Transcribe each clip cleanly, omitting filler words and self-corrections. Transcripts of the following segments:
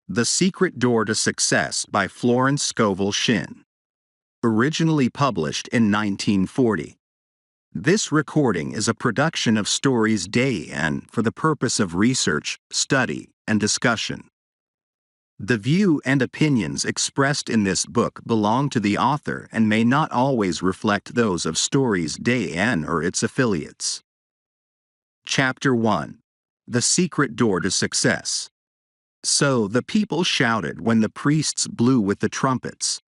The Secret Door to Success by Florence Scovel Shinn. Originally published in 1940. This recording is a production of Stories Day and for the purpose of research, study, and discussion. The view and opinions expressed in this book belong to the author and may not always reflect those of Stories Day and or its affiliates. Chapter 1. The Secret Door to Success. So the people shouted when the priests blew with the trumpets.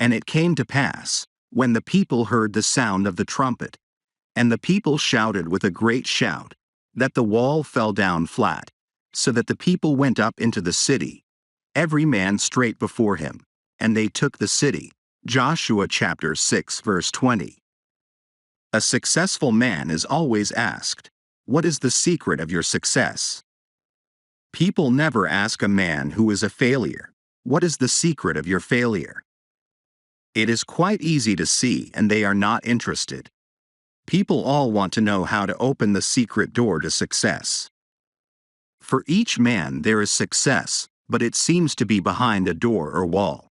And it came to pass, when the people heard the sound of the trumpet, and the people shouted with a great shout, that the wall fell down flat, so that the people went up into the city, every man straight before him, and they took the city. Joshua chapter 6 verse 20. A successful man is always asked, "What is the secret of your success?" People never ask a man who is a failure, "What is the secret of your failure?" It is quite easy to see, and they are not interested. People all want to know how to open the secret door to success. For each man there is success, but it seems to be behind a door or wall.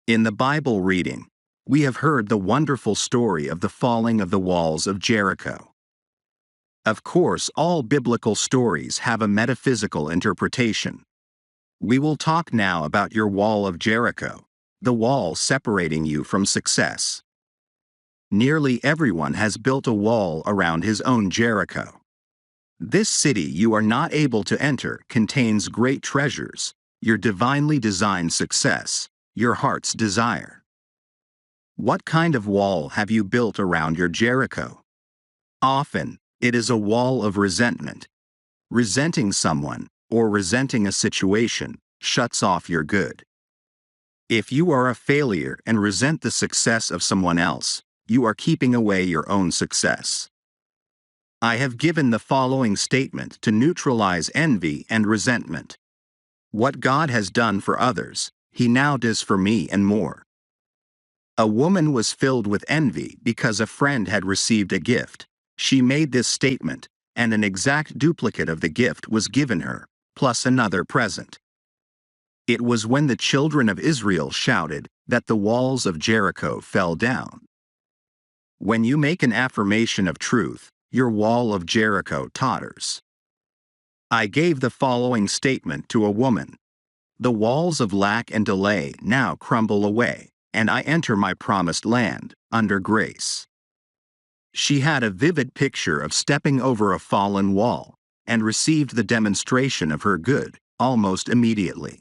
In the Bible reading, we have heard the wonderful story of the falling of the walls of Jericho. Of course, all biblical stories have a metaphysical interpretation. We will talk now about your wall of Jericho, the wall separating you from success. Nearly everyone has built a wall around his own Jericho. This city you are not able to enter contains great treasures, your divinely designed success, your heart's desire. What kind of wall have you built around your Jericho? Often, it is a wall of resentment. Resenting someone, or resenting a situation, shuts off your good. If you are a failure and resent the success of someone else, you are keeping away your own success. I have given the following statement to neutralize envy and resentment. What God has done for others, He now does for me and more. A woman was filled with envy because a friend had received a gift. She made this statement, and an exact duplicate of the gift was given her, plus another present. It was when the children of Israel shouted that the walls of Jericho fell down. When you make an affirmation of truth, your wall of Jericho totters. I gave the following statement to a woman. The walls of lack and delay now crumble away, and I enter my promised land, under grace. She had a vivid picture of stepping over a fallen wall, and received the demonstration of her good, almost immediately.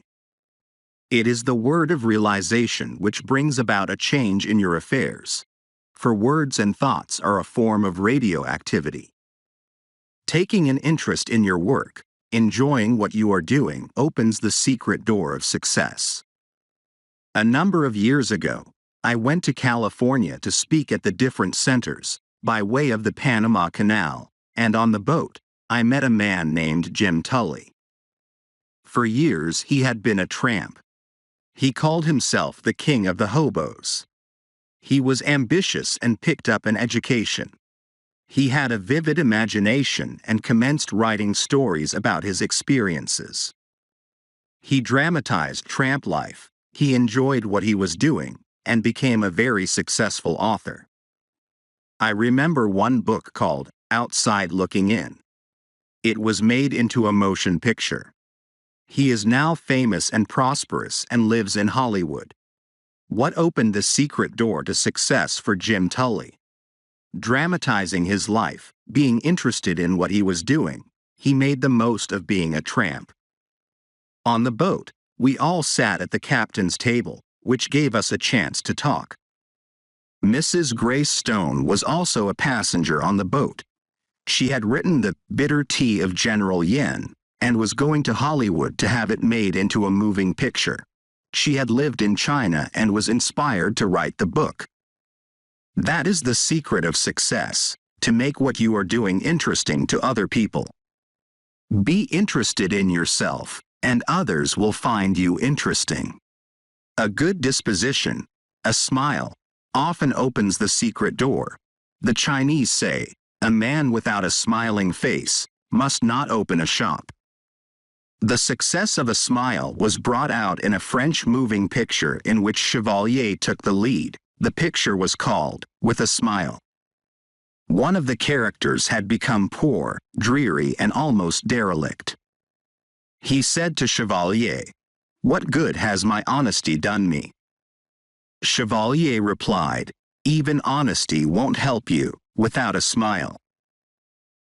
It is the word of realization which brings about a change in your affairs. For words and thoughts are a form of radioactivity. Taking an interest in your work, enjoying what you are doing, opens the secret door of success. A number of years ago, I went to California to speak at the different centers, by way of the Panama Canal, and on the boat, I met a man named Jim Tully. For years he had been a tramp. He called himself the king of the hobos. He was ambitious and picked up an education. He had a vivid imagination and commenced writing stories about his experiences. He dramatized tramp life, he enjoyed what he was doing, and became a very successful author. I remember one book called Outside Looking In. It was made into a motion picture. He is now famous and prosperous and lives in Hollywood. What opened the secret door to success for Jim Tully? Dramatizing his life, being interested in what he was doing, he made the most of being a tramp. On the boat, we all sat at the captain's table, which gave us a chance to talk. Mrs. Grace Stone was also a passenger on the boat. She had written The Bitter Tea of General Yen, and was going to Hollywood to have it made into a moving picture. She had lived in China and was inspired to write the book. That is the secret of success, to make what you are doing interesting to other people. Be interested in yourself, and others will find you interesting. A good disposition, a smile, often opens the secret door. The Chinese say, a man without a smiling face must not open a shop. The success of a smile was brought out in a French moving picture in which Chevalier took the lead. The picture was called With a Smile. One of the characters had become poor, dreary, and almost derelict. He said to Chevalier, "What good has my honesty done me?" Chevalier replied, "Even honesty won't help you without a smile."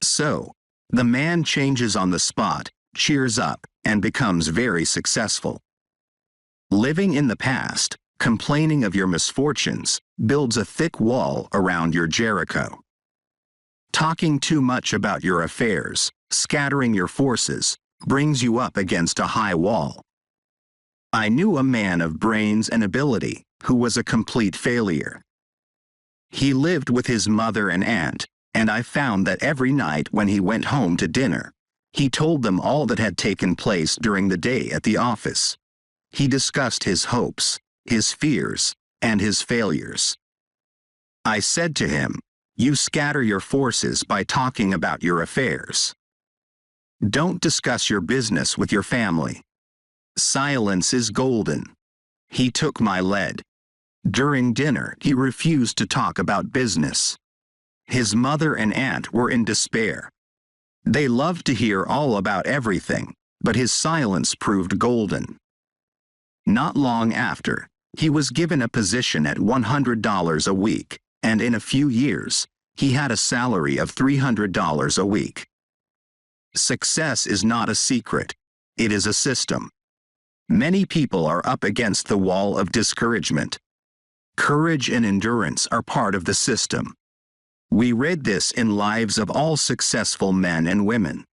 So, the man changes on the spot, cheers up, and becomes very successful. Living in the past, complaining of your misfortunes, builds a thick wall around your Jericho. Talking too much about your affairs, scattering your forces, brings you up against a high wall. I knew a man of brains and ability, who was a complete failure. He lived with his mother and aunt, and I found that every night when he went home to dinner, he told them all that had taken place during the day at the office. He discussed his hopes, his fears, and his failures. I said to him, "You scatter your forces by talking about your affairs. Don't discuss your business with your family. Silence is golden." He took my lead. During dinner, he refused to talk about business. His mother and aunt were in despair. They loved to hear all about everything, but his silence proved golden. Not long after, he was given a position at $100 a week, and in a few years, he had a salary of $300 a week. Success is not a secret. It is a system. Many people are up against the wall of discouragement. Courage and endurance are part of the system. We read this in lives of all successful men and women.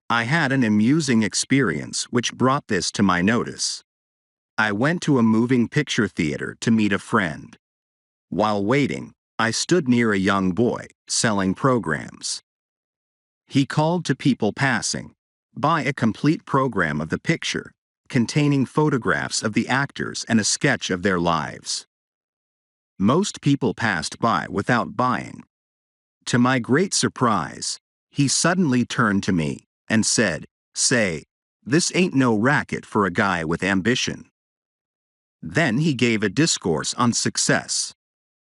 I had an amusing experience which brought this to my notice. I went to a moving picture theater to meet a friend. While waiting, I stood near a young boy selling programs. He called to people passing, "Buy a complete program of the picture, containing photographs of the actors and a sketch of their lives." Most people passed by without buying. To my great surprise, he suddenly turned to me and said, "Say, this ain't no racket for a guy with ambition." Then he gave a discourse on success.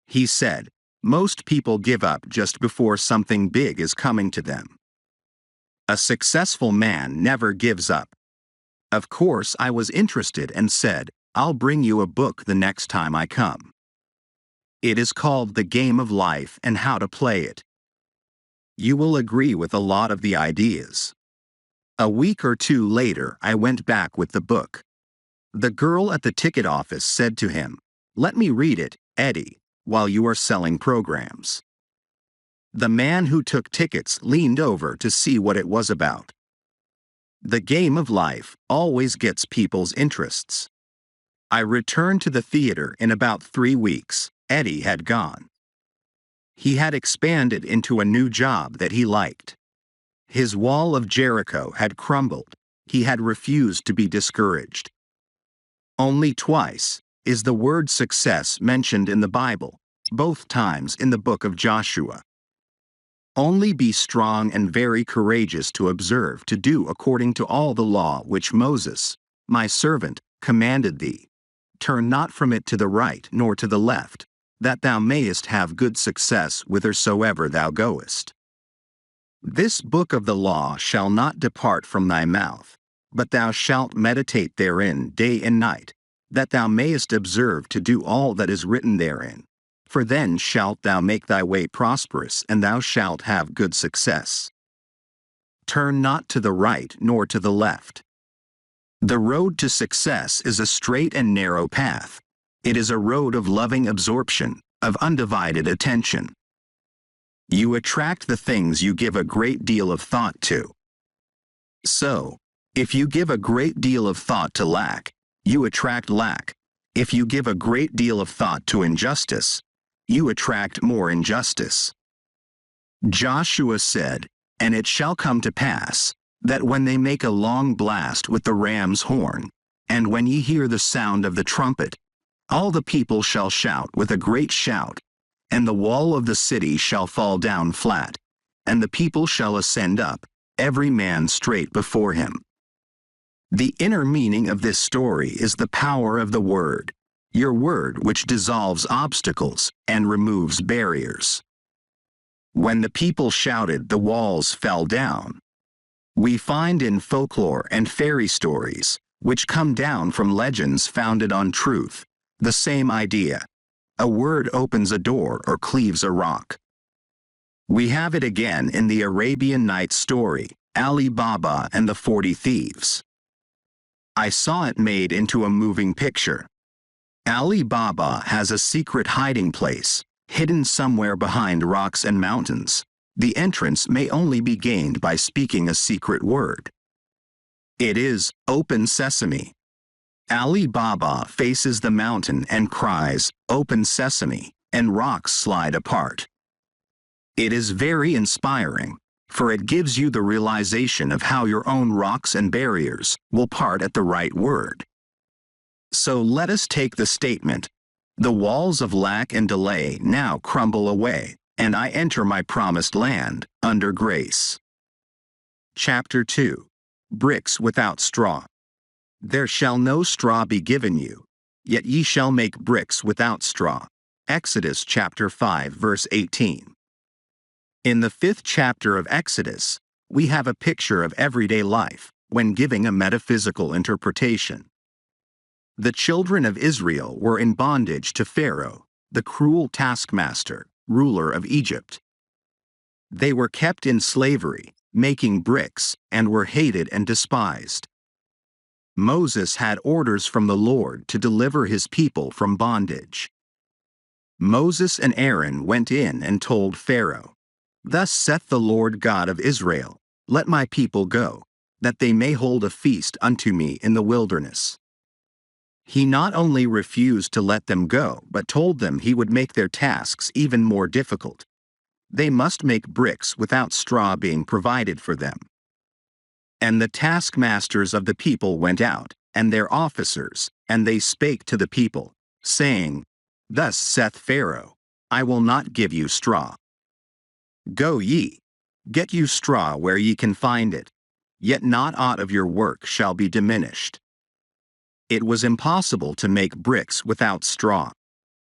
He said, "Most people give up just before something big is coming to them. A successful man never gives up." Of course, I was interested and said, "I'll bring you a book the next time I come. It is called The Game of Life and How to Play It. You will agree with a lot of the ideas." A week or two later, I went back with the book. The girl at the ticket office said to him, "Let me read it, Eddie, while you are selling programs." The man who took tickets leaned over to see what it was about. The game of life always gets people's interests. I returned to the theater in about 3 weeks. Eddie had gone. He had expanded into a new job that he liked. His wall of Jericho had crumbled. He had refused to be discouraged. Only twice is the word success mentioned in the Bible, both times in the book of Joshua. Only be strong and very courageous to observe to do according to all the law which Moses, my servant, commanded thee. Turn not from it to the right nor to the left, that thou mayest have good success whithersoever thou goest. This book of the law shall not depart from thy mouth, but thou shalt meditate therein day and night, that thou mayest observe to do all that is written therein. For then shalt thou make thy way prosperous, and thou shalt have good success. Turn not to the right nor to the left. The road to success is a straight and narrow path. It is a road of loving absorption, of undivided attention. You attract the things you give a great deal of thought to. So, if you give a great deal of thought to lack, you attract lack. If you give a great deal of thought to injustice, you attract more injustice. Joshua said, "And it shall come to pass, that when they make a long blast with the ram's horn, and when ye hear the sound of the trumpet, all the people shall shout with a great shout, and the wall of the city shall fall down flat, and the people shall ascend up, every man straight before him." The inner meaning of this story is the power of the word, your word which dissolves obstacles and removes barriers. When the people shouted, the walls fell down. We find in folklore and fairy stories, which come down from legends founded on truth, the same idea. A word opens a door or cleaves a rock. We have it again in the Arabian Nights story, Ali Baba and the 40 Thieves. I saw it made into a moving picture. Ali Baba has a secret hiding place, hidden somewhere behind rocks and mountains. The entrance may only be gained by speaking a secret word. It is, "Open Sesame." Ali Baba faces the mountain and cries, "Open Sesame," and rocks slide apart. It is very inspiring, for it gives you the realization of how your own rocks and barriers will part at the right word. So let us take the statement, "The walls of lack and delay now crumble away, and I enter my promised land, under grace." Chapter 2. Bricks without straw. There shall no straw be given you, yet ye shall make bricks without straw. Exodus chapter 5 verse 18. In the 5th chapter of Exodus, we have a picture of everyday life, when giving a metaphysical interpretation. The children of Israel were in bondage to Pharaoh, the cruel taskmaster, ruler of Egypt. They were kept in slavery, making bricks, and were hated and despised. Moses had orders from the Lord to deliver his people from bondage. Moses and Aaron went in and told Pharaoh, "Thus saith the Lord God of Israel, let my people go, that they may hold a feast unto me in the wilderness." He not only refused to let them go, but told them he would make their tasks even more difficult. They must make bricks without straw being provided for them. And the taskmasters of the people went out, and their officers, and they spake to the people, saying, "Thus saith Pharaoh, I will not give you straw. Go ye, get you straw where ye can find it, yet not aught of your work shall be diminished." It was impossible to make bricks without straw.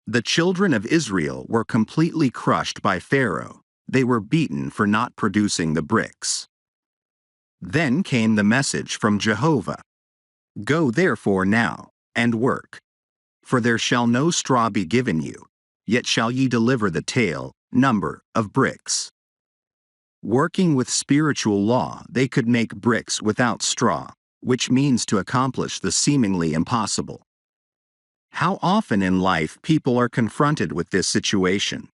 The children of Israel were completely crushed by Pharaoh. They were beaten for not producing the bricks. Then came the message from Jehovah. "Go therefore now, and work. For there shall no straw be given you, yet shall ye deliver the number of bricks." Working with spiritual law, they could make bricks without straw, which means to accomplish the seemingly impossible. How often in life people are confronted with this situation.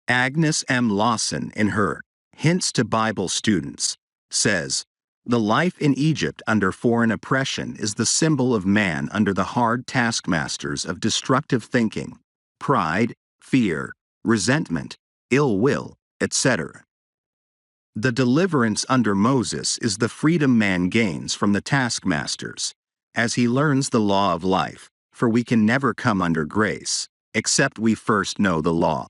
Agnes M. Lawson, in her Hints to Bible Students, says, "The life in Egypt under foreign oppression is the symbol of man under the hard taskmasters of destructive thinking, pride, fear, resentment, ill will, etc. The deliverance under Moses is the freedom man gains from the taskmasters, as he learns the law of life, for we can never come under grace, except we first know the law.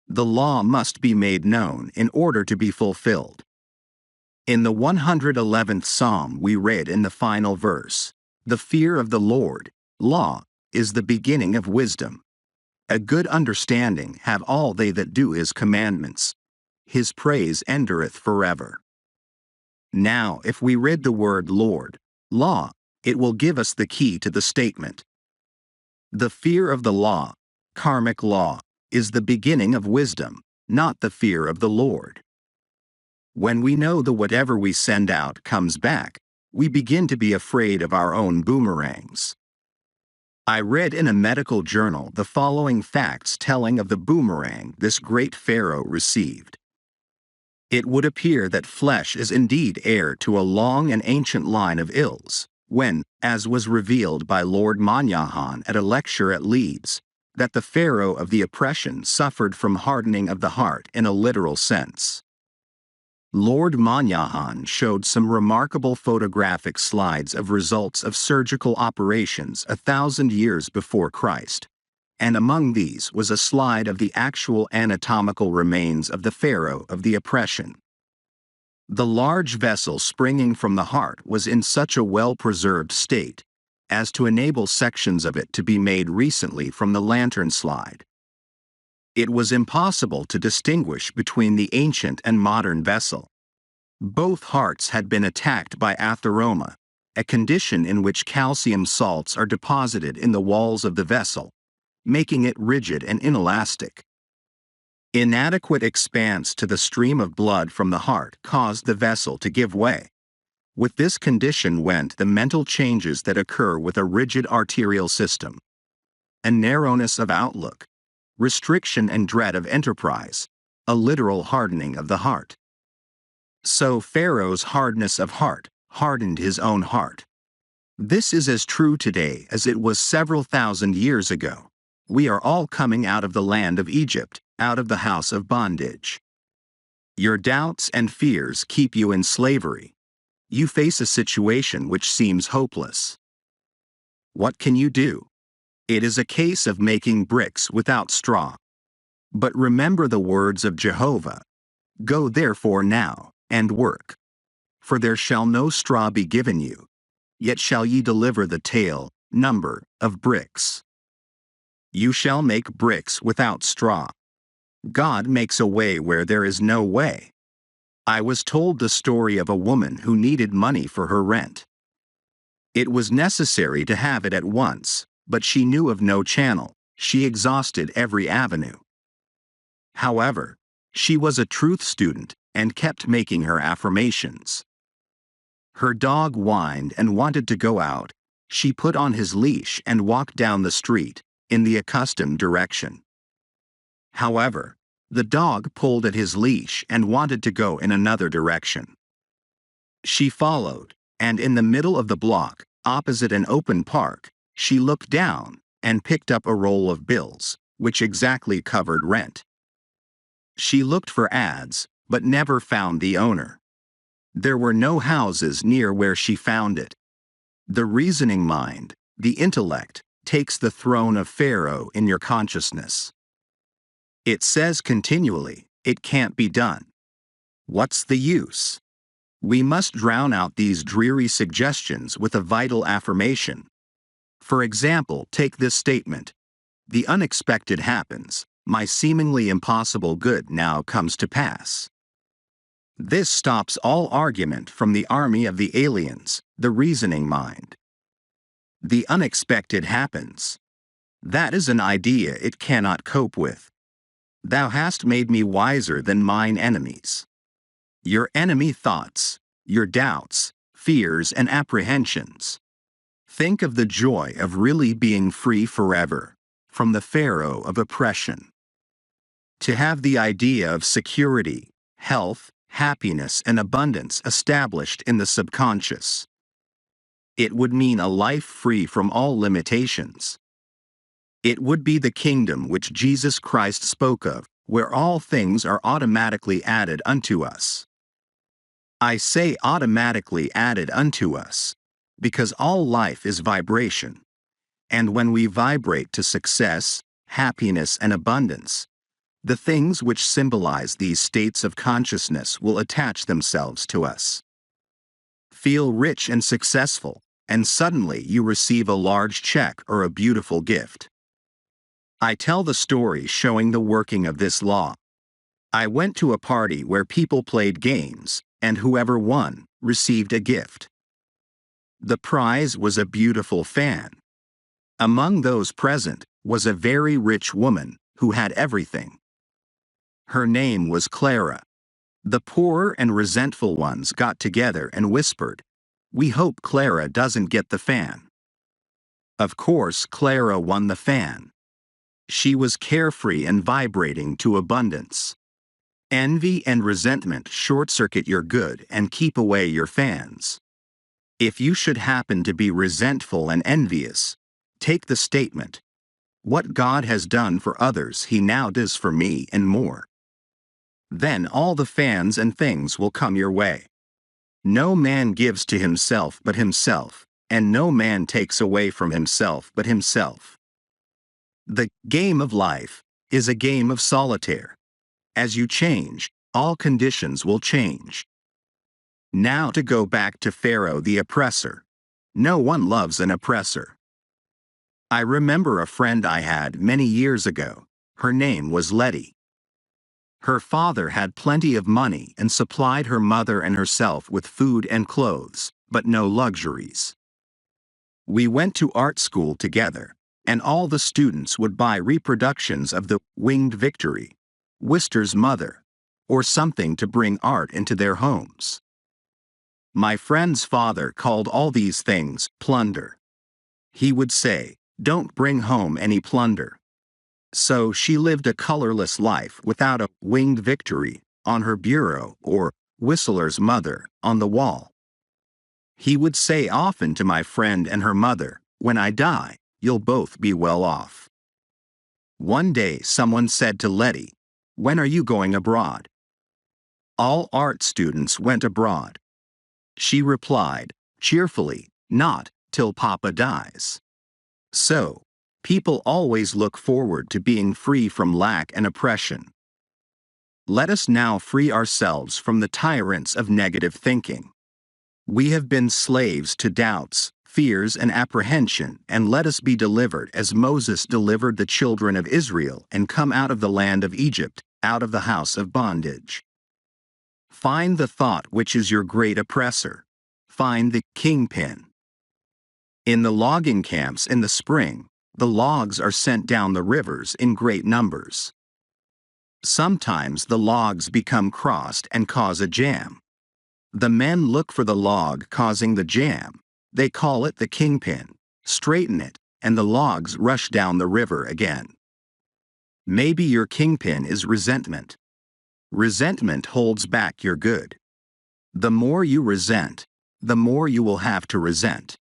The law must be made known in order to be fulfilled. In the 111th Psalm we read in the final verse, "The fear of the Lord, law, is the beginning of wisdom. A good understanding have all they that do his commandments. His praise endureth forever." Now, if we read the word Lord, law, it will give us the key to the statement. The fear of the law, karmic law, is the beginning of wisdom, not the fear of the Lord. When we know that whatever we send out comes back, we begin to be afraid of our own boomerangs. I read in a medical journal the following facts telling of the boomerang this great pharaoh received. It would appear that flesh is indeed heir to a long and ancient line of ills, when, as was revealed by Lord Manyahan at a lecture at Leeds, that the pharaoh of the oppression suffered from hardening of the heart in a literal sense. Lord Manyahan showed some remarkable photographic slides of results of surgical operations 1,000 years before Christ, and among these was a slide of the actual anatomical remains of the pharaoh of the oppression. The large vessel springing from the heart was in such a well-preserved state as to enable sections of it to be made recently from the lantern slide. It was impossible to distinguish between the ancient and modern vessel. Both hearts had been attacked by atheroma, a condition in which calcium salts are deposited in the walls of the vessel, making it rigid and inelastic. Inadequate expanse to the stream of blood from the heart caused the vessel to give way. With this condition went the mental changes that occur with a rigid arterial system. A narrowness of outlook, restriction and dread of enterprise, a literal hardening of the heart. So Pharaoh's hardness of heart hardened his own heart. This is as true today as it was several thousand years ago. We are all coming out of the land of Egypt, out of the house of bondage. Your doubts and fears keep you in slavery. You face a situation which seems hopeless. What can you do? It is a case of making bricks without straw. But remember the words of Jehovah. Go therefore now, and work. For there shall no straw be given you, yet shall ye deliver the tale, number, of bricks. You shall make bricks without straw. God makes a way where there is no way. I was told the story of a woman who needed money for her rent. It was necessary to have it at once, but she knew of no channel. She exhausted every avenue. However, she was a truth student and kept making her affirmations. Her dog whined and wanted to go out. She put on his leash and walked down the street, in the accustomed direction. However, the dog pulled at his leash and wanted to go in another direction. She followed, and in the middle of the block, opposite an open park, she looked down and picked up a roll of bills, which exactly covered rent. She looked for ads, but never found the owner. There were no houses near where she found it. The reasoning mind, the intellect, takes the throne of Pharaoh in your consciousness. It says continually, it can't be done. What's the use? We must drown out these dreary suggestions with a vital affirmation. For example, take this statement. The unexpected happens. My seemingly impossible good now comes to pass. This stops all argument from the army of the aliens, the reasoning mind. The unexpected happens. That is an idea it cannot cope with. Thou hast made me wiser than mine enemies. Your enemy thoughts, your doubts, fears and apprehensions. Think of the joy of really being free forever, from the Pharaoh of oppression. To have the idea of security, health, happiness and abundance established in the subconscious. It would mean a life free from all limitations. It would be the kingdom which Jesus Christ spoke of, where all things are automatically added unto us. I say automatically added unto us, because all life is vibration. And when we vibrate to success, happiness and abundance, the things which symbolize these states of consciousness will attach themselves to us. Feel rich and successful, and suddenly you receive a large check or a beautiful gift. I tell the story showing the working of this law. I went to a party where people played games, and whoever won received a gift. The prize was a beautiful fan. Among those present was a very rich woman who had everything. Her name was Clara. The poorer and resentful ones got together and whispered, "We hope Clara doesn't get the fan." Of course, Clara won the fan. She was carefree and vibrating to abundance. Envy and resentment short-circuit your good and keep away your fans. If you should happen to be resentful and envious, take the statement, "What God has done for others He now does for me and more." Then all the fans and things will come your way. No man gives to himself but himself, and no man takes away from himself but himself. The game of life is a game of solitaire. As you change, all conditions will change. Now to go back to Pharaoh the oppressor. No one loves an oppressor. I remember a friend I had many years ago. Her name was Letty. Her father had plenty of money and supplied her mother and herself with food and clothes, but no luxuries. We went to art school together, and all the students would buy reproductions of the Winged Victory, Wister's Mother, or something to bring art into their homes. My friend's father called all these things plunder. He would say, "Don't bring home any plunder." So she lived a colorless life without a Winged Victory on her bureau or Whistler's Mother on the wall. He would say often to my friend and her mother, "When I die, you'll both be well off." One day someone said to Letty, "When are you going abroad?" All art students went abroad. She replied, cheerfully, "Not till Papa dies." So, people always look forward to being free from lack and oppression. Let us now free ourselves from the tyrants of negative thinking. We have been slaves to doubts, fears, and apprehension, and let us be delivered as Moses delivered the children of Israel and come out of the land of Egypt, out of the house of bondage. Find the thought which is your great oppressor. Find the kingpin. In the logging camps in the spring, the logs are sent down the rivers in great numbers. Sometimes the logs become crossed and cause a jam. The men look for the log causing the jam. They call it the kingpin, straighten it, and the logs rush down the river again. Maybe your kingpin is resentment. Resentment holds back your good. The more you resent, the more you will have to resent.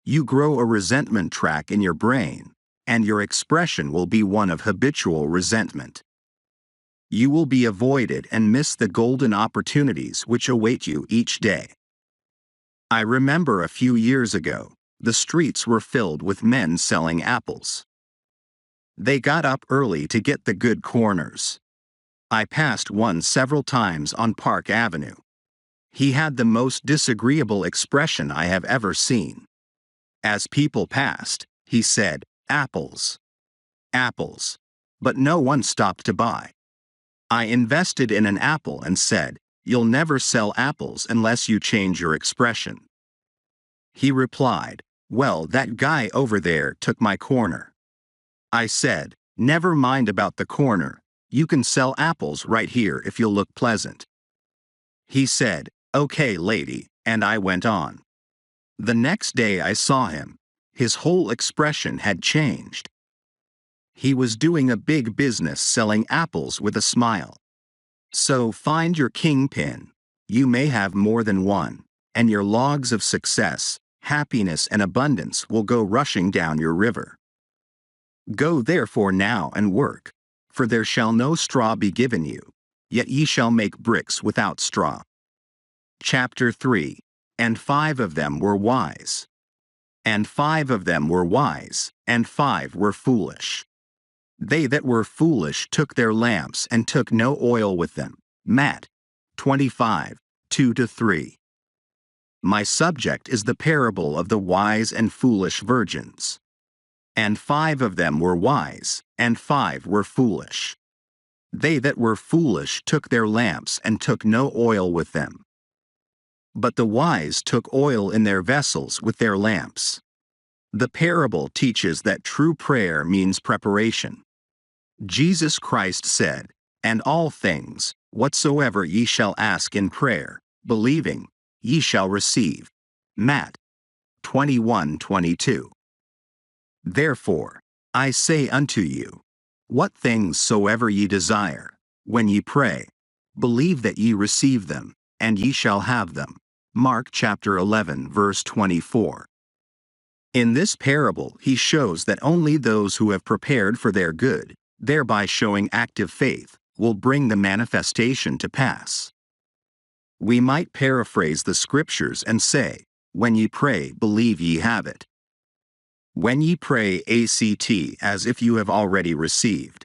You grow a resentment track in your brain, and your expression will be one of habitual resentment. You will be avoided and miss the golden opportunities which await you each day. I remember a few years ago, the streets were filled with men selling apples. They got up early to get the good corners. I passed one several times on Park Avenue. He had the most disagreeable expression I have ever seen. As people passed, he said, "Apples. Apples." But no one stopped to buy. I invested in an apple and said, "You'll never sell apples unless you change your expression." He replied, "Well, that guy over there took my corner." I said, "Never mind about the corner, you can sell apples right here if you'll look pleasant." He said, "Okay, lady," and I went on. The next day I saw him. His whole expression had changed. He was doing a big business selling apples with a smile. So find your kingpin. You may have more than one, and your logs of success, happiness, and abundance will go rushing down your river. Go therefore now and work, for there shall no straw be given you, yet ye shall make bricks without straw. Chapter 3. And 5 of them were wise. And 5 of them were wise, and 5 were foolish. They that were foolish took their lamps and took no oil with them. Matt 25, 2-3. My subject is the parable of the wise and foolish virgins. And 5 of them were wise, and 5 were foolish. They that were foolish took their lamps and took no oil with them. But the wise took oil in their vessels with their lamps. The parable teaches that true prayer means preparation. Jesus Christ said, "And all things, whatsoever ye shall ask in prayer, believing, ye shall receive." Matt 21:22. Therefore, I say unto you, what things soever ye desire, when ye pray, believe that ye receive them, and ye shall have them. Mark chapter 11 verse 24. In this parable he shows that only those who have prepared for their good, thereby showing active faith, will bring the manifestation to pass. We might paraphrase the scriptures and say, when ye pray, believe ye have it. When ye pray ACT as if you have already received.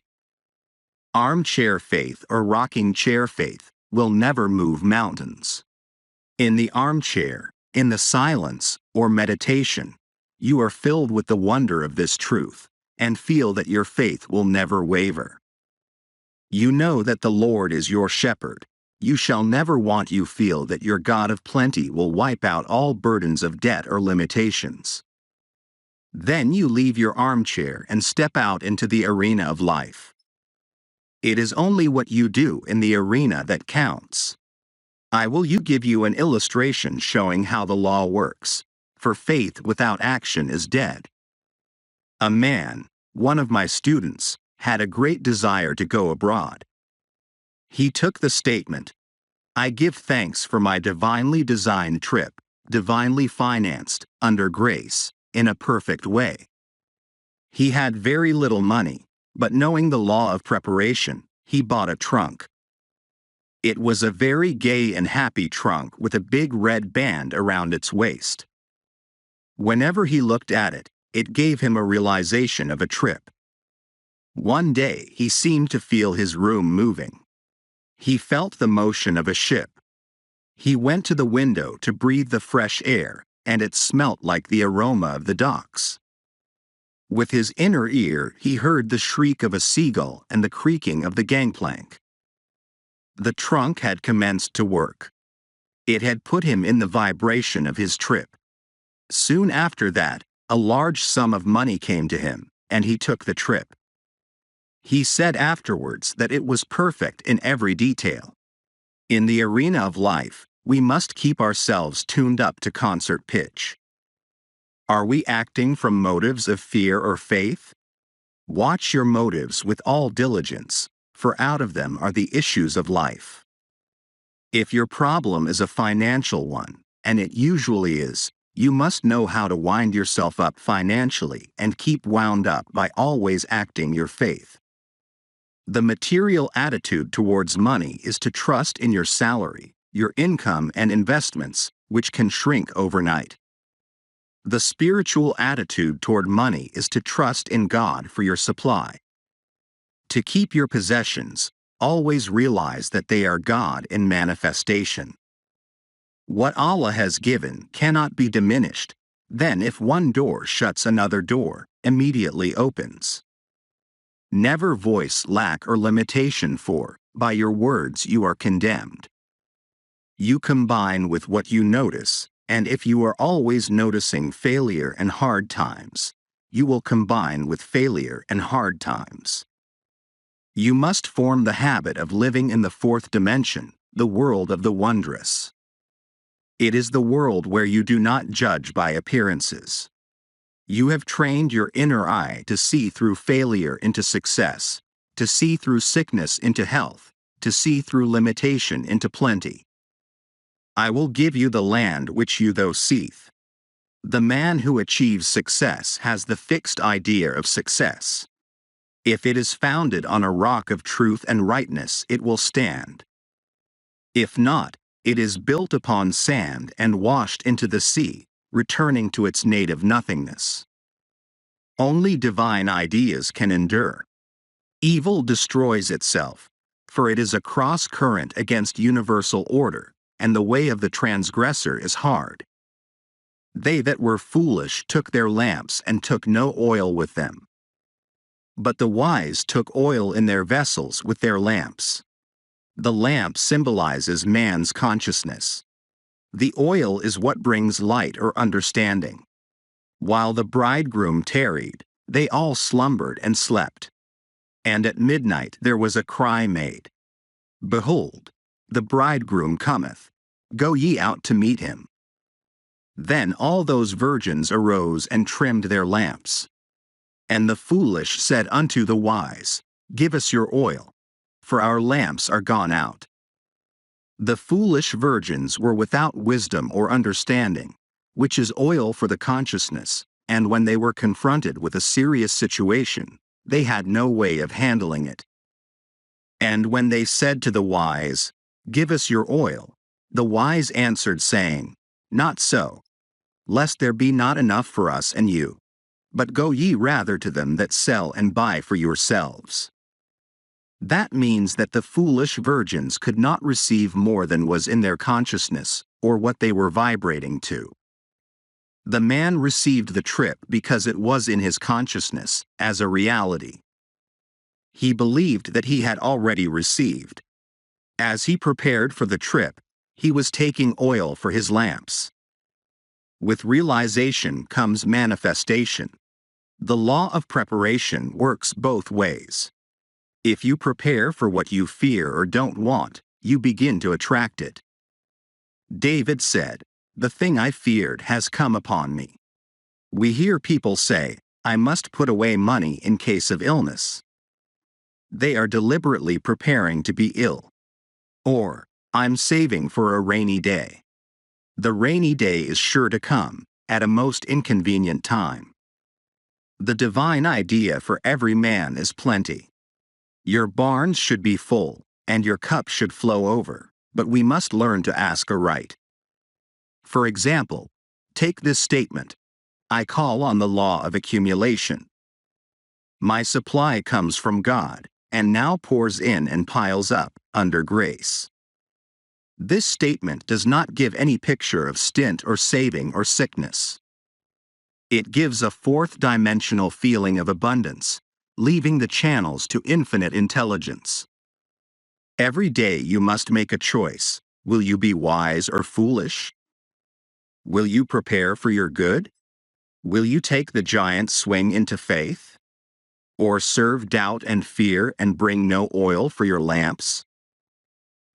Armchair faith or rocking chair faith will never move mountains. In the armchair, in the silence, or meditation, you are filled with the wonder of this truth, and feel that your faith will never waver. You know that the Lord is your shepherd. You shall never want. You feel that your God of plenty will wipe out all burdens of debt or limitations. Then you leave your armchair and step out into the arena of life. It is only what you do in the arena that counts. I will give you an illustration showing how the law works, for faith without action is dead. A man, one of my students, had a great desire to go abroad. He took the statement, "I give thanks for my divinely designed trip, divinely financed, under grace, in a perfect way." He had very little money, but knowing the law of preparation, he bought a trunk. It was a very gay and happy trunk with a big red band around its waist. Whenever he looked at it, it gave him a realization of a trip. One day he seemed to feel his room moving. He felt the motion of a ship. He went to the window to breathe the fresh air, and it smelt like the aroma of the docks. With his inner ear he heard the shriek of a seagull and the creaking of the gangplank. The trunk had commenced to work. It had put him in the vibration of his trip. Soon after that, a large sum of money came to him, and he took the trip. He said afterwards that it was perfect in every detail. In the arena of life, we must keep ourselves tuned up to concert pitch. Are we acting from motives of fear or faith? Watch your motives with all diligence, for out of them are the issues of life. If your problem is a financial one, and it usually is, you must know how to wind yourself up financially and keep wound up by always acting your faith. The material attitude towards money is to trust in your salary, your income and investments, which can shrink overnight. The spiritual attitude toward money is to trust in God for your supply. To keep your possessions, always realize that they are God in manifestation. What Allah has given cannot be diminished. Then if one door shuts, another door immediately opens. Never voice lack or limitation, for by your words you are condemned. You combine with what you notice, and if you are always noticing failure and hard times, you will combine with failure and hard times. You must form the habit of living in the fourth dimension, the world of the wondrous. It is the world where you do not judge by appearances. You have trained your inner eye to see through failure into success, to see through sickness into health, to see through limitation into plenty. I will give you the land which you thou seeth. The man who achieves success has the fixed idea of success. If it is founded on a rock of truth and rightness, it will stand. If not, it is built upon sand and washed into the sea, returning to its native nothingness. Only divine ideas can endure. Evil destroys itself, for it is a cross-current against universal order, and the way of the transgressor is hard. They that were foolish took their lamps and took no oil with them. But the wise took oil in their vessels with their lamps. The lamp symbolizes man's consciousness. The oil is what brings light or understanding. While the bridegroom tarried, they all slumbered and slept. And at midnight there was a cry made, "Behold, the bridegroom cometh, go ye out to meet him." Then all those virgins arose and trimmed their lamps. And the foolish said unto the wise, Give us your oil, for our lamps are gone out. The foolish virgins were without wisdom or understanding, which is oil for the consciousness, and when they were confronted with a serious situation, they had no way of handling it. And when they said to the wise, Give us your oil, the wise answered, saying, Not so, lest there be not enough for us and you. But go ye rather to them that sell and buy for yourselves. That means that the foolish virgins could not receive more than was in their consciousness, or what they were vibrating to. The man received the trip because it was in his consciousness, as a reality. He believed that he had already received. As he prepared for the trip, he was taking oil for his lamps. With realization comes manifestation. The law of preparation works both ways. If you prepare for what you fear or don't want, you begin to attract it. David said, "The thing I feared has come upon me." We hear people say, "I must put away money in case of illness." They are deliberately preparing to be ill. Or, "I'm saving for a rainy day." The rainy day is sure to come, at a most inconvenient time. The divine idea for every man is plenty. Your barns should be full, and your cup should flow over, but we must learn to ask aright. For example, take this statement: I call on the law of accumulation. My supply comes from God, and now pours in and piles up, under grace. This statement does not give any picture of stint or saving or sickness. It gives a fourth-dimensional feeling of abundance, leaving the channels to infinite intelligence. Every day you must make a choice. Will you be wise or foolish? Will you prepare for your good? Will you take the giant swing into faith? Or serve doubt and fear and bring no oil for your lamps?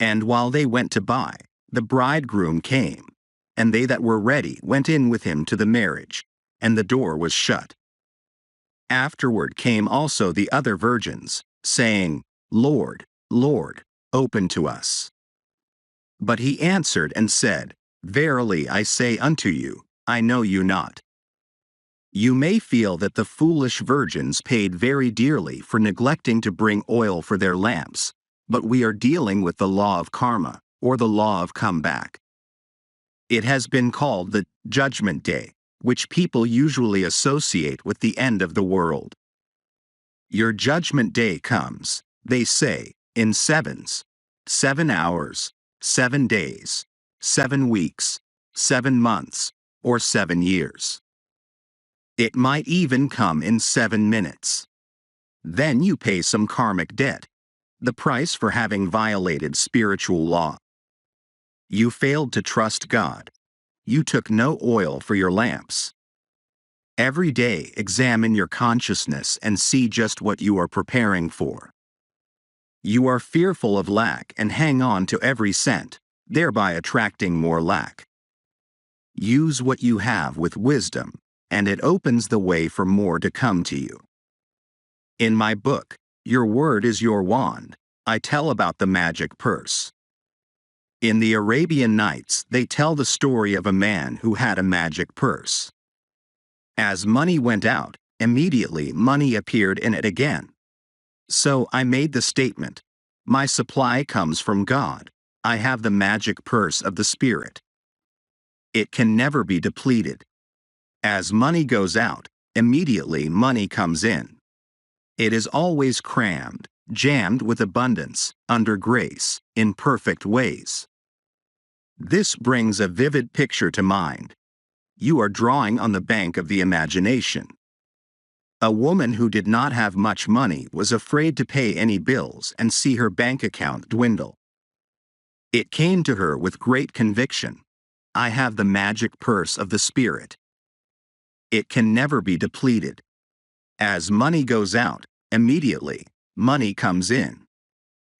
And while they went to buy, the bridegroom came, and they that were ready went in with him to the marriage, and the door was shut. Afterward came also the other virgins, saying, Lord, Lord, open to us. But he answered and said, Verily I say unto you, I know you not. You may feel that the foolish virgins paid very dearly for neglecting to bring oil for their lamps, but we are dealing with the law of karma, or the law of comeback. It has been called the Judgment Day, which people usually associate with the end of the world. Your judgment day comes, they say, in sevens: 7 hours, 7 days, 7 weeks, 7 months, or 7 years. It might even come in 7 minutes. Then you pay some karmic debt, the price for having violated spiritual law. You failed to trust God. You took no oil for your lamps. Every day examine your consciousness and see just what you are preparing for. You are fearful of lack and hang on to every cent, thereby attracting more lack. Use what you have with wisdom, and it opens the way for more to come to you. In my book, Your Word is Your Wand, I tell about the magic purse. In the Arabian Nights, they tell the story of a man who had a magic purse. As money went out, immediately money appeared in it again. So I made the statement, my supply comes from God. I have the magic purse of the Spirit. It can never be depleted. As money goes out, immediately money comes in. It is always crammed, jammed with abundance, under grace, in perfect ways. This brings a vivid picture to mind. You are drawing on the bank of the imagination. A woman who did not have much money was afraid to pay any bills and see her bank account dwindle. It came to her with great conviction. I have the magic purse of the Spirit. It can never be depleted. As money goes out, immediately, money comes in.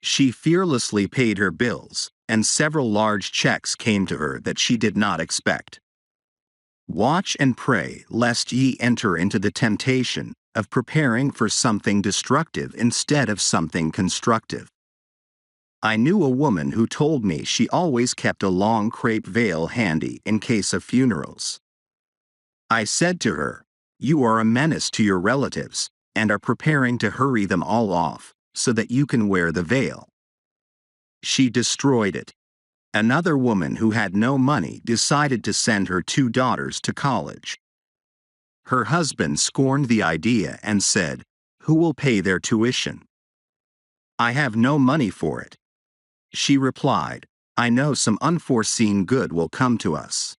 She fearlessly paid her bills, and several large checks came to her that she did not expect. Watch and pray lest ye enter into the temptation of preparing for something destructive instead of something constructive. I knew a woman who told me she always kept a long crepe veil handy in case of funerals. I said to her, You are a menace to your relatives, and are preparing to hurry them all off, so that you can wear the veil. She destroyed it. Another woman who had no money decided to send her 2 daughters to college. Her husband scorned the idea and said, Who will pay their tuition? I have no money for it. She replied, I know some unforeseen good will come to us.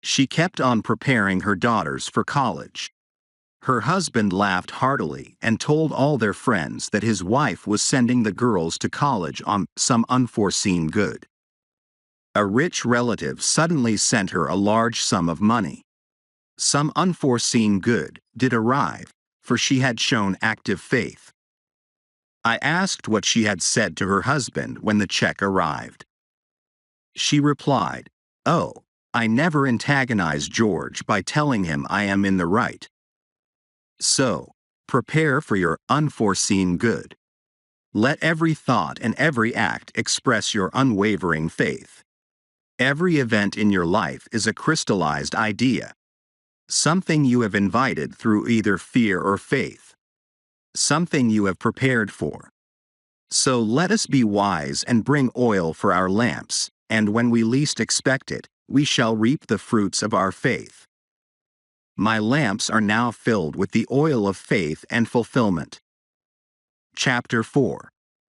She kept on preparing her daughters for college. Her husband laughed heartily and told all their friends that his wife was sending the girls to college on some unforeseen good. A rich relative suddenly sent her a large sum of money. Some unforeseen good did arrive, for she had shown active faith. I asked what she had said to her husband when the check arrived. She replied, Oh, I never antagonize George by telling him I am in the right. So, prepare for your unforeseen good. Let every thought and every act express your unwavering faith. Every event in your life is a crystallized idea. Something you have invited through either fear or faith. Something you have prepared for. So let us be wise and bring oil for our lamps, and when we least expect it, we shall reap the fruits of our faith. My lamps are now filled with the oil of faith and fulfillment. Chapter 4.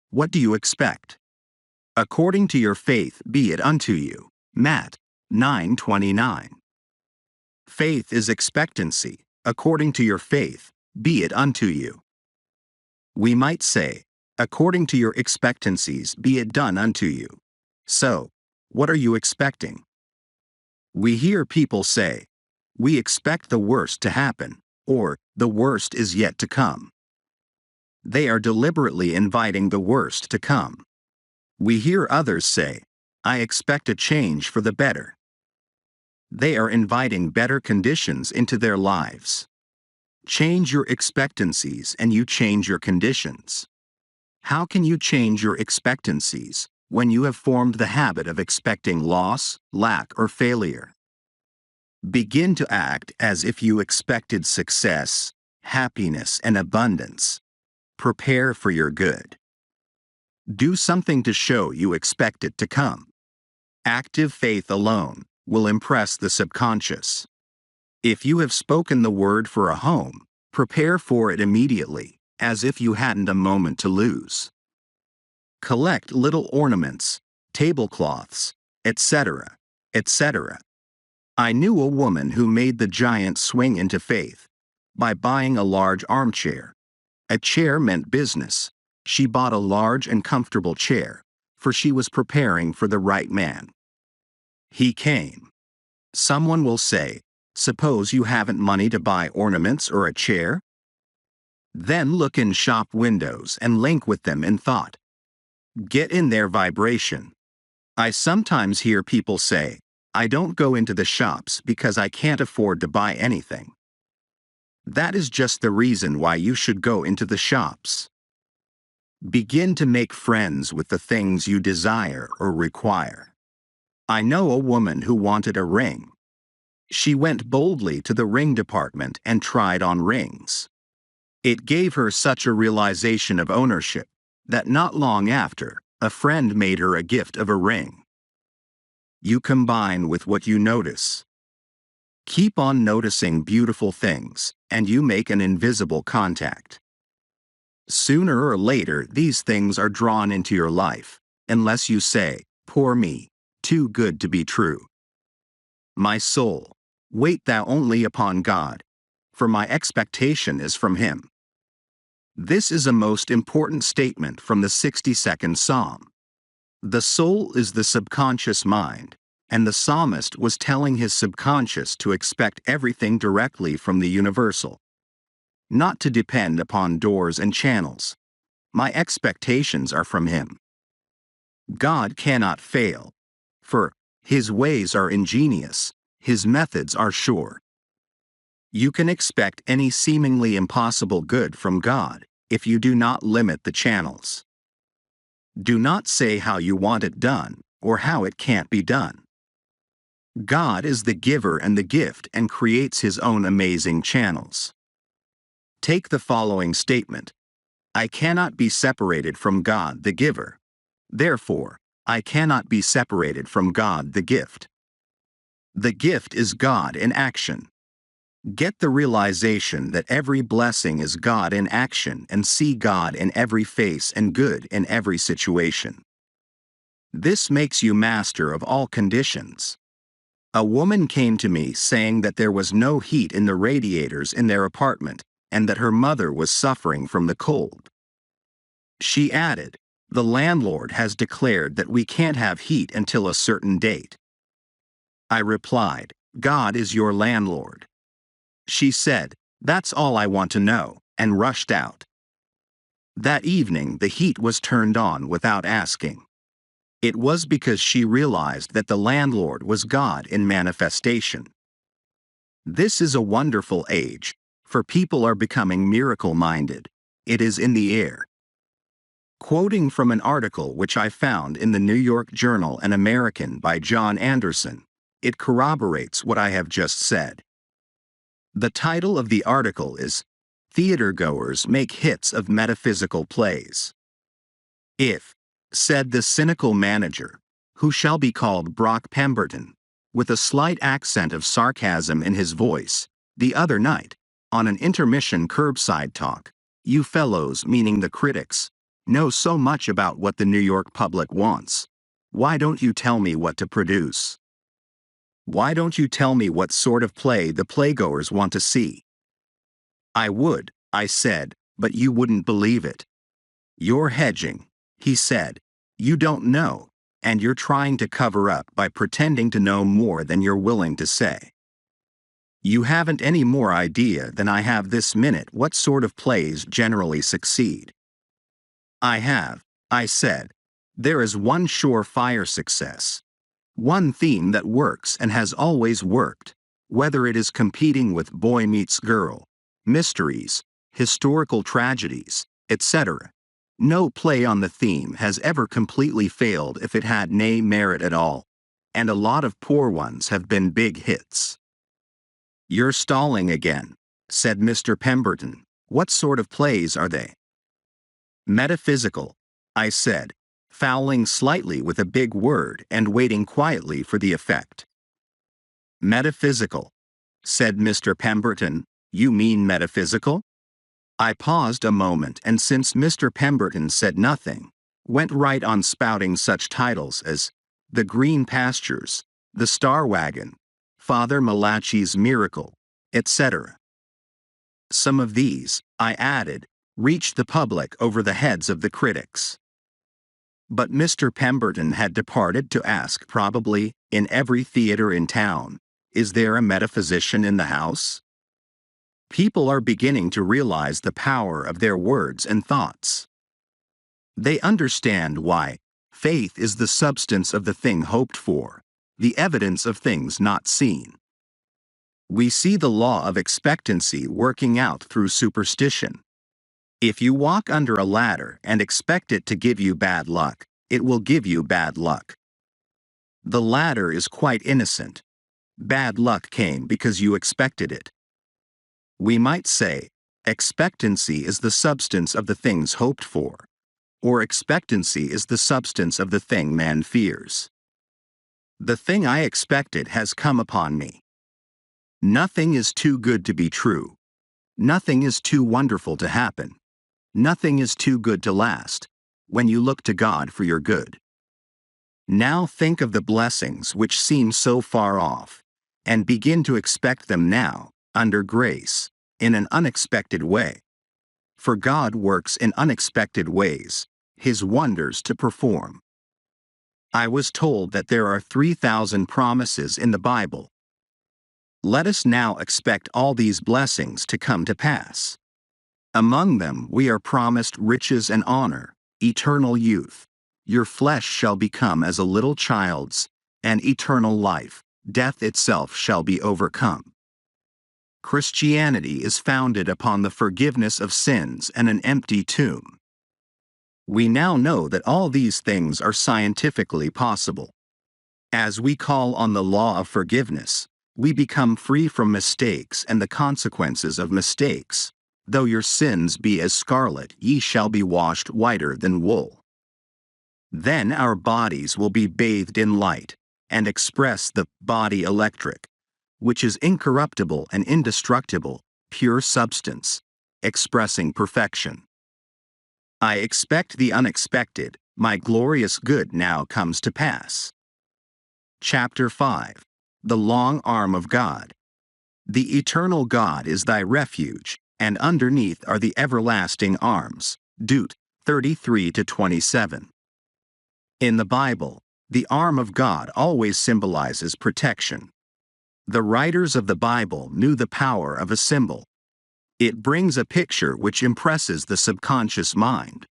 What do you expect? According to your faith be it unto you. Matt 9:29. Faith is expectancy. According to your faith, be it unto you. We might say, according to your expectancies be it done unto you. So, what are you expecting? We hear people say, we expect the worst to happen, or the worst is yet to come. They are deliberately inviting the worst to come. We hear others say, I expect a change for the better. They are inviting better conditions into their lives. Change your expectancies and you change your conditions. How can you change your expectancies when you have formed the habit of expecting loss, lack, or failure? Begin to act as if you expected success, happiness, and abundance. Prepare for your good. Do something to show you expect it to come. Active faith alone will impress the subconscious. If you have spoken the word for a home, prepare for it immediately, as if you hadn't a moment to lose. Collect little ornaments, tablecloths, etc., etc. I knew a woman who made the giant swing into faith by buying a large armchair. A chair meant business. She bought a large and comfortable chair, for she was preparing for the right man. He came. Someone will say, suppose you haven't money to buy ornaments or a chair? Then look in shop windows and link with them in thought. Get in their vibration. I sometimes hear people say, I don't go into the shops because I can't afford to buy anything. That is just the reason why you should go into the shops. Begin to make friends with the things you desire or require. I know a woman who wanted a ring. She went boldly to the ring department and tried on rings. It gave her such a realization of ownership that not long after, a friend made her a gift of a ring. You combine with what you notice. Keep on noticing beautiful things, and you make an invisible contact. Sooner or later, these things are drawn into your life, unless you say, poor me, too good to be true. My soul, wait thou only upon God, for my expectation is from Him. This is a most important statement from the 62nd Psalm. The soul is the subconscious mind, and the psalmist was telling his subconscious to expect everything directly from the universal, not to depend upon doors and channels. My expectations are from Him. God cannot fail, for His ways are ingenious, His methods are sure. You can expect any seemingly impossible good from God if you do not limit the channels. Do not say how you want it done or how it can't be done. God is the giver and the gift and creates His own amazing channels. Take the following statement. I cannot be separated from God the giver. Therefore, I cannot be separated from God the gift. The gift is God in action. Get the realization that every blessing is God in action and see God in every face and good in every situation. This makes you master of all conditions. A woman came to me saying that there was no heat in the radiators in their apartment and that her mother was suffering from the cold. She added, "The landlord has declared that we can't have heat until a certain date." I replied, "God is your landlord." She said, "That's all I want to know," and rushed out. That evening the heat was turned on without asking. It was because she realized that the landlord was God in manifestation. This is a wonderful age, for people are becoming miracle-minded. It is in the air. Quoting from an article which I found in the New York Journal and American by John Anderson, it corroborates what I have just said. The title of the article is, "Theatergoers Make Hits of Metaphysical Plays." "If," said the cynical manager, who shall be called Brock Pemberton, with a slight accent of sarcasm in his voice, the other night, on an intermission curbside talk, "you fellows," meaning the critics, "know so much about what the New York public wants. Why don't you tell me what to produce? Why don't you tell me what sort of play the playgoers want to see?" "I would," I said, "but you wouldn't believe it." "You're hedging," he said. "You don't know, and you're trying to cover up by pretending to know more than you're willing to say. You haven't any more idea than I have this minute what sort of plays generally succeed." "I have," I said. "There is one surefire success. One theme that works and has always worked, whether it is competing with Boy Meets Girl, mysteries, historical tragedies, etc. No play on the theme has ever completely failed if it had nay merit at all, and a lot of poor ones have been big hits." "You're stalling again," said Mr. Pemberton. "What sort of plays are they?" "Metaphysical," I said, fouling slightly with a big word and waiting quietly for the effect. "Metaphysical," said Mr. Pemberton. "You mean metaphysical?" I paused a moment, and since Mr. Pemberton said nothing, went right on spouting such titles as "The Green Pastures," "The Star Wagon," "Father Malachi's Miracle," etc. Some of these, I added, reached the public over the heads of the critics. But Mr. Pemberton had departed to ask, probably, in every theater in town, "Is there a metaphysician in the house?" People are beginning to realize the power of their words and thoughts. They understand why faith is the substance of the thing hoped for, the evidence of things not seen. We see the law of expectancy working out through superstition. If you walk under a ladder and expect it to give you bad luck, it will give you bad luck. The ladder is quite innocent. Bad luck came because you expected it. We might say, expectancy is the substance of the things hoped for, or expectancy is the substance of the thing man fears. The thing I expected has come upon me. Nothing is too good to be true. Nothing is too wonderful to happen. Nothing is too good to last, when you look to God for your good. Now think of the blessings which seem so far off, and begin to expect them now, under grace, in an unexpected way. For God works in unexpected ways, His wonders to perform. I was told that there are 3,000 promises in the Bible. Let us now expect all these blessings to come to pass. Among them we are promised riches and honor, eternal youth. Your flesh shall become as a little child's, and eternal life, death itself shall be overcome. Christianity is founded upon the forgiveness of sins and an empty tomb. We now know that all these things are scientifically possible. As we call on the law of forgiveness, we become free from mistakes and the consequences of mistakes. Though your sins be as scarlet, ye shall be washed whiter than wool. Then our bodies will be bathed in light, and express the body electric, which is incorruptible and indestructible, pure substance, expressing perfection. I expect the unexpected, my glorious good now comes to pass. Chapter 5. The Long Arm of God. The eternal God is thy refuge, and underneath are the everlasting arms. Deut. 33-27. In the Bible, the arm of God always symbolizes protection. The writers of the Bible knew the power of a symbol. It brings a picture which impresses the subconscious mind.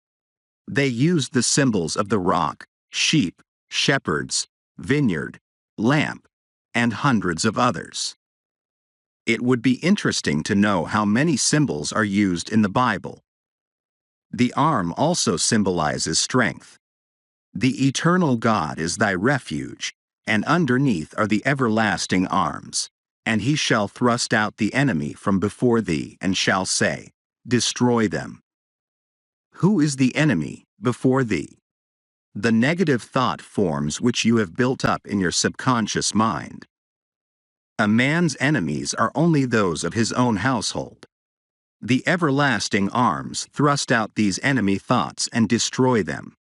They used the symbols of the rock, sheep, shepherds, vineyard, lamp, and hundreds of others. It would be interesting to know how many symbols are used in the Bible. The arm also symbolizes strength. The eternal God is thy refuge, and underneath are the everlasting arms, and he shall thrust out the enemy from before thee and shall say, Destroy them. Who is the enemy before thee? The negative thought forms which you have built up in your subconscious mind. A man's enemies are only those of his own household. The everlasting arms thrust out these enemy thoughts and destroy them.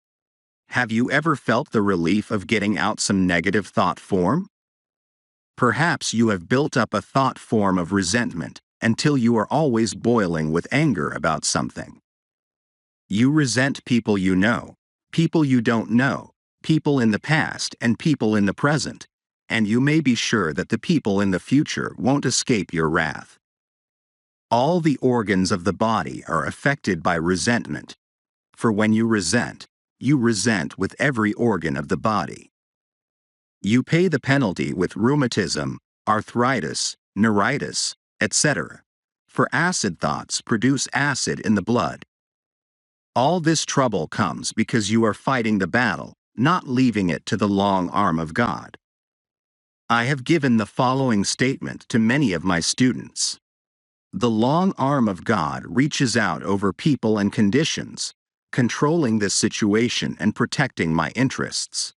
Have you ever felt the relief of getting out some negative thought form? Perhaps you have built up a thought form of resentment until you are always boiling with anger about something. You resent people you know, people you don't know, people in the past and people in the present, and you may be sure that the people in the future won't escape your wrath. All the organs of the body are affected by resentment, for when you resent with every organ of the body. You pay the penalty with rheumatism, arthritis, neuritis, etc., for acid thoughts produce acid in the blood. All this trouble comes because you are fighting the battle, not leaving it to the long arm of God. I have given the following statement to many of my students. The long arm of God reaches out over people and conditions, controlling this situation and protecting my interests.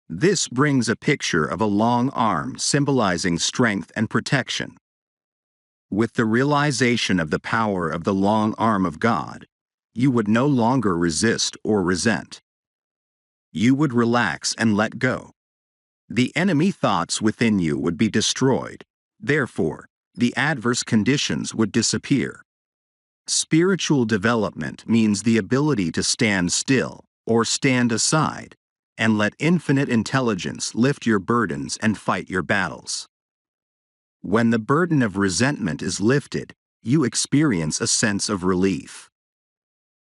This brings a picture of a long arm symbolizing strength and protection. With the realization of the power of the long arm of God, you would no longer resist or resent. You would relax and let go. The enemy thoughts within you would be destroyed. Therefore, the adverse conditions would disappear. Spiritual development means the ability to stand still, or stand aside, and let infinite intelligence lift your burdens and fight your battles. When the burden of resentment is lifted, you experience a sense of relief.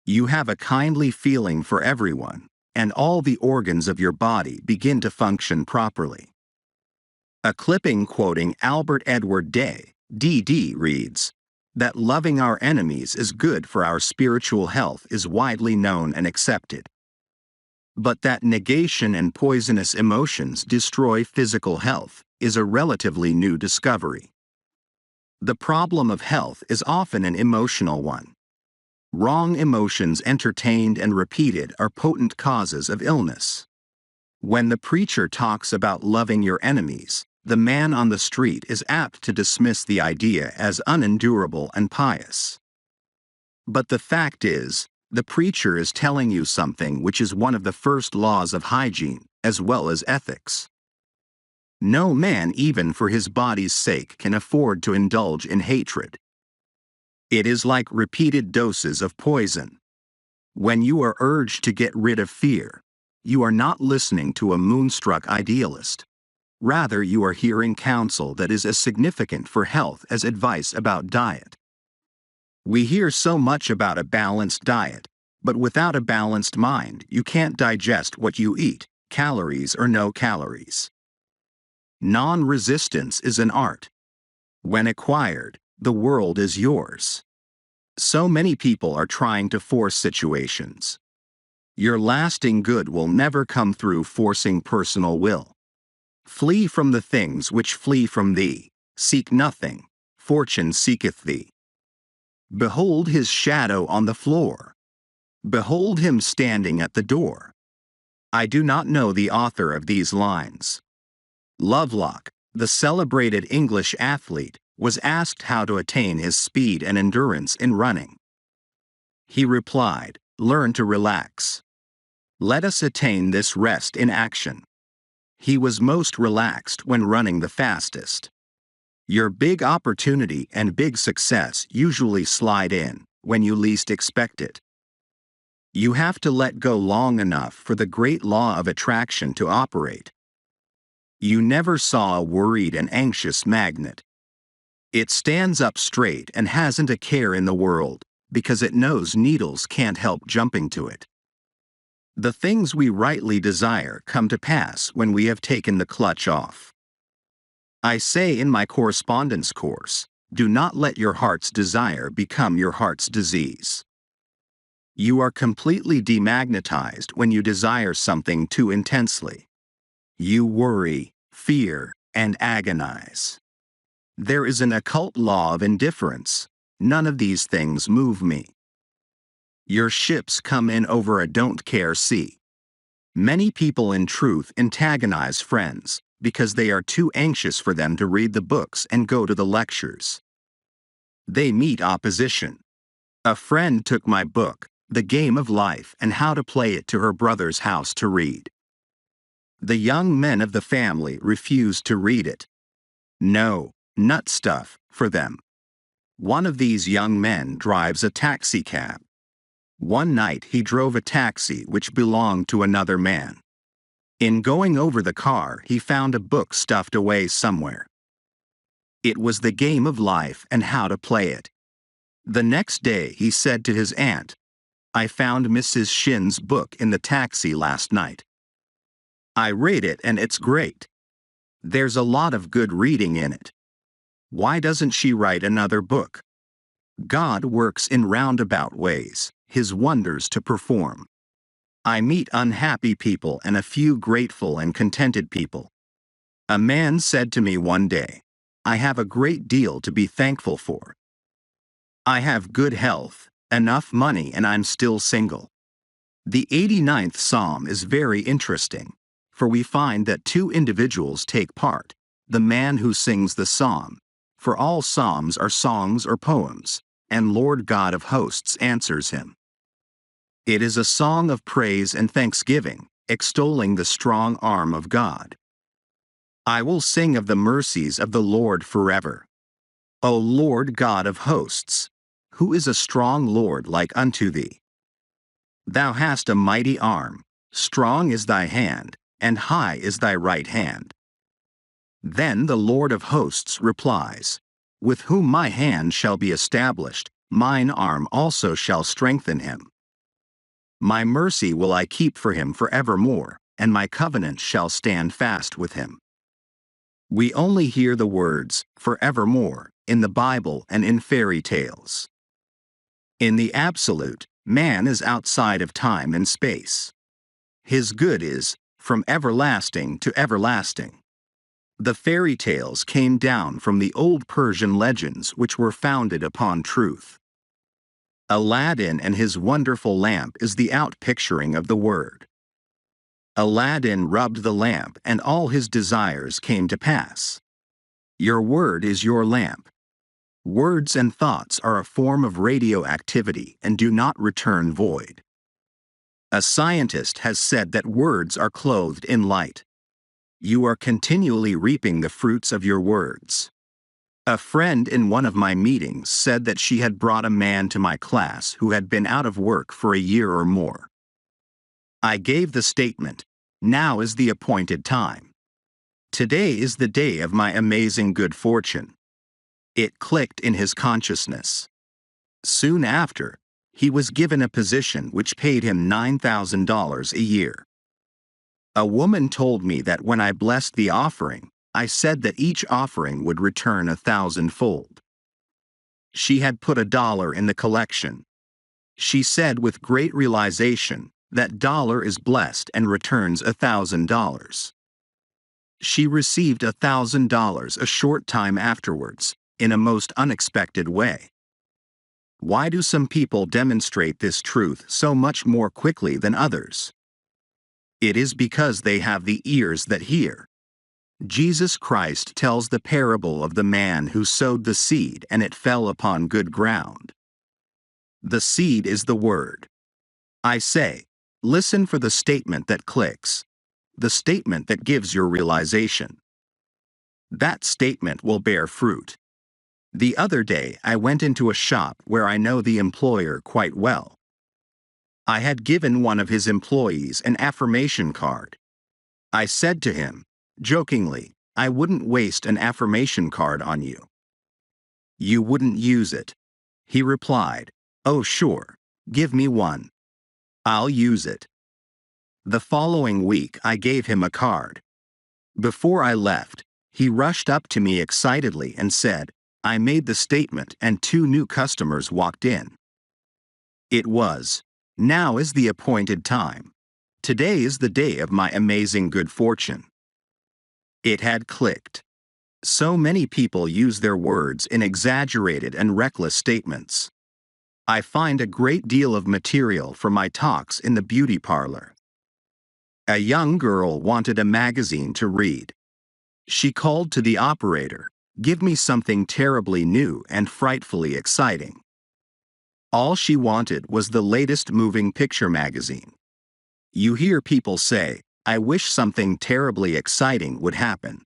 You have a kindly feeling for everyone, and all the organs of your body begin to function properly. A clipping quoting Albert Edward Day, D.D. reads, that loving our enemies is good for our spiritual health is widely known and accepted. But that negation and poisonous emotions destroy physical health is a relatively new discovery. The problem of health is often an emotional one. Wrong emotions entertained and repeated are potent causes of illness. When the preacher talks about loving your enemies, the man on the street is apt to dismiss the idea as unendurable and pious. But the fact is, the preacher is telling you something which is one of the first laws of hygiene, as well as ethics. No man even for his body's sake can afford to indulge in hatred. It is like repeated doses of poison. When you are urged to get rid of fear, you are not listening to a moonstruck idealist. Rather, you are hearing counsel that is as significant for health as advice about diet. We hear so much about a balanced diet, but without a balanced mind, you can't digest what you eat, calories or no calories. Non-resistance is an art. When acquired, the world is yours. So many people are trying to force situations. Your lasting good will never come through forcing personal will. Flee from the things which flee from thee, seek nothing, fortune seeketh thee. Behold his shadow on the floor. Behold him standing at the door. I do not know the author of these lines. Lovelock, The celebrated English athlete was asked how to attain his speed and endurance in running. He replied, "Learn to relax. Let us attain this rest in action." He was most relaxed when running the fastest. Your big opportunity and big success usually slide in when you least expect it. You have to let go long enough for the great law of attraction to operate. You never saw a worried and anxious magnet. It stands up straight and hasn't a care in the world, because it knows needles can't help jumping to it. The things we rightly desire come to pass when we have taken the clutch off. I say in my correspondence course, do not let your heart's desire become your heart's disease. You are completely demagnetized when you desire something too intensely. You worry, fear, and agonize. There is an occult law of indifference. None of these things move me. Your ships come in over a don't care sea. Many people in truth antagonize friends because they are too anxious for them to read the books and go to the lectures. They meet opposition. A friend took my book, The Game of Life and How to Play It, to her brother's house to read. The young men of the family refused to read it. No, nut stuff, for them. One of these young men drives a taxi cab. One night he drove a taxi which belonged to another man. In going over the car, he found a book stuffed away somewhere. It was The Game of Life and How to Play It. The next day he said to his aunt, "I found Mrs. Shinn's book in the taxi last night. I read it and it's great. There's a lot of good reading in it. Why doesn't she write another book?" God works in roundabout ways, His wonders to perform. I meet unhappy people and a few grateful and contented people. A man said to me one day, "I have a great deal to be thankful for. I have good health, enough money, and I'm still single." The 89th Psalm is very interesting, for we find that two individuals take part: the man who sings the psalm, for all psalms are songs or poems, and Lord God of hosts answers him. It is a song of praise and thanksgiving, extolling the strong arm of God. I will sing of the mercies of the Lord forever. O Lord God of hosts, who is a strong Lord like unto thee? Thou hast a mighty arm, strong is thy hand, and high is thy right hand. Then the Lord of hosts replies, "With whom my hand shall be established, mine arm also shall strengthen him. My mercy will I keep for him forevermore, and my covenant shall stand fast with him." We only hear the words, forevermore, in the Bible and in fairy tales. In the absolute, man is outside of time and space. His good is from everlasting to everlasting. The fairy tales came down from the old Persian legends which were founded upon truth. Aladdin and his wonderful lamp is the outpicturing of the word. Aladdin rubbed the lamp and all his desires came to pass. Your word is your lamp. Words and thoughts are a form of radioactivity and do not return void. A scientist has said that words are clothed in light. You are continually reaping the fruits of your words. A friend in one of my meetings said that she had brought a man to my class who had been out of work for a year or more. I gave the statement, "Now is the appointed time. Today is the day of my amazing good fortune." It clicked in his consciousness. Soon after, he was given a position which paid him $9,000 a year. A woman told me that when I blessed the offering, I said that each offering would return 1,000-fold. She had put $1 in the collection. She said with great realization, that dollar is blessed and returns $1,000. She received $1,000 a short time afterwards, in a most unexpected way. Why do some people demonstrate this truth so much more quickly than others? It is because they have the ears that hear. Jesus Christ tells the parable of the man who sowed the seed and it fell upon good ground. The seed is the word. I say, listen for the statement that clicks, the statement that gives your realization. That statement will bear fruit. The other day I went into a shop where I know the employer quite well. I had given one of his employees an affirmation card. I said to him, jokingly, I wouldn't waste an affirmation card on you. You wouldn't use it. He replied, oh sure, give me one. I'll use it. The following week I gave him a card. Before I left, he rushed up to me excitedly and said, I made the statement and 2 new customers walked in. It was, now is the appointed time. Today is the day of my amazing good fortune. It had clicked. So many people use their words in exaggerated and reckless statements. I find a great deal of material for my talks in the beauty parlor. A young girl wanted a magazine to read. She called to the operator, give me something terribly new and frightfully exciting. All she wanted was the latest moving picture magazine. You hear people say, I wish something terribly exciting would happen.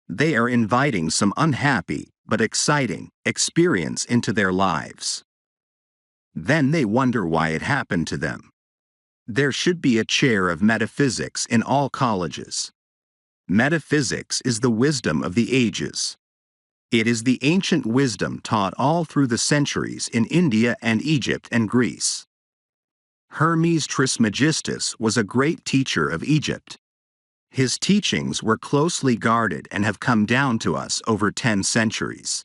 They are inviting some unhappy, but exciting, experience into their lives. Then they wonder why it happened to them. There should be a chair of metaphysics in all colleges. Metaphysics is the wisdom of the ages. It is the ancient wisdom taught all through the centuries in India and Egypt and Greece. Hermes Trismegistus was a great teacher of Egypt. His teachings were closely guarded and have come down to us over 10 centuries.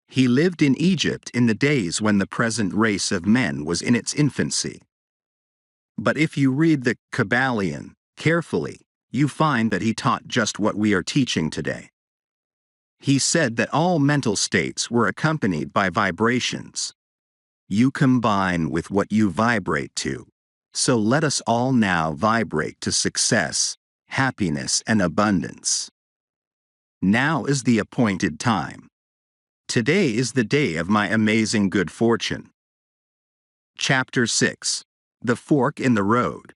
He lived in Egypt in the days when the present race of men was in its infancy. But if you read the Kabbalion carefully, you find that he taught just what we are teaching today. He said that all mental states were accompanied by vibrations. You combine with what you vibrate to. So let us all now vibrate to success, happiness, and abundance. Now is the appointed time. Today is the day of my amazing good fortune. Chapter 6. The Fork in the Road.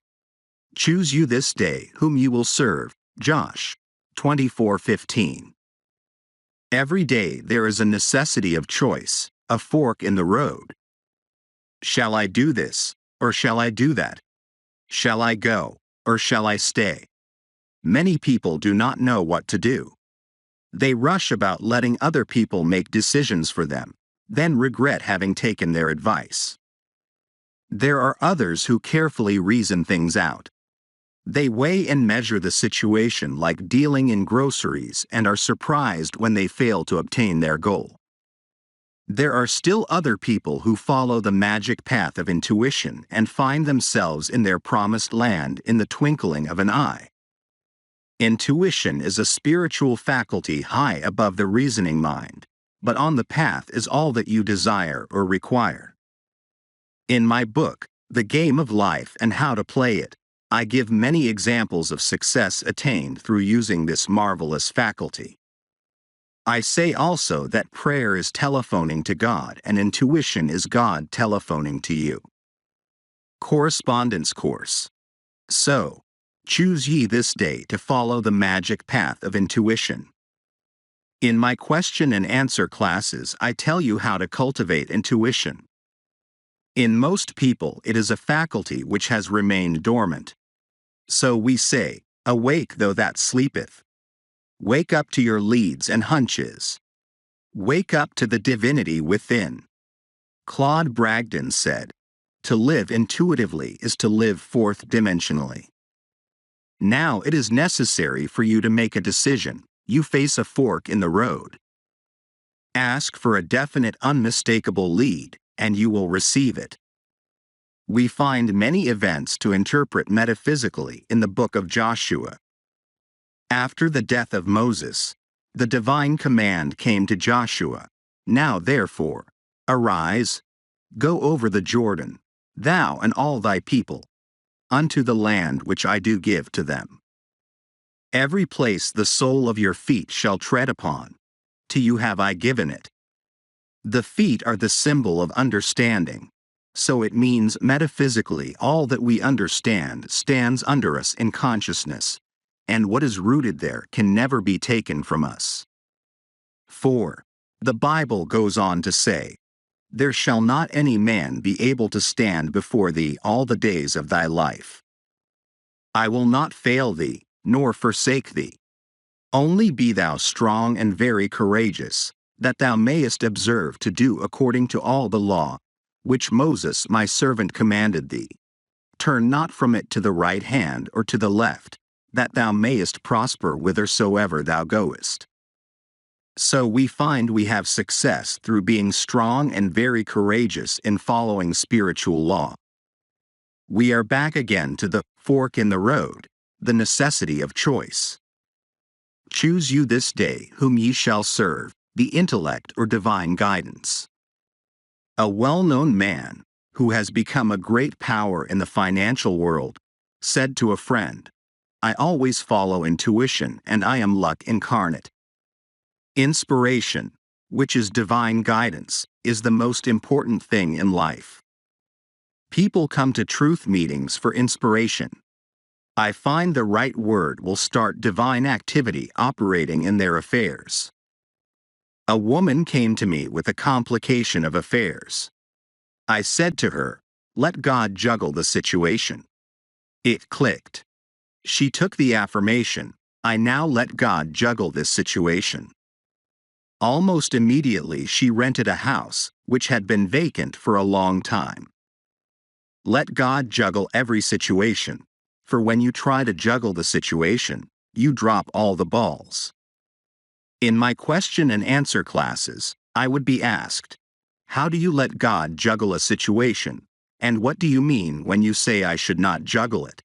Choose you this day whom you will serve. Josh 24:15. Every day there is a necessity of choice, a fork in the road. Shall I do this, or shall I do that? Shall I go, or shall I stay? Many people do not know what to do. They rush about letting other people make decisions for them, then regret having taken their advice. There are others who carefully reason things out. They weigh and measure the situation like dealing in groceries and are surprised when they fail to obtain their goal. There are still other people who follow the magic path of intuition and find themselves in their promised land in the twinkling of an eye. Intuition is a spiritual faculty high above the reasoning mind, but on the path is all that you desire or require. In my book, The Game of Life and How to Play It, I give many examples of success attained through using this marvelous faculty. I say also that prayer is telephoning to God and intuition is God telephoning to you. Correspondence Course. So, choose ye this day to follow the magic path of intuition. In my question and answer classes, I tell you how to cultivate intuition. In most people, it is a faculty which has remained dormant. So we say, awake though that sleepeth. Wake up to your leads and hunches. Wake up to the divinity within. Claude Bragdon said, to live intuitively is to live fourth-dimensionally. Now it is necessary for you to make a decision. You face a fork in the road. Ask for a definite, unmistakable lead, and you will receive it. We find many events to interpret metaphysically in the book of Joshua. After the death of Moses, the divine command came to Joshua, now therefore, arise, go over the Jordan, thou and all thy people, unto the land which I do give to them. Every place the sole of your feet shall tread upon, to you have I given it. The feet are the symbol of understanding, so it means metaphysically all that we understand stands under us in consciousness, and what is rooted there can never be taken from us. 4. The Bible goes on to say, "There shall not any man be able to stand before thee all the days of thy life. I will not fail thee, nor forsake thee. Only be thou strong and very courageous, that thou mayest observe to do according to all the law, which Moses my servant commanded thee. Turn not from it to the right hand or to the left, that thou mayest prosper whithersoever thou goest." So we find we have success through being strong and very courageous in following spiritual law. We are back again to the fork in the road, the necessity of choice. Choose you this day whom ye shall serve, the intellect or divine guidance. A well-known man, who has become a great power in the financial world, said to a friend, "I always follow intuition and I am luck incarnate." Inspiration, which is divine guidance, is the most important thing in life. People come to truth meetings for inspiration. I find the right word will start divine activity operating in their affairs. A woman came to me with a complication of affairs. I said to her, "Let God juggle the situation." It clicked. She took the affirmation, "I now let God juggle this situation." Almost immediately she rented a house, which had been vacant for a long time. Let God juggle every situation, for when you try to juggle the situation, you drop all the balls. In my question and answer classes, I would be asked, "How do you let God juggle a situation, and what do you mean when you say I should not juggle it?"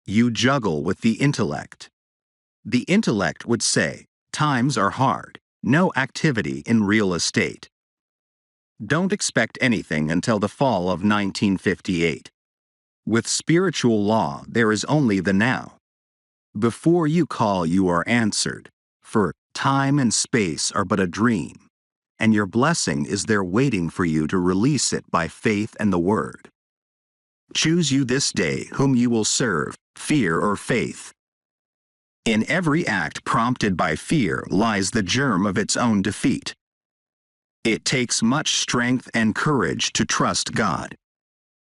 You juggle with the intellect. The intellect would say, "Times are hard, no activity in real estate." Don't expect anything until the fall of 1958. With spiritual law, there is only the now. Before you call, you are answered, for time and space are but a dream, and your blessing is there waiting for you to release it by faith and the word. Choose you this day whom you will serve, fear or faith. In every act prompted by fear lies the germ of its own defeat. It takes much strength and courage to trust God.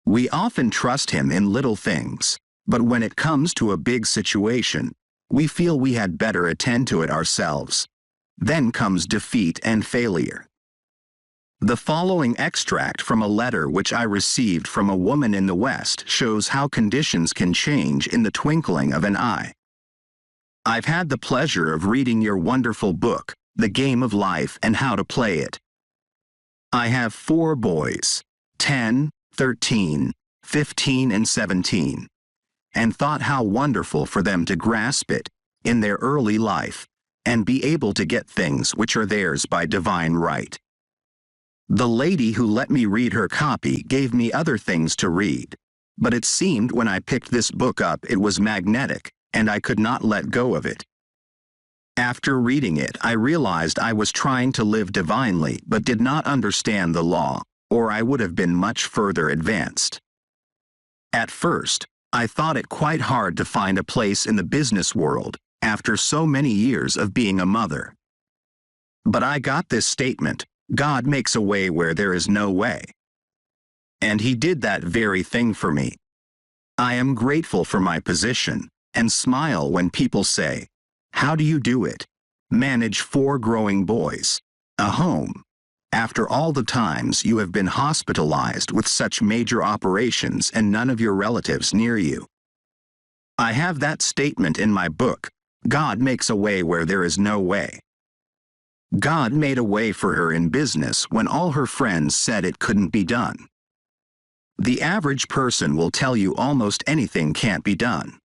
We often trust Him in little things, but when it comes to a big situation, we feel we had better attend to it ourselves. Then comes defeat and failure. The following extract from a letter which I received from a woman in the West shows how conditions can change in the twinkling of an eye. "I've had the pleasure of reading your wonderful book, The Game of Life and How to Play It. I have 4 boys, 10, 13, 15 and 17, and thought how wonderful for them to grasp it, in their early life, and be able to get things which are theirs by divine right. The lady who let me read her copy gave me other things to read, but it seemed when I picked this book up it was magnetic, and I could not let go of it. After reading it, I realized I was trying to live divinely but did not understand the law, or I would have been much further advanced. At first, I thought it quite hard to find a place in the business world, after so many years of being a mother. But I got this statement, God makes a way where there is no way. And He did that very thing for me. I am grateful for my position, and smile when people say, "How do you do it? Manage 4 growing boys, a home, after all the times you have been hospitalized with such major operations and none of your relatives near you." I have that statement in my book, God makes a way where there is no way. God made a way for her in business when all her friends said it couldn't be done. The average person will tell you almost anything can't be done.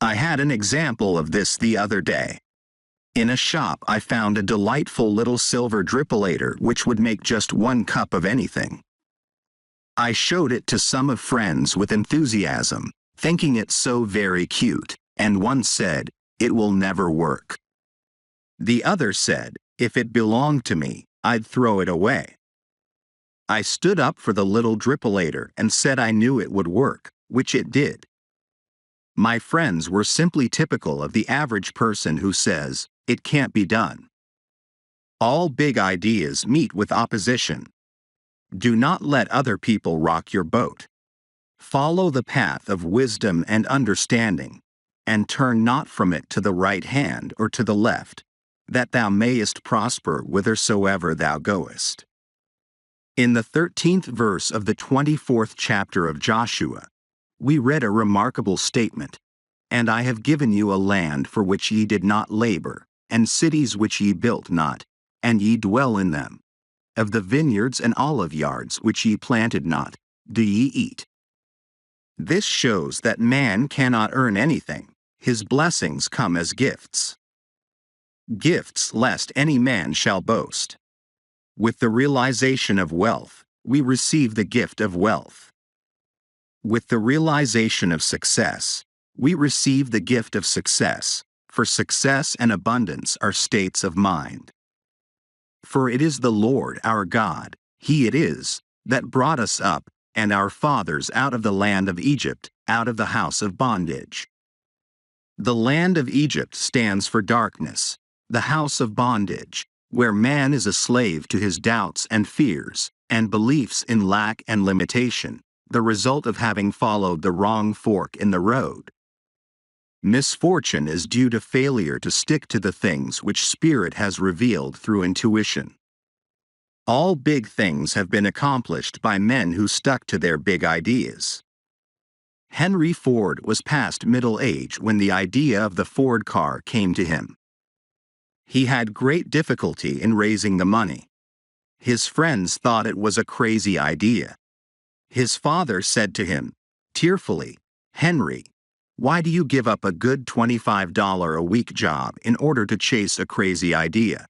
I had an example of this the other day. In a shop I found a delightful little silver drippolator which would make just 1 cup of anything. I showed it to some of friends with enthusiasm, thinking it so very cute, and one said, it will never work." The other said, "If it belonged to me, I'd throw it away." I stood up for the little drippolator and said I knew it would work, which it did. My friends were simply typical of the average person who says, "It can't be done." All big ideas meet with opposition. Do not let other people rock your boat. Follow the path of wisdom and understanding, and turn not from it to the right hand or to the left, that thou mayest prosper whithersoever thou goest. In the 13th verse of the 24th chapter of Joshua, we read a remarkable statement, "And I have given you a land for which ye did not labor, and cities which ye built not, and ye dwell in them. Of the vineyards and olive yards which ye planted not, do ye eat." This shows that man cannot earn anything. His blessings come as gifts. Gifts lest any man shall boast. With the realization of wealth, we receive the gift of wealth. With the realization of success, we receive the gift of success, for success and abundance are states of mind. For it is the Lord our God, He it is, that brought us up, and our fathers out of the land of Egypt, out of the house of bondage. The land of Egypt stands for darkness, the house of bondage, where man is a slave to his doubts and fears, and beliefs in lack and limitation, the result of having followed the wrong fork in the road. Misfortune is due to failure to stick to the things which Spirit has revealed through intuition. All big things have been accomplished by men who stuck to their big ideas. Henry Ford was past middle age when the idea of the Ford car came to him. He had great difficulty in raising the money. His friends thought it was a crazy idea. His father said to him, tearfully, "Henry, why do you give up a good $25 a week job in order to chase a crazy idea?"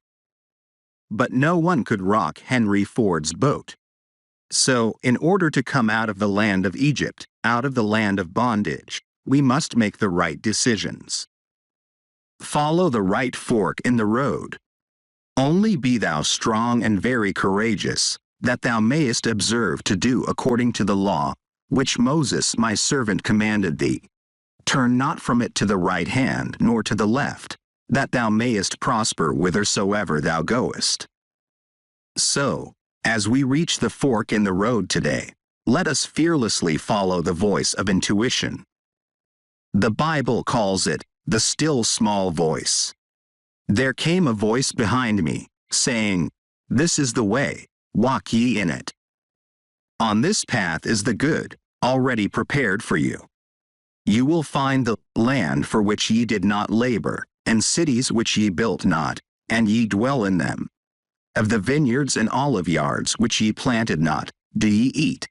But no one could rock Henry Ford's boat. So, in order to come out of the land of Egypt, out of the land of bondage, we must make the right decisions. Follow the right fork in the road. Only be thou strong and very courageous, that thou mayest observe to do according to the law, which Moses my servant commanded thee. Turn not from it to the right hand nor to the left, that thou mayest prosper whithersoever thou goest. So, as we reach the fork in the road today, let us fearlessly follow the voice of intuition. The Bible calls it the still small voice. There came a voice behind me, saying, "This is the way, walk ye in it." On this path is the good, already prepared for you. You will find the land for which ye did not labor, and cities which ye built not, and ye dwell in them. Of the vineyards and olive yards which ye planted not, do ye eat.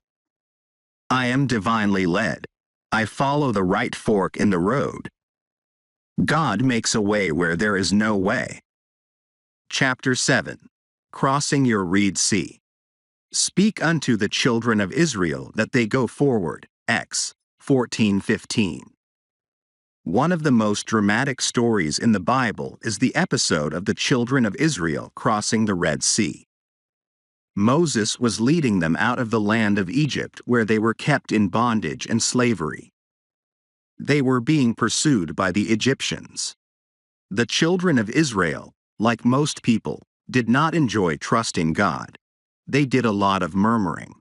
I am divinely led. I follow the right fork in the road. God makes a way where there is no way. Chapter 7. Crossing your Reed Sea. Speak unto the children of Israel that they go forward. Ex. 14:15. One of the most dramatic stories in the Bible is the episode of the children of Israel crossing the Red Sea. Moses was leading them out of the land of Egypt where they were kept in bondage and slavery. They were being pursued by the Egyptians. The children of Israel, like most people, did not enjoy trusting God. They did a lot of murmuring.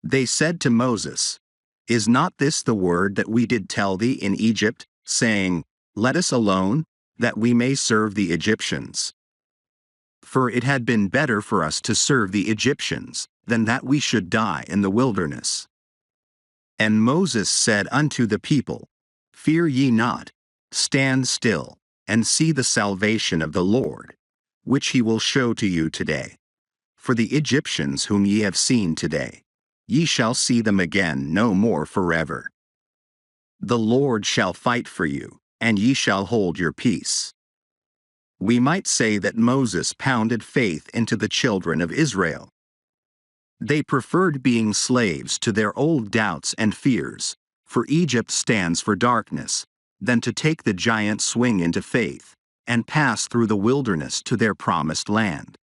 They said to Moses, "Is not this the word that we did tell thee in Egypt, saying, Let us alone, that we may serve the Egyptians? For it had been better for us to serve the Egyptians, than that we should die in the wilderness." And Moses said unto the people, "Fear ye not, stand still, and see the salvation of the Lord, which he will show to you today. For the Egyptians whom ye have seen today, ye shall see them again no more forever. The Lord shall fight for you, and ye shall hold your peace." We might say that Moses pounded faith into the children of Israel. They preferred being slaves to their old doubts and fears, for Egypt stands for darkness, than to take the giant swing into faith and pass through the wilderness to their promised land.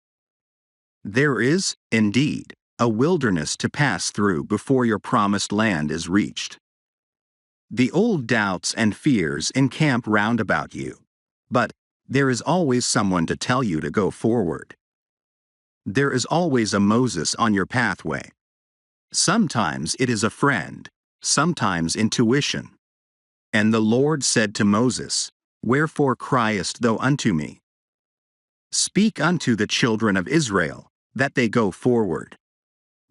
There is, indeed, a wilderness to pass through before your promised land is reached. The old doubts and fears encamp round about you, but there is always someone to tell you to go forward. There is always a Moses on your pathway. Sometimes it is a friend, sometimes intuition. And the Lord said to Moses, "Wherefore criest thou unto me? Speak unto the children of Israel, that they go forward.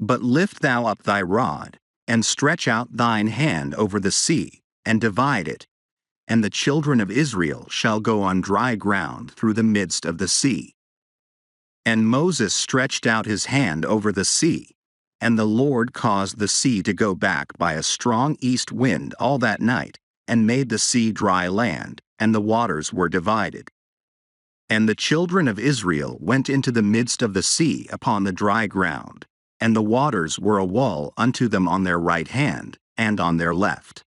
But lift thou up thy rod, and stretch out thine hand over the sea, and divide it, and the children of Israel shall go on dry ground through the midst of the sea." And Moses stretched out his hand over the sea, and the Lord caused the sea to go back by a strong east wind all that night, and made the sea dry land, and the waters were divided. And the children of Israel went into the midst of the sea upon the dry ground, and the waters were a wall unto them on their right hand, and on their left.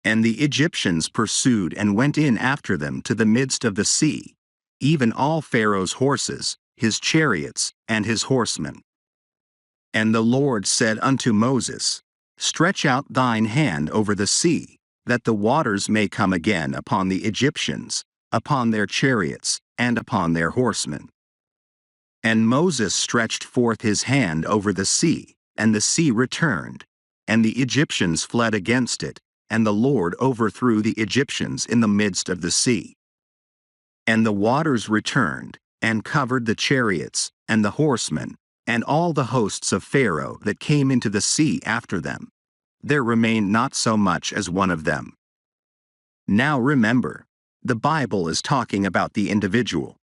And the Egyptians pursued and went in after them to the midst of the sea, even all Pharaoh's horses, his chariots, and his horsemen. And the Lord said unto Moses, Stretch out thine hand over the sea, that the waters may come again upon the Egyptians, upon their chariots, and upon their horsemen. And Moses stretched forth his hand over the sea, and the sea returned, and the Egyptians fled against it, and the Lord overthrew the Egyptians in the midst of the sea. And the waters returned, and covered the chariots, and the horsemen, and all the hosts of Pharaoh that came into the sea after them. There remained not so much as one of them. Now remember, the Bible is talking about the individual.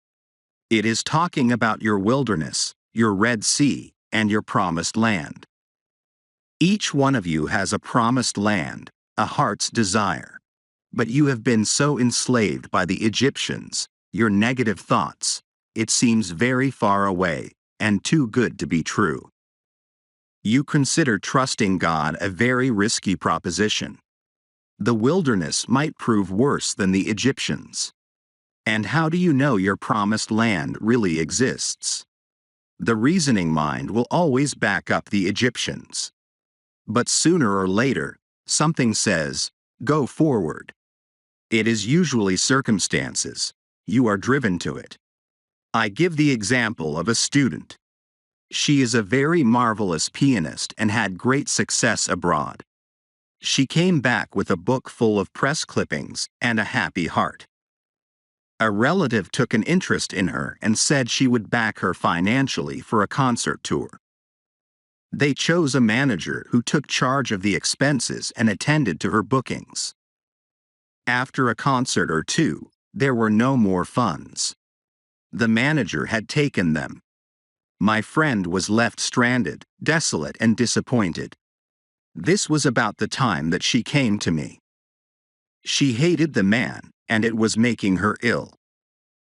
It is talking about your wilderness, your Red Sea, and your promised land. Each one of you has a promised land, a heart's desire. But you have been so enslaved by the Egyptians, your negative thoughts, it seems very far away, and too good to be true. You consider trusting God a very risky proposition. The wilderness might prove worse than the Egyptians. And how do you know your promised land really exists? The reasoning mind will always back up the Egyptians. But sooner or later, something says, go forward. It is usually circumstances. You are driven to it. I give the example of a student. She is a very marvelous pianist and had great success abroad. She came back with a book full of press clippings and a happy heart. A relative took an interest in her and said she would back her financially for a concert tour. They chose a manager who took charge of the expenses and attended to her bookings. After a concert or two, there were no more funds. The manager had taken them. My friend was left stranded, desolate and disappointed. This was about the time that she came to me. She hated the man, and it was making her ill.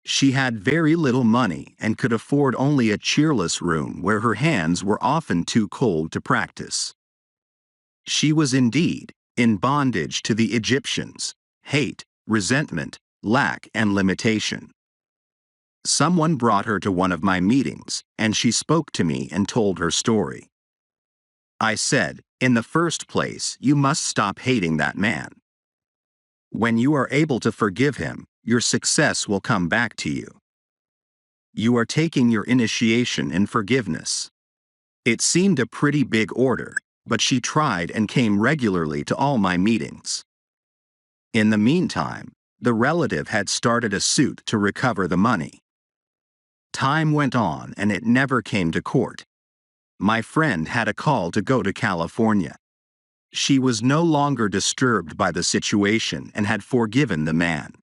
She had very little money and could afford only a cheerless room where her hands were often too cold to practice. She was indeed in bondage to the Egyptians, hate, resentment, lack and limitation. Someone brought her to one of my meetings, and she spoke to me and told her story. I said, in the first place, you must stop hating that man. When you are able to forgive him, your success will come back to you. You are taking your initiation in forgiveness. It seemed a pretty big order, but she tried and came regularly to all my meetings. In the meantime, the relative had started a suit to recover the money. Time went on and it never came to court. My friend had a call to go to California. She was no longer disturbed by the situation and had forgiven the man.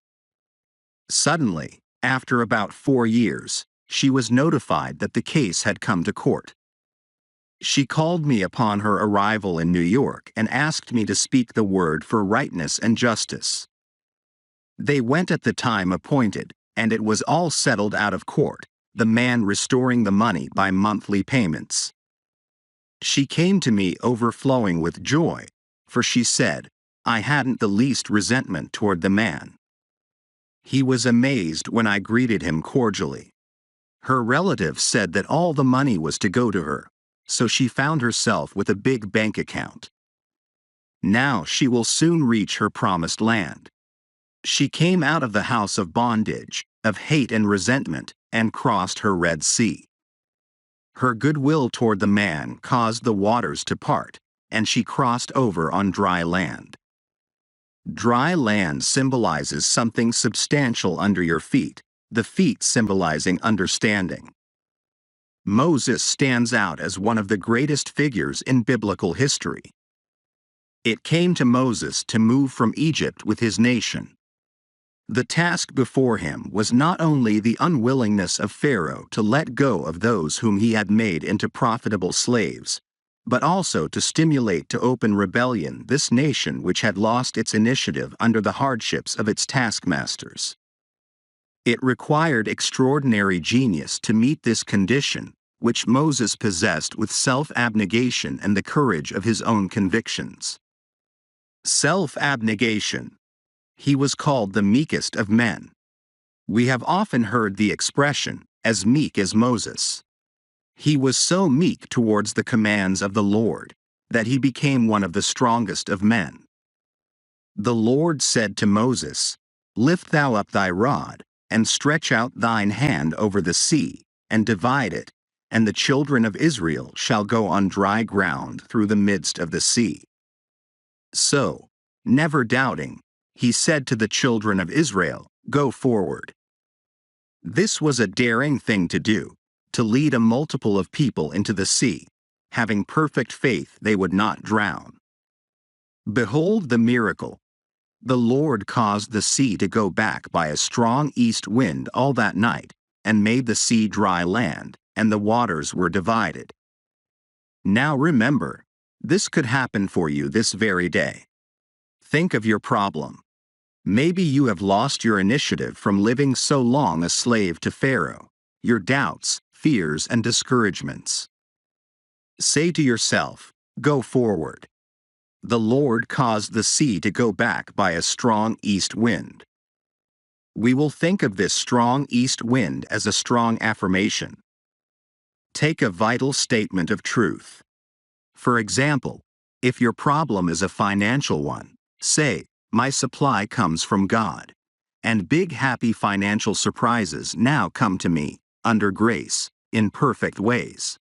Suddenly, after about 4 years, she was notified that the case had come to court. She called me upon her arrival in New York and asked me to speak the word for rightness and justice. They went at the time appointed, and it was all settled out of court, the man restoring the money by monthly payments. She came to me overflowing with joy, for she said, I hadn't the least resentment toward the man. He was amazed when I greeted him cordially. Her relatives said that all the money was to go to her, so she found herself with a big bank account. Now she will soon reach her promised land. She came out of the house of bondage, of hate and resentment, and crossed her Red Sea. Her goodwill toward the man caused the waters to part, and she crossed over on dry land. Dry land symbolizes something substantial under your feet, the feet symbolizing understanding. Moses stands out as one of the greatest figures in biblical history. It came to Moses to move from Egypt with his nation. The task before him was not only the unwillingness of Pharaoh to let go of those whom he had made into profitable slaves, but also to stimulate to open rebellion this nation which had lost its initiative under the hardships of its taskmasters. It required extraordinary genius to meet this condition, which Moses possessed with self-abnegation and the courage of his own convictions. Self-abnegation. He was called the meekest of men. We have often heard the expression, as meek as Moses. He was so meek towards the commands of the Lord, that he became one of the strongest of men. The Lord said to Moses, "Lift thou up thy rod, and stretch out thine hand over the sea, and divide it, and the children of Israel shall go on dry ground through the midst of the sea." So, never doubting, he said to the children of Israel, "Go forward." This was a daring thing to do, to lead a multitude of people into the sea, having perfect faith they would not drown. Behold the miracle. The Lord caused the sea to go back by a strong east wind all that night, and made the sea dry land, and the waters were divided. Now remember, this could happen for you this very day. Think of your problem. Maybe you have lost your initiative from living so long a slave to Pharaoh, your doubts, fears, and discouragements. Say to yourself, "Go forward." The Lord caused the sea to go back by a strong east wind. We will think of this strong east wind as a strong affirmation. Take a vital statement of truth. For example, if your problem is a financial one, say, "My supply comes from God, and big happy financial surprises now come to me, under grace, in perfect ways."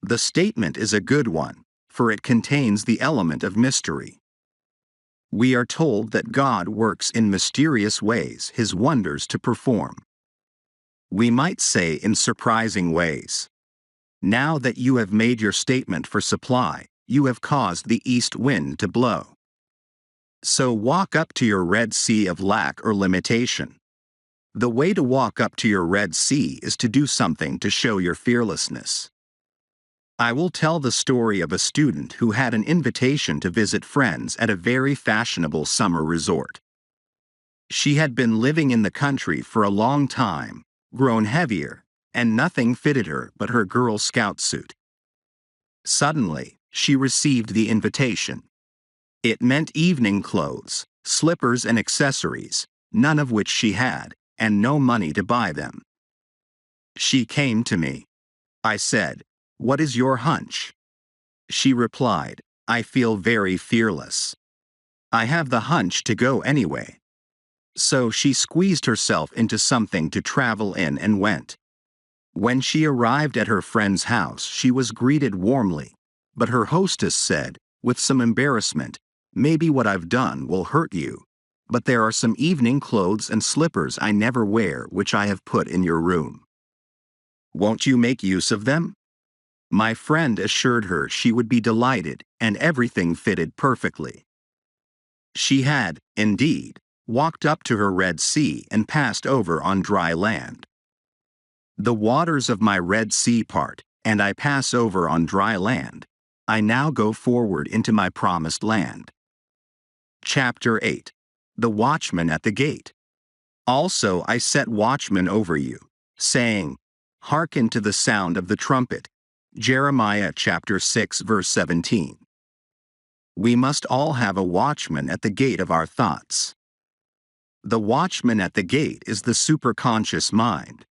The statement is a good one, for it contains the element of mystery. We are told that God works in mysterious ways his wonders to perform. We might say in surprising ways. Now that you have made your statement for supply, you have caused the east wind to blow. So walk up to your Red Sea of lack or limitation. The way to walk up to your Red Sea is to do something to show your fearlessness. I will tell the story of a student who had an invitation to visit friends at a very fashionable summer resort. She had been living in the country for a long time, grown heavier, and nothing fitted her but her Girl Scout suit. Suddenly, she received the invitation. It meant evening clothes, slippers and accessories, none of which she had, and no money to buy them. She came to me. I said, "What is your hunch?" She replied, "I feel very fearless. I have the hunch to go anyway." So she squeezed herself into something to travel in and went. When she arrived at her friend's house, she was greeted warmly, but her hostess said, with some embarrassment, "Maybe what I've done will hurt you, but there are some evening clothes and slippers I never wear which I have put in your room. Won't you make use of them?" My friend assured her she would be delighted, and everything fitted perfectly. She had, indeed, walked up to her Red Sea and passed over on dry land. The waters of my Red Sea part, and I pass over on dry land. I now go forward into my promised land. Chapter 8. The Watchman at the Gate. Also I set watchmen over you, saying, "Hearken to the sound of the trumpet." Jeremiah chapter 6 verse 17. We must all have a watchman at the gate of our thoughts. The watchman at the gate is the superconscious mind.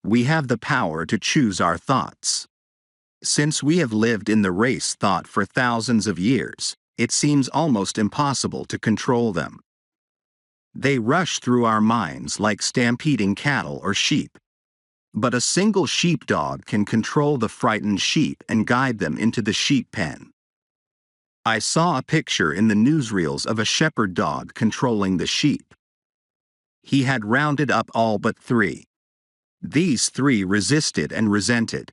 We have the power to choose our thoughts. Since we have lived in the race thought for thousands of years, it seems almost impossible to control them. They rush through our minds like stampeding cattle or sheep. But a single sheepdog can control the frightened sheep and guide them into the sheep pen. I saw a picture in the newsreels of a shepherd dog controlling the sheep. He had rounded up all but 3. These 3 resisted and resented.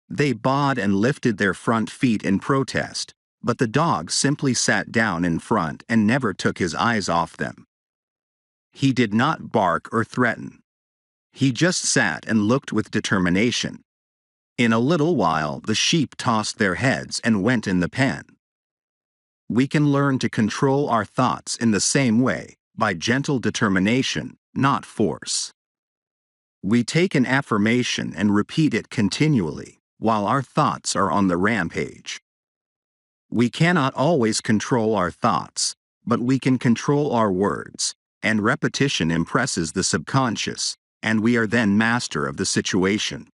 They bawed and lifted their front feet in protest, but the dog simply sat down in front and never took his eyes off them. He did not bark or threaten. He just sat and looked with determination. In a little while, the sheep tossed their heads and went in the pen. We can learn to control our thoughts in the same way, by gentle determination, not force. We take an affirmation and repeat it continually, while our thoughts are on the rampage. We cannot always control our thoughts, but we can control our words, and repetition impresses the subconscious, and we are then master of the situation.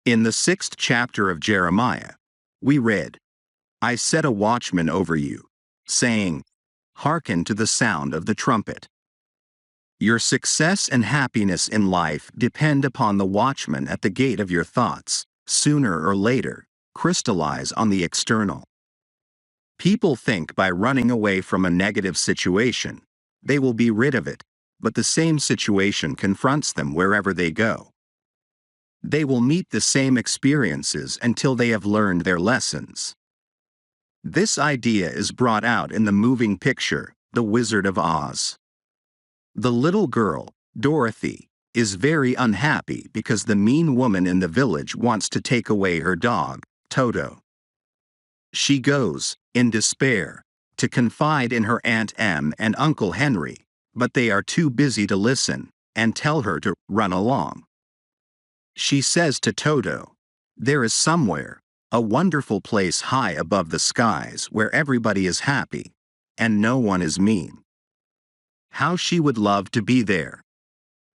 In the 6th chapter of Jeremiah, we read, "I set a watchman over you, saying, hearken to the sound of the trumpet." Your success and happiness in life depend upon the watchman at the gate of your thoughts. Sooner or later, crystallize on the external. People think by running away from a negative situation, they will be rid of it, but the same situation confronts them wherever they go. They will meet the same experiences until they have learned their lessons. This idea is brought out in the moving picture, The Wizard of Oz. The little girl, Dorothy, is very unhappy because the mean woman in the village wants to take away her dog, Toto. She goes, in despair, to confide in her Aunt Em and Uncle Henry, but they are too busy to listen, and tell her to run along. She says to Toto, "There is somewhere, a wonderful place high above the skies where everybody is happy, and no one is mean." How she would love to be there.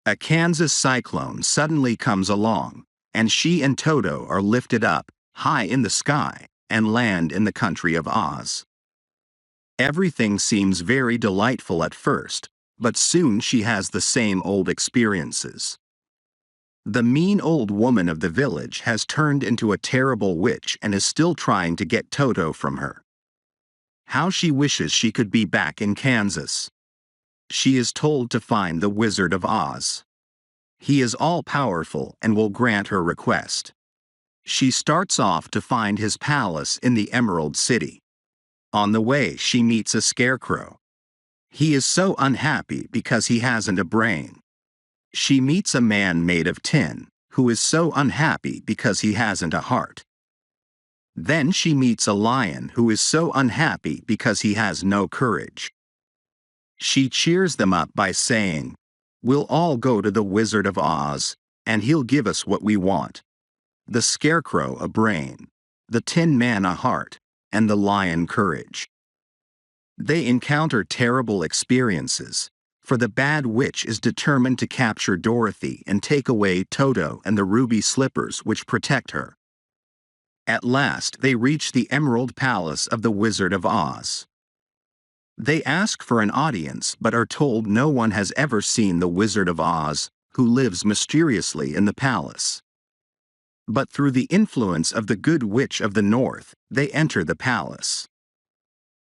A Kansas cyclone suddenly comes along, and she and Toto are lifted up, high in the sky, and land in the country of Oz. Everything seems very delightful at first, but soon she has the same old experiences. The mean old woman of the village has turned into a terrible witch and is still trying to get Toto from her. How she wishes she could be back in Kansas. She is told to find the Wizard of Oz. He is all-powerful and will grant her request. She starts off to find his palace in the Emerald City. On the way, she meets a scarecrow. He is so unhappy because he hasn't a brain. She meets a man made of tin, who is so unhappy because he hasn't a heart. Then she meets a lion who is so unhappy because he has no courage. She cheers them up by saying, "We'll all go to the Wizard of Oz, and he'll give us what we want. The scarecrow a brain, the tin man a heart, and the lion courage." They encounter terrible experiences, for the bad witch is determined to capture Dorothy and take away Toto and the ruby slippers which protect her. At last they reach the Emerald Palace of the Wizard of Oz. They ask for an audience but are told no one has ever seen the Wizard of Oz, who lives mysteriously in the palace. But through the influence of the Good Witch of the North, they enter the palace.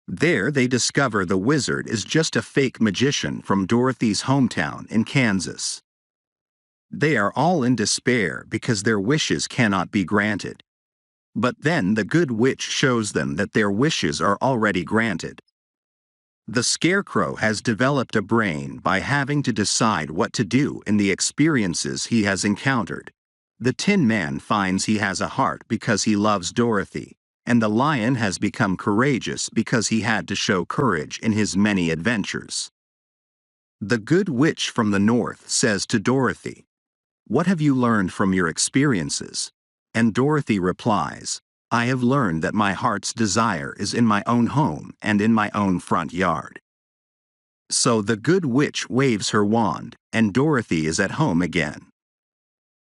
There they discover the wizard is just a fake magician from Dorothy's hometown in Kansas. They are all in despair because their wishes cannot be granted. But then the Good Witch shows them that their wishes are already granted. The scarecrow has developed a brain by having to decide what to do in the experiences he has encountered. The Tin Man finds he has a heart because he loves Dorothy, and the lion has become courageous because he had to show courage in his many adventures. The Good Witch from the North says to Dorothy, "What have you learned from your experiences?" And Dorothy replies, I have learned that my heart's desire is in my own home and in my own front yard. So the good witch waves her wand, and Dorothy is at home again.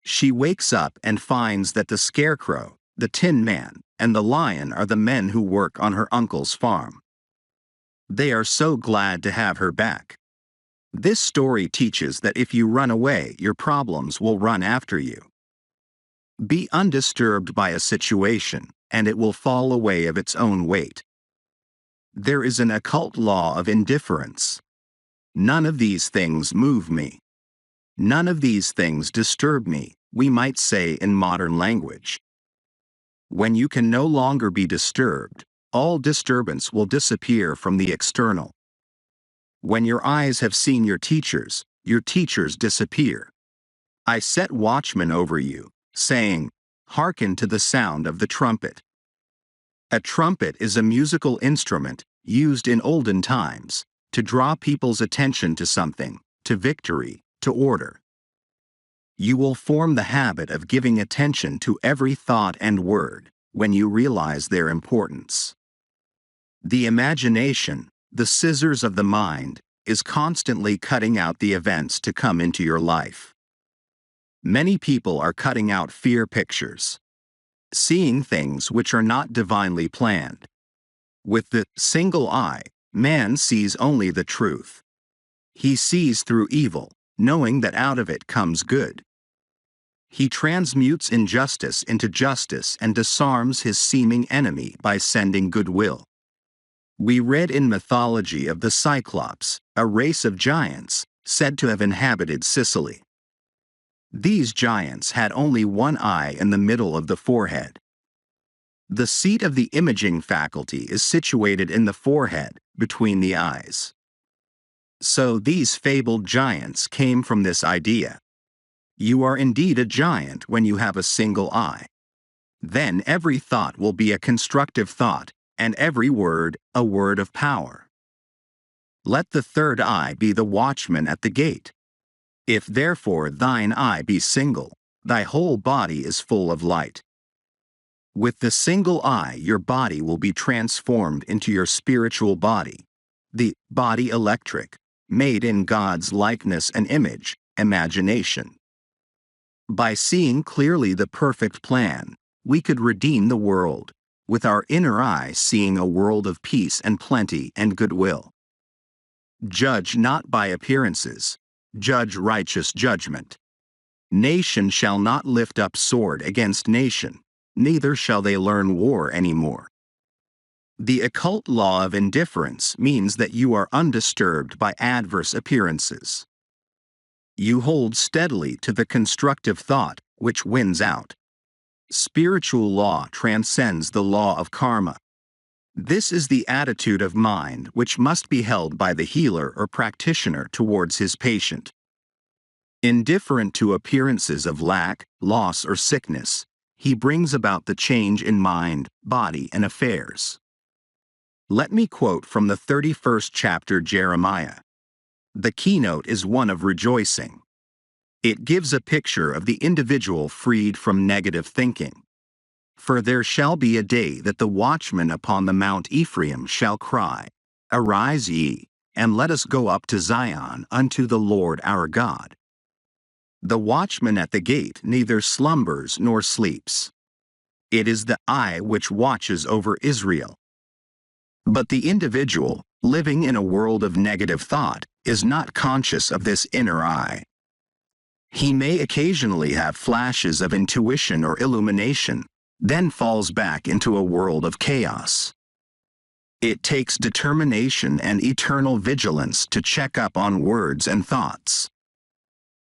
She wakes up and finds that the Scarecrow, the Tin Man, and the Lion are the men who work on her uncle's farm. They are so glad to have her back. This story teaches that if you run away, your problems will run after you. Be undisturbed by a situation, and it will fall away of its own weight. There is an occult law of indifference. None of these things move me. None of these things disturb me, we might say in modern language. When you can no longer be disturbed, all disturbance will disappear from the external. When your eyes have seen your teachers disappear. I set Watchman over you, saying, hearken to the sound of the trumpet. A trumpet is a musical instrument, used in olden times, to draw people's attention to something, to victory, to order. You will form the habit of giving attention to every thought and word, when you realize their importance. The imagination, the scissors of the mind, is constantly cutting out the events to come into your life. Many people are cutting out fear pictures, seeing things which are not divinely planned. With the single eye, man sees only the truth. He sees through evil, knowing that out of it comes good. He transmutes injustice into justice and disarms his seeming enemy by sending goodwill. We read in mythology of the Cyclops, a race of giants, said to have inhabited Sicily. These giants had only one eye in the middle of the forehead. The seat of the imaging faculty is situated in the forehead, between the eyes. So these fabled giants came from this idea. You are indeed a giant when you have a single eye. Then every thought will be a constructive thought, and every word, a word of power. Let the third eye be the watchman at the gate. If therefore thine eye be single, thy whole body is full of light. With the single eye your body will be transformed into your spiritual body, the body electric, made in God's likeness and image, imagination. By seeing clearly the perfect plan, we could redeem the world, with our inner eye seeing a world of peace and plenty and goodwill. Judge not by appearances, judge righteous judgment. Nation shall not lift up sword against nation, neither shall they learn war any more. The occult law of indifference means that you are undisturbed by adverse appearances. You hold steadily to the constructive thought, which wins out. Spiritual law transcends the law of karma. This is the attitude of mind which must be held by the healer or practitioner towards his patient. Indifferent to appearances of lack, loss, or sickness, he brings about the change in mind, body, and affairs. Let me quote from the 31st chapter Jeremiah. The keynote is one of rejoicing. It gives a picture of the individual freed from negative thinking. For there shall be a day that the watchman upon the Mount Ephraim shall cry, Arise ye, and let us go up to Zion unto the Lord our God. The watchman at the gate neither slumbers nor sleeps. It is the eye which watches over Israel. But the individual, living in a world of negative thought, is not conscious of this inner eye. He may occasionally have flashes of intuition or illumination, then falls back into a world of chaos. It takes determination and eternal vigilance to check up on words and thoughts.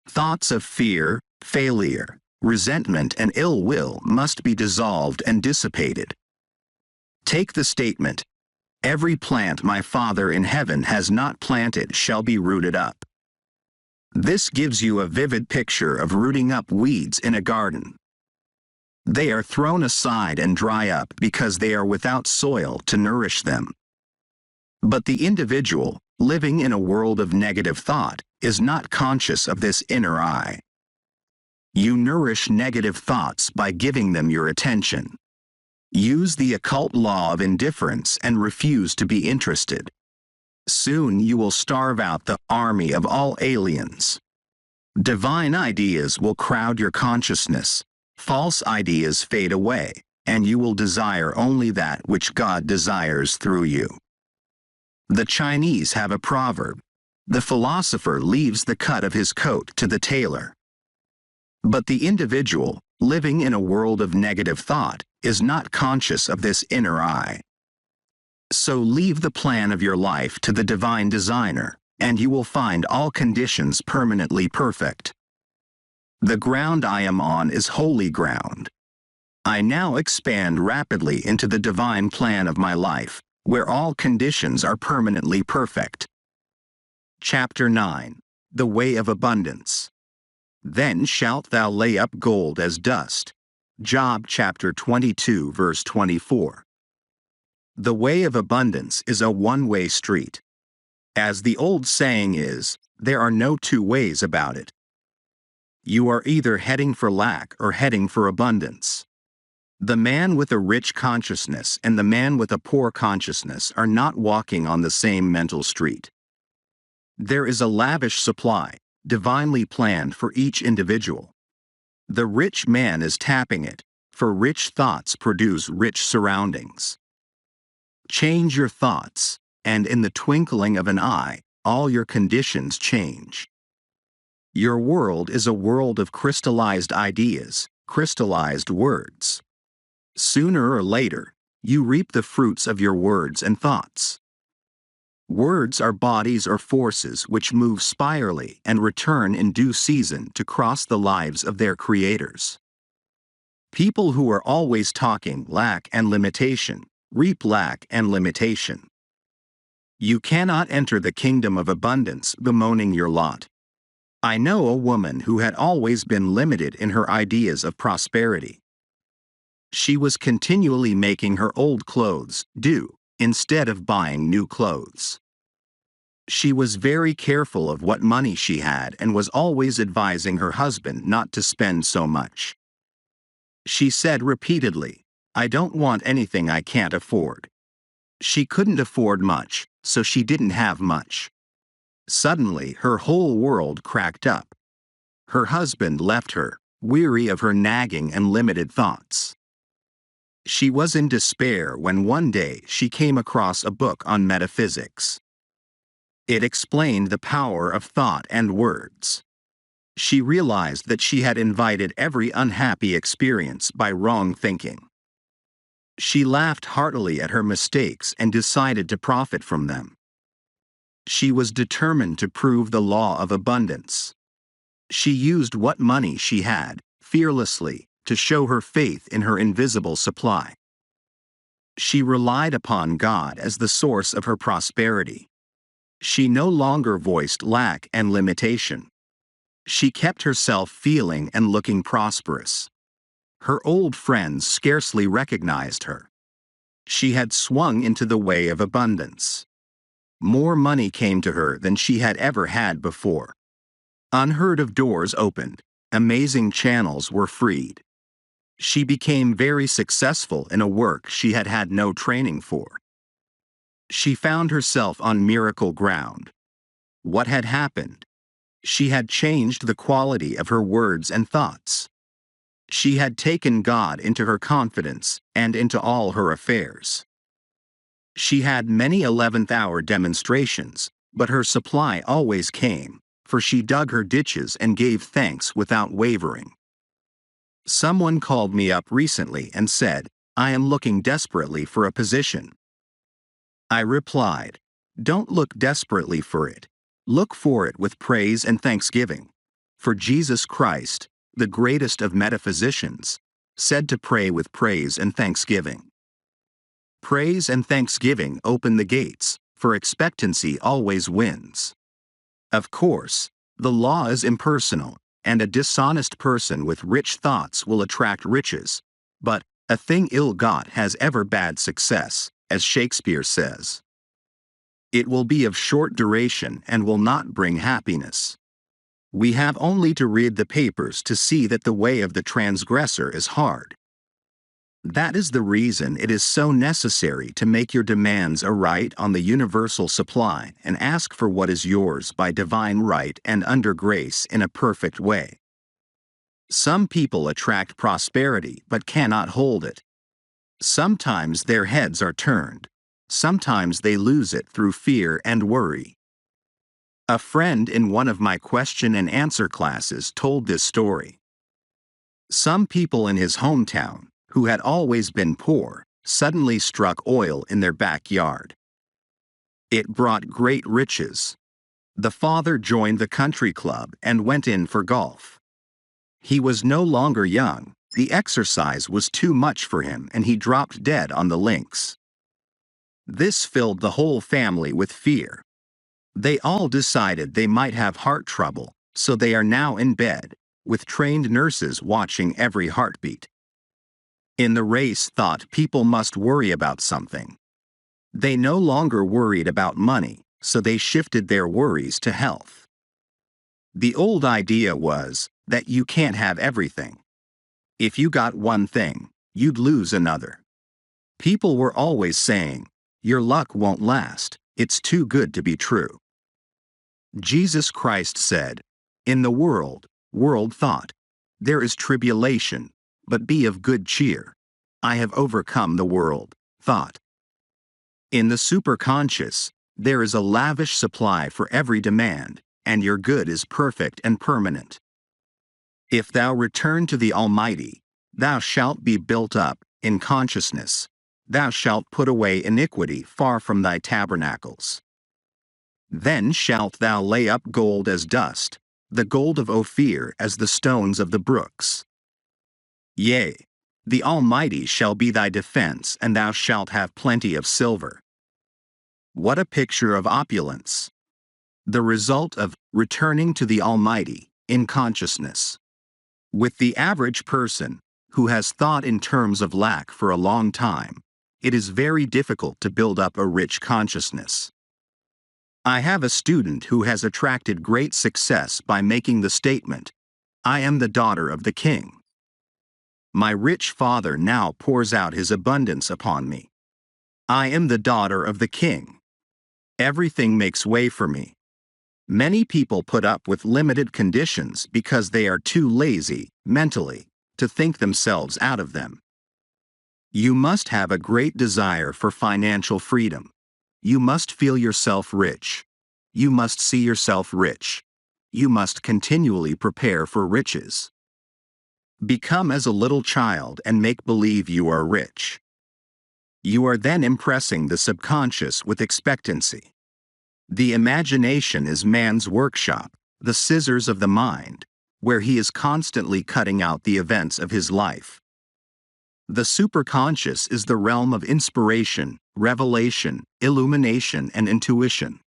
Thoughts of fear, failure, resentment, and ill will must be dissolved and dissipated. Take the statement, Every plant my Father in heaven has not planted shall be rooted up. This gives you a vivid picture of rooting up weeds in a garden. They are thrown aside and dry up because they are without soil to nourish them. But the individual, living in a world of negative thought, is not conscious of this inner eye. You nourish negative thoughts by giving them your attention. Use the occult law of indifference and refuse to be interested. Soon you will starve out the army of all aliens. Divine ideas will crowd your consciousness, false ideas fade away, and you will desire only that which God desires through you. The Chinese have a proverb: the philosopher leaves the cut of his coat to the tailor. But the individual, living in a world of negative thought, is not conscious of this inner eye. So leave the plan of your life to the divine designer, and you will find all conditions permanently perfect. The ground I am on is holy ground. I now expand rapidly into the divine plan of my life, where all conditions are permanently perfect. Chapter 9. The Way of Abundance. Then shalt thou lay up gold as dust. Job chapter 22 verse 24. The way of abundance is a one-way street. As the old saying is, there are no two ways about it. You are either heading for lack or heading for abundance. The man with a rich consciousness and the man with a poor consciousness are not walking on the same mental street. There is a lavish supply, divinely planned for each individual. The rich man is tapping it, for rich thoughts produce rich surroundings. Change your thoughts, and in the twinkling of an eye, all your conditions change. Your world is a world of crystallized ideas, crystallized words. Sooner or later, you reap the fruits of your words and thoughts. Words are bodies or forces which move spirally and return in due season to cross the lives of their creators. People who are always talking lack and limitation, reap lack and limitation. You cannot enter the kingdom of abundance bemoaning your lot. I know a woman who had always been limited in her ideas of prosperity. She was continually making her old clothes do, instead of buying new clothes. She was very careful of what money she had and was always advising her husband not to spend so much. She said repeatedly, "I don't want anything I can't afford." She couldn't afford much, so she didn't have much. Suddenly her whole world cracked up. Her husband left her, weary of her nagging and limited thoughts. She was in despair when one day she came across a book on metaphysics. It explained the power of thought and words. She realized that she had invited every unhappy experience by wrong thinking. She laughed heartily at her mistakes and decided to profit from them. She was determined to prove the law of abundance. She used what money she had, fearlessly, to show her faith in her invisible supply. She relied upon God as the source of her prosperity. She no longer voiced lack and limitation. She kept herself feeling and looking prosperous. Her old friends scarcely recognized her. She had swung into the way of abundance. More money came to her than she had ever had before. Unheard of doors opened, amazing channels were freed. She became very successful in a work she had had no training for. She found herself on miracle ground. What had happened? She had changed the quality of her words and thoughts. She had taken God into her confidence and into all her affairs. She had many 11th-hour demonstrations, but her supply always came, for she dug her ditches and gave thanks without wavering. Someone called me up recently and said, "I am looking desperately for a position." I replied, "Don't look desperately for it. Look for it with praise and thanksgiving. For Jesus Christ, the greatest of metaphysicians, said to pray with praise and thanksgiving." Praise and thanksgiving open the gates, for expectancy always wins. Of course, the law is impersonal, and a dishonest person with rich thoughts will attract riches, but "a thing ill got has ever bad success," as Shakespeare says. It will be of short duration and will not bring happiness. We have only to read the papers to see that the way of the transgressor is hard. That is the reason it is so necessary to make your demands aright on the universal supply and ask for what is yours by divine right and under grace in a perfect way. Some people attract prosperity but cannot hold it. Sometimes their heads are turned. Sometimes they lose it through fear and worry. A friend in one of my question and answer classes told this story. Some people in his hometown, who had always been poor, suddenly struck oil in their backyard. It brought great riches. The father joined the country club and went in for golf. He was no longer young, the exercise was too much for him and he dropped dead on the links. This filled the whole family with fear. They all decided they might have heart trouble, so they are now in bed, with trained nurses watching every heartbeat. In the race thought people must worry about something. They no longer worried about money, so they shifted their worries to health. The old idea was that you can't have everything. If you got one thing, you'd lose another. People were always saying, "Your luck won't last, it's too good to be true." Jesus Christ said, "In the world thought, there is tribulation, but be of good cheer. I have overcome the world, thought." In the superconscious, there is a lavish supply for every demand, and your good is perfect and permanent. If thou return to the Almighty, thou shalt be built up in consciousness. Thou shalt put away iniquity far from thy tabernacles. Then shalt thou lay up gold as dust, the gold of Ophir as the stones of the brooks. Yea, the Almighty shall be thy defense, and thou shalt have plenty of silver. What a picture of opulence! The result of returning to the Almighty in consciousness. With the average person, who has thought in terms of lack for a long time, it is very difficult to build up a rich consciousness. I have a student who has attracted great success by making the statement, "I am the daughter of the king. My rich father now pours out his abundance upon me. I am the daughter of the king. Everything makes way for me." Many people put up with limited conditions because they are too lazy, mentally, to think themselves out of them. You must have a great desire for financial freedom. You must feel yourself rich. You must see yourself rich. You must continually prepare for riches. Become as a little child and make believe you are rich. You are then impressing the subconscious with expectancy. The imagination is man's workshop, the scissors of the mind, where he is constantly cutting out the events of his life. The superconscious is the realm of inspiration, revelation, illumination, and intuition.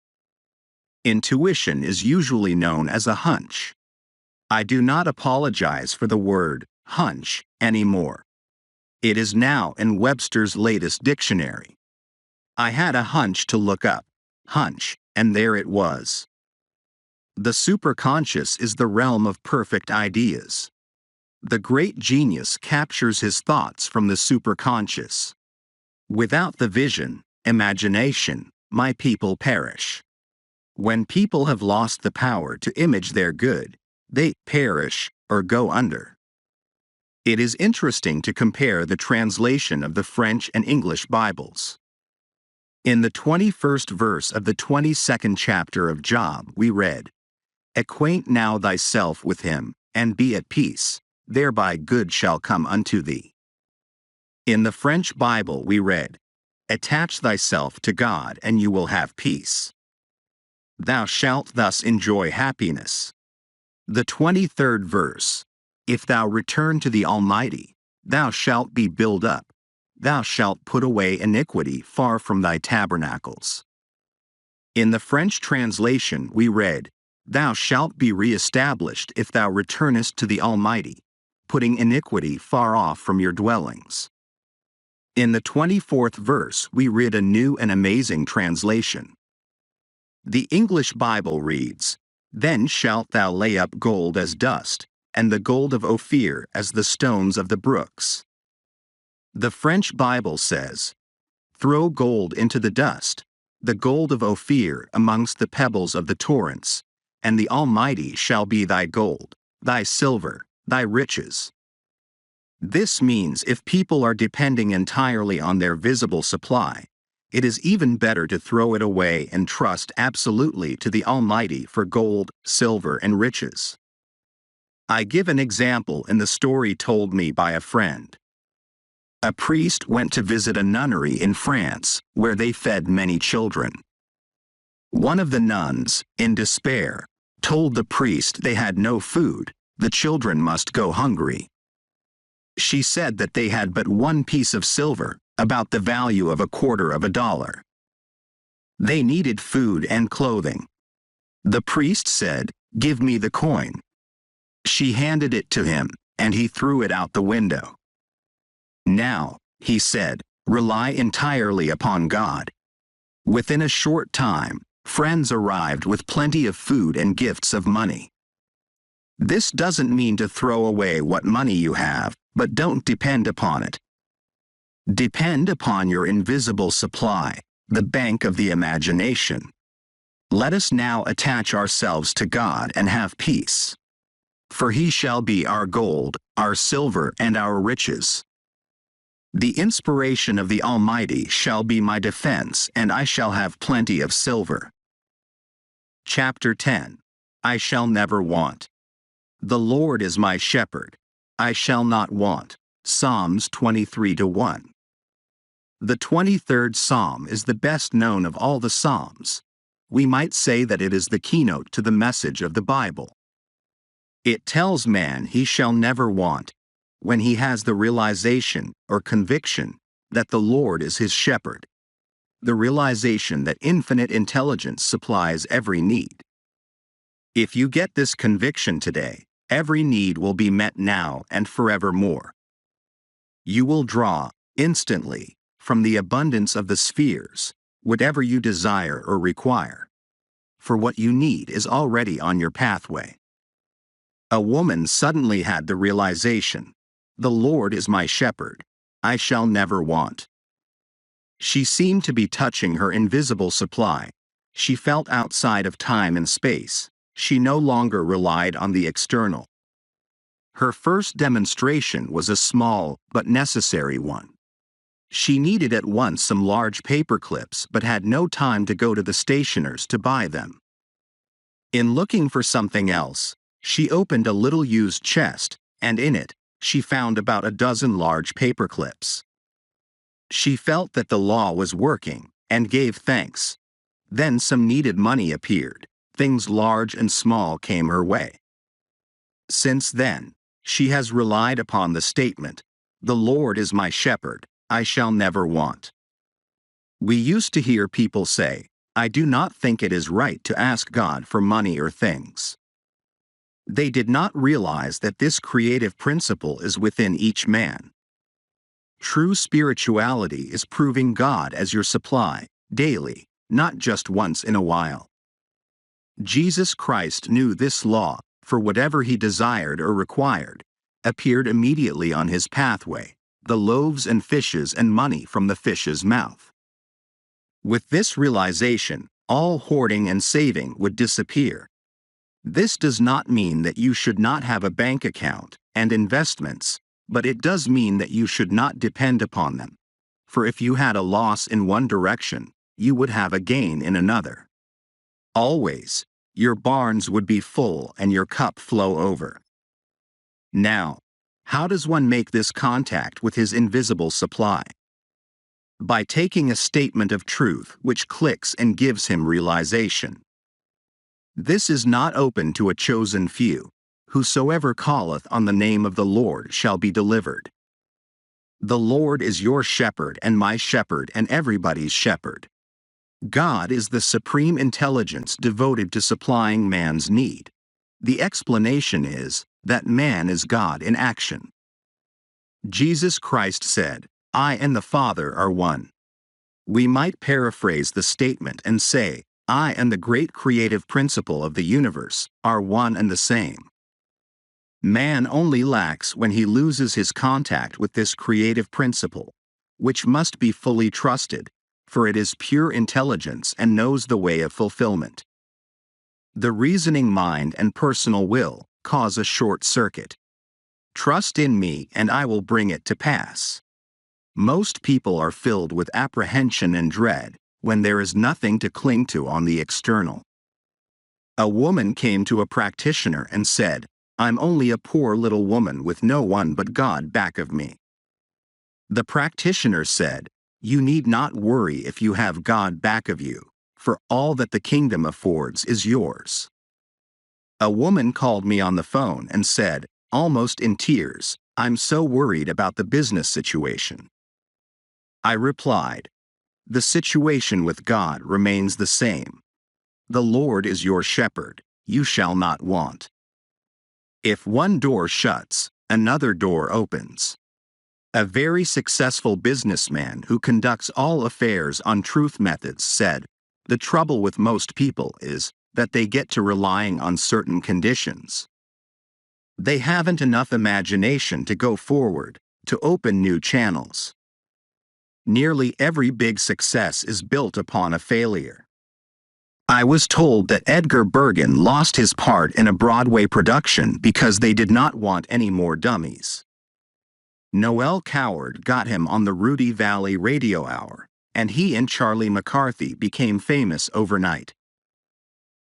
Intuition is usually known as a hunch. I do not apologize for the word hunch anymore. It is now in Webster's latest dictionary. I had a hunch to look up hunch, and there it was. The superconscious is the realm of perfect ideas. The great genius captures his thoughts from the superconscious. Without the vision, imagination, my people perish. When people have lost the power to image their good, they perish or go under. It is interesting to compare the translation of the French and English Bibles. In the 21st verse of the 22nd chapter of Job, we read, "Acquaint now thyself with him, and be at peace, thereby good shall come unto thee." In the French Bible we read, "Attach thyself to God and you will have peace. Thou shalt thus enjoy happiness." The 23rd verse, "If thou return to the Almighty, thou shalt be built up. Thou shalt put away iniquity far from thy tabernacles." In the French translation we read, "Thou shalt be re-established if thou returnest to the Almighty, putting iniquity far off from your dwellings." In the 24th verse we read a new and amazing translation. The English Bible reads, "Then shalt thou lay up gold as dust, and the gold of Ophir as the stones of the brooks." The French Bible says, "Throw gold into the dust, the gold of Ophir amongst the pebbles of the torrents, and the Almighty shall be thy gold, thy silver, thy riches." This means if people are depending entirely on their visible supply, it is even better to throw it away and trust absolutely to the Almighty for gold, silver, and riches. I give an example in the story told me by a friend. A priest went to visit a nunnery in France, where they fed many children. One of the nuns, in despair, told the priest they had no food, the children must go hungry. She said that they had but one piece of silver, about the value of $0.25. They needed food and clothing. The priest said, "Give me the coin." She handed it to him, and he threw it out the window. "Now," he said, "rely entirely upon God." Within a short time, friends arrived with plenty of food and gifts of money. This doesn't mean to throw away what money you have, but don't depend upon it. Depend upon your invisible supply, the bank of the imagination. Let us now attach ourselves to God and have peace. For he shall be our gold, our silver, and our riches. The inspiration of the Almighty shall be my defense, and I shall have plenty of silver. Chapter 10. I shall never want. The Lord is my shepherd. I shall not want. Psalms 23:1. The 23rd Psalm is the best known of all the Psalms. We might say that it is the keynote to the message of the Bible. It tells man he shall never want, when he has the realization, or conviction, that the Lord is his shepherd. The realization that infinite intelligence supplies every need. If you get this conviction today, every need will be met now and forevermore. You will draw, instantly, from the abundance of the spheres, whatever you desire or require. For what you need is already on your pathway. A woman suddenly had the realization, "The Lord is my shepherd, I shall never want." She seemed to be touching her invisible supply. She felt outside of time and space. She no longer relied on the external. Her first demonstration was a small but necessary one. She needed at once some large paper clips but had no time to go to the stationer's to buy them. In looking for something else, she opened a little used chest, and in it, she found about a dozen large paper clips. She felt that the law was working, and gave thanks. Then some needed money appeared. Things large and small came her way. Since then, she has relied upon the statement, "The Lord is my shepherd, I shall never want." We used to hear people say, "I do not think it is right to ask God for money or things." They did not realize that this creative principle is within each man. True spirituality is proving God as your supply, daily, not just once in a while. Jesus Christ knew this law, for whatever he desired or required, appeared immediately on his pathway, the loaves and fishes and money from the fish's mouth. With this realization, all hoarding and saving would disappear. This does not mean that you should not have a bank account and investments, but it does mean that you should not depend upon them. For if you had a loss in one direction, you would have a gain in another. Always, your barns would be full and your cup flow over. Now, how does one make this contact with his invisible supply? By taking a statement of truth which clicks and gives him realization. This is not open to a chosen few. Whosoever calleth on the name of the Lord shall be delivered. The Lord is your shepherd and my shepherd and everybody's shepherd. God is the supreme intelligence devoted to supplying man's need. The explanation is that man is God in action. Jesus Christ said, "I and the Father are one." We might paraphrase the statement and say, I and the great creative principle of the universe are one and the same. Man only lacks when he loses his contact with this creative principle, which must be fully trusted, for it is pure intelligence and knows the way of fulfillment. The reasoning mind and personal will cause a short circuit. Trust in me and I will bring it to pass. Most people are filled with apprehension and dread when there is nothing to cling to on the external. A woman came to a practitioner and said, "I'm only a poor little woman with no one but God back of me." The practitioner said, "You need not worry if you have God back of you, for all that the kingdom affords is yours." A woman called me on the phone and said, almost in tears, "I'm so worried about the business situation." I replied, "The situation with God remains the same. The Lord is your shepherd, you shall not want. If one door shuts, another door opens." A very successful businessman who conducts all affairs on truth methods said, "The trouble with most people is that they get to relying on certain conditions. They haven't enough imagination to go forward, to open new channels." Nearly every big success is built upon a failure. I was told that Edgar Bergen lost his part in a Broadway production because they did not want any more dummies. Noel Coward got him on the Rudy Valley Radio Hour, and he and Charlie McCarthy became famous overnight.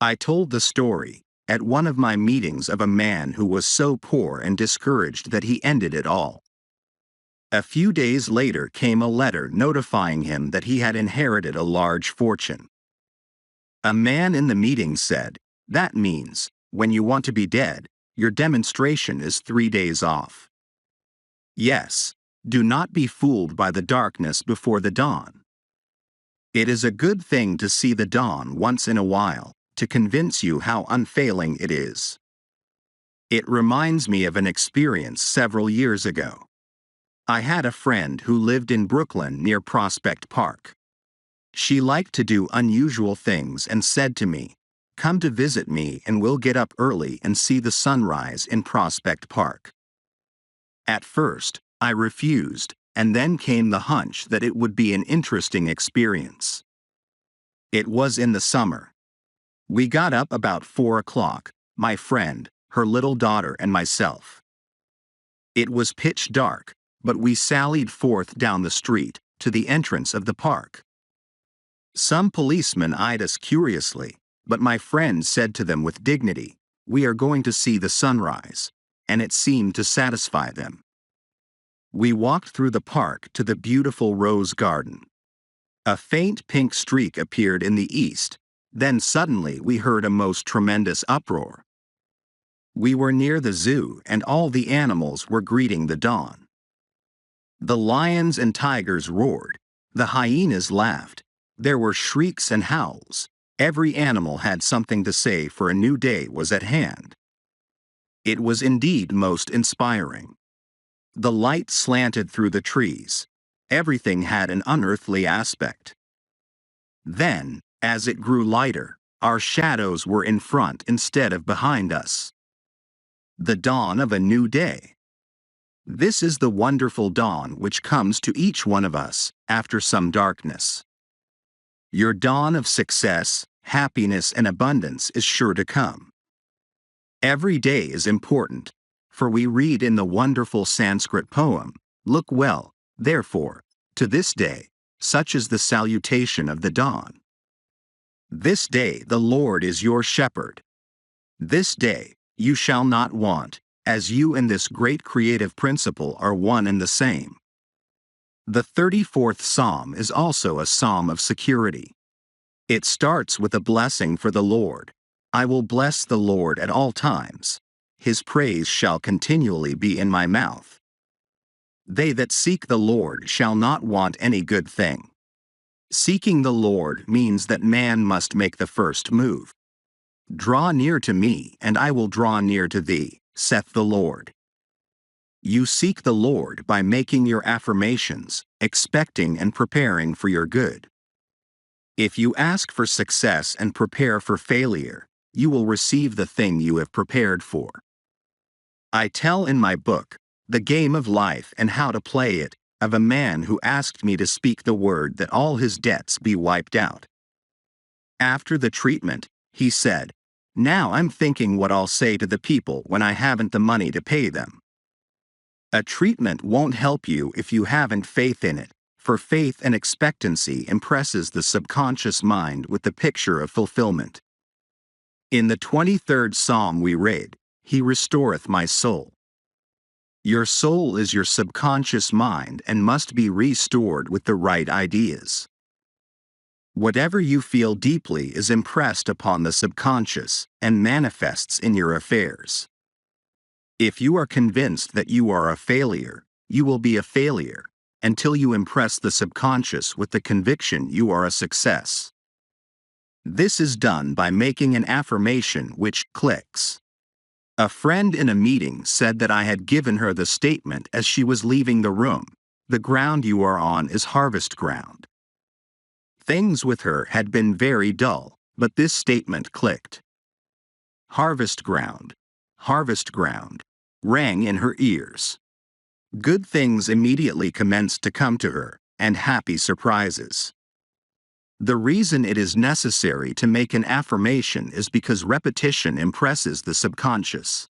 I told the story at one of my meetings of a man who was so poor and discouraged that he ended it all. A few days later came a letter notifying him that he had inherited a large fortune. A man in the meeting said, "That means, when you want to be dead, your demonstration is 3 days off." Yes, do not be fooled by the darkness before the dawn. It is a good thing to see the dawn once in a while, to convince you how unfailing it is. It reminds me of an experience several years ago. I had a friend who lived in Brooklyn near Prospect Park. She liked to do unusual things and said to me, "Come to visit me and we'll get up early and see the sunrise in Prospect Park." At first, I refused, and then came the hunch that it would be an interesting experience. It was in the summer. We got up about 4 o'clock, my friend, her little daughter and myself. It was pitch dark, but we sallied forth down the street, to the entrance of the park. Some policemen eyed us curiously, but my friend said to them with dignity, "We are going to see the sunrise," and it seemed to satisfy them. We walked through the park to the beautiful rose garden. A faint pink streak appeared in the east, then suddenly we heard a most tremendous uproar. We were near the zoo and all the animals were greeting the dawn. The lions and tigers roared, the hyenas laughed, there were shrieks and howls. Every animal had something to say, for a new day was at hand. It was indeed most inspiring. The light slanted through the trees. Everything had an unearthly aspect. Then, as it grew lighter, our shadows were in front instead of behind us. The dawn of a new day. This is the wonderful dawn which comes to each one of us after some darkness. Your dawn of success, happiness, and abundance is sure to come. Every day is important, for we read in the wonderful Sanskrit poem, "Look well, therefore, to this day, such is the salutation of the dawn. This day the Lord is your shepherd. This day you shall not want, as you and this great creative principle are one and the same." The 34th Psalm is also a psalm of security. It starts with a blessing for the Lord. "I will bless the Lord at all times. His praise shall continually be in my mouth. They that seek the Lord shall not want any good thing." Seeking the Lord means that man must make the first move. "Draw near to me, and I will draw near to thee, saith the Lord." You seek the Lord by making your affirmations, expecting and preparing for your good. If you ask for success and prepare for failure, you will receive the thing you have prepared for. I tell in my book, The Game of Life and How to Play It, of a man who asked me to speak the word that all his debts be wiped out. After the treatment, he said, "Now I'm thinking what I'll say to the people when I haven't the money to pay them." A treatment won't help you if you haven't faith in it, for faith and expectancy impresses the subconscious mind with the picture of fulfillment. In the 23rd Psalm we read, "He restoreth my soul." Your soul is your subconscious mind and must be restored with the right ideas. Whatever you feel deeply is impressed upon the subconscious and manifests in your affairs. If you are convinced that you are a failure, you will be a failure until you impress the subconscious with the conviction you are a success. This is done by making an affirmation which clicks. A friend in a meeting said that I had given her the statement as she was leaving the room, "The ground you are on is harvest ground." Things with her had been very dull, but this statement clicked. Harvest ground, rang in her ears. Good things immediately commenced to come to her, and happy surprises. The reason it is necessary to make an affirmation is because repetition impresses the subconscious.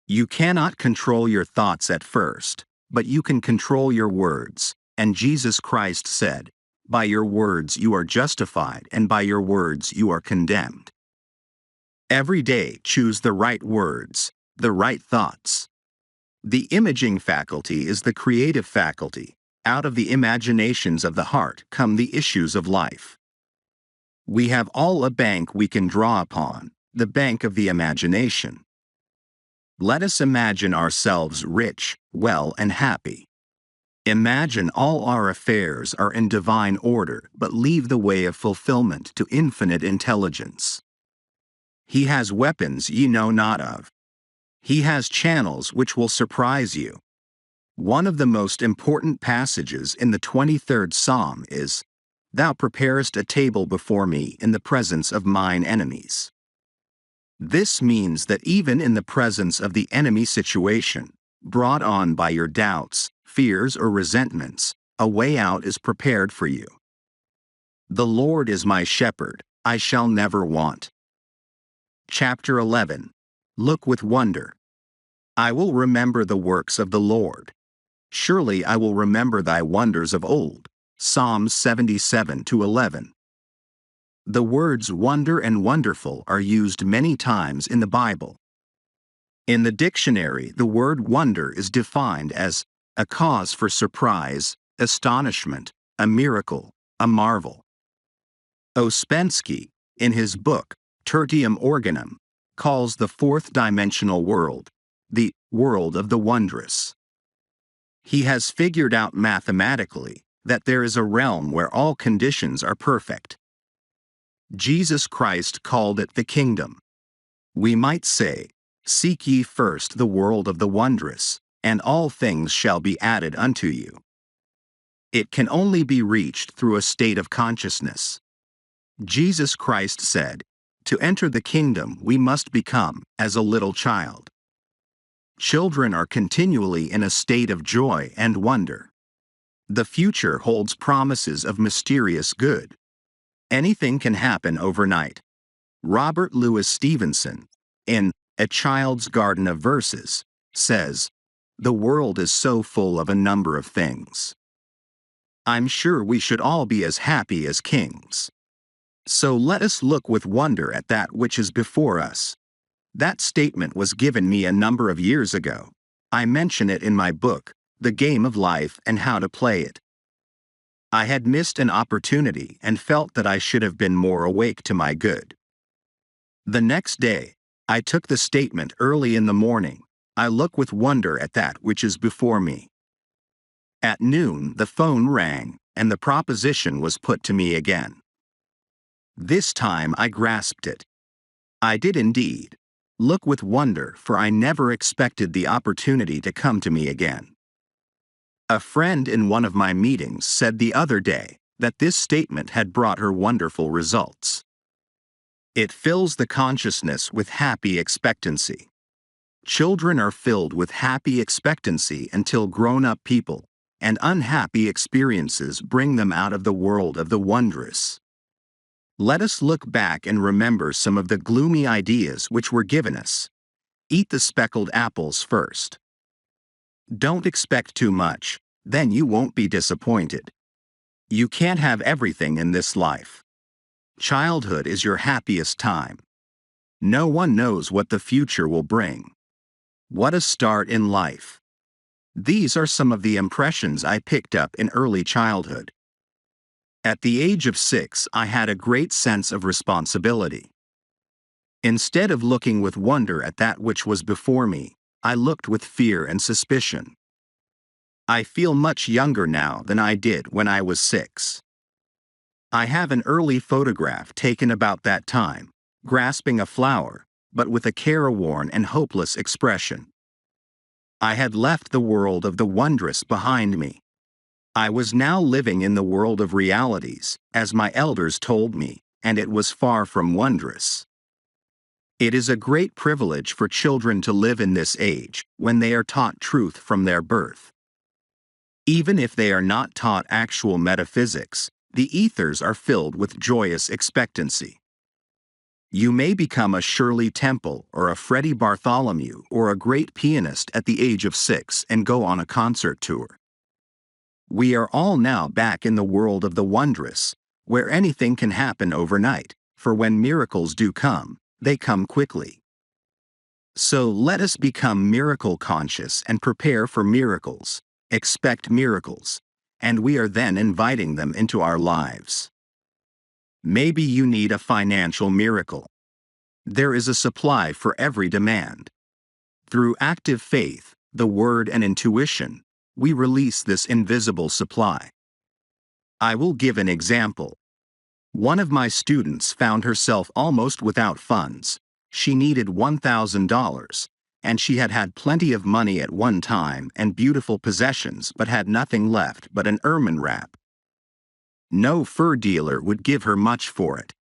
You cannot control your thoughts at first, but you can control your words, and Jesus Christ said, "By your words you are justified, and by your words you are condemned." Every day choose the right words, the right thoughts. The imaging faculty is the creative faculty. Out of the imaginations of the heart come the issues of life. We have all a bank we can draw upon, the bank of the imagination. Let us imagine ourselves rich, well, and happy. Imagine all our affairs are in divine order, but leave the way of fulfillment to infinite intelligence. He has weapons ye know not of. He has channels which will surprise you. One of the most important passages in the 23rd Psalm is, "Thou preparest a table before me in the presence of mine enemies." This means that even in the presence of the enemy situation, brought on by your doubts, fears, or resentments, a way out is prepared for you. The Lord is my shepherd, I shall never want. Chapter 11. Look with wonder. I will remember the works of the Lord. Surely I will remember thy wonders of old. Psalms 77-11. The words wonder and wonderful are used many times in the Bible. In the dictionary, the word wonder is defined as a cause for surprise, astonishment, a miracle, a marvel. Ouspensky, in his book, Tertium Organum, calls the fourth dimensional world the world of the wondrous. He has figured out mathematically that there is a realm where all conditions are perfect. Jesus Christ called it the kingdom. We might say, "Seek ye first the world of the wondrous, and all things shall be added unto you." It can only be reached through a state of consciousness. Jesus Christ said, "To enter the kingdom we must become as a little child." Children are continually in a state of joy and wonder. The future holds promises of mysterious good. Anything can happen overnight. Robert Louis Stevenson, in A Child's Garden of Verses, says, "The world is so full of a number of things. I'm sure we should all be as happy as kings. So let us look with wonder at that which is before us." That statement was given me a number of years ago. I mention it in my book, The Game of Life and How to Play It. I had missed an opportunity and felt that I should have been more awake to my good. The next day, I took the statement early in the morning. I look with wonder at that which is before me. At noon, the phone rang, and the proposition was put to me again. This time I grasped it. I did indeed look with wonder, for I never expected the opportunity to come to me again. A friend in one of my meetings said the other day that this statement had brought her wonderful results. It fills the consciousness with happy expectancy. Children are filled with happy expectancy until grown-up people, and unhappy experiences bring them out of the world of the wondrous. Let us look back and remember some of the gloomy ideas which were given us. Eat the speckled apples first. Don't expect too much, then you won't be disappointed. You can't have everything in this life. Childhood is your happiest time. No one knows what the future will bring. What a start in life. These are some of the impressions I picked up in early childhood. At the age of 6, I had a great sense of responsibility. Instead of looking with wonder at that which was before me, I looked with fear and suspicion. I feel much younger now than I did when I was 6. I have an early photograph taken about that time, grasping a flower, but with a careworn and hopeless expression. I had left the world of the wondrous behind me. I was now living in the world of realities, as my elders told me, and it was far from wondrous. It is a great privilege for children to live in this age, when they are taught truth from their birth. Even if they are not taught actual metaphysics, the ethers are filled with joyous expectancy. You may become a Shirley Temple or a Freddie Bartholomew or a great pianist at the age of 6 and go on a concert tour. We are all now back in the world of the wondrous, where anything can happen overnight, for when miracles do come, they come quickly. So let us become miracle conscious and prepare for miracles, expect miracles, and we are then inviting them into our lives. Maybe you need a financial miracle. There is a supply for every demand. Through active faith, the word and intuition, we release this invisible supply. I will give an example. One of my students found herself almost without funds. She needed $1,000, and she had had plenty of money at one time and beautiful possessions but had nothing left but an ermine wrap. No fur dealer would give her much for it.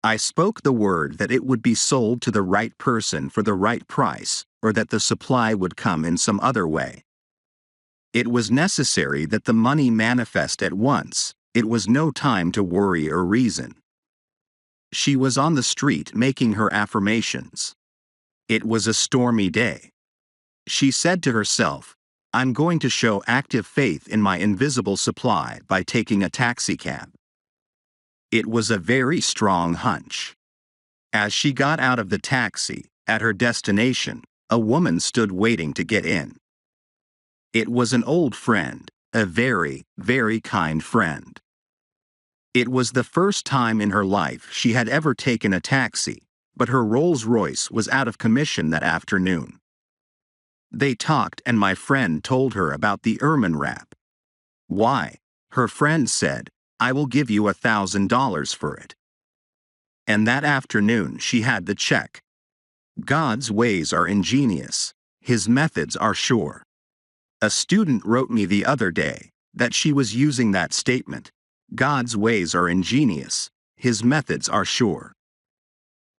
I spoke the word that it would be sold to the right person for the right price, or that the supply would come in some other way. It was necessary that the money manifest at once. It was no time to worry or reason. She was on the street making her affirmations. It was a stormy day. She said to herself, "I'm going to show active faith in my invisible supply by taking a taxicab." It was a very strong hunch. As she got out of the taxi, at her destination, a woman stood waiting to get in. It was an old friend, a very, very kind friend. It was the first time in her life she had ever taken a taxi, but her Rolls-Royce was out of commission that afternoon. They talked and my friend told her about the ermine wrap. "Why?" her friend said, "I will give you $1,000 for it." And that afternoon she had the check. God's ways are ingenious. His methods are sure. A student wrote me the other day that she was using that statement. God's ways are ingenious. His methods are sure.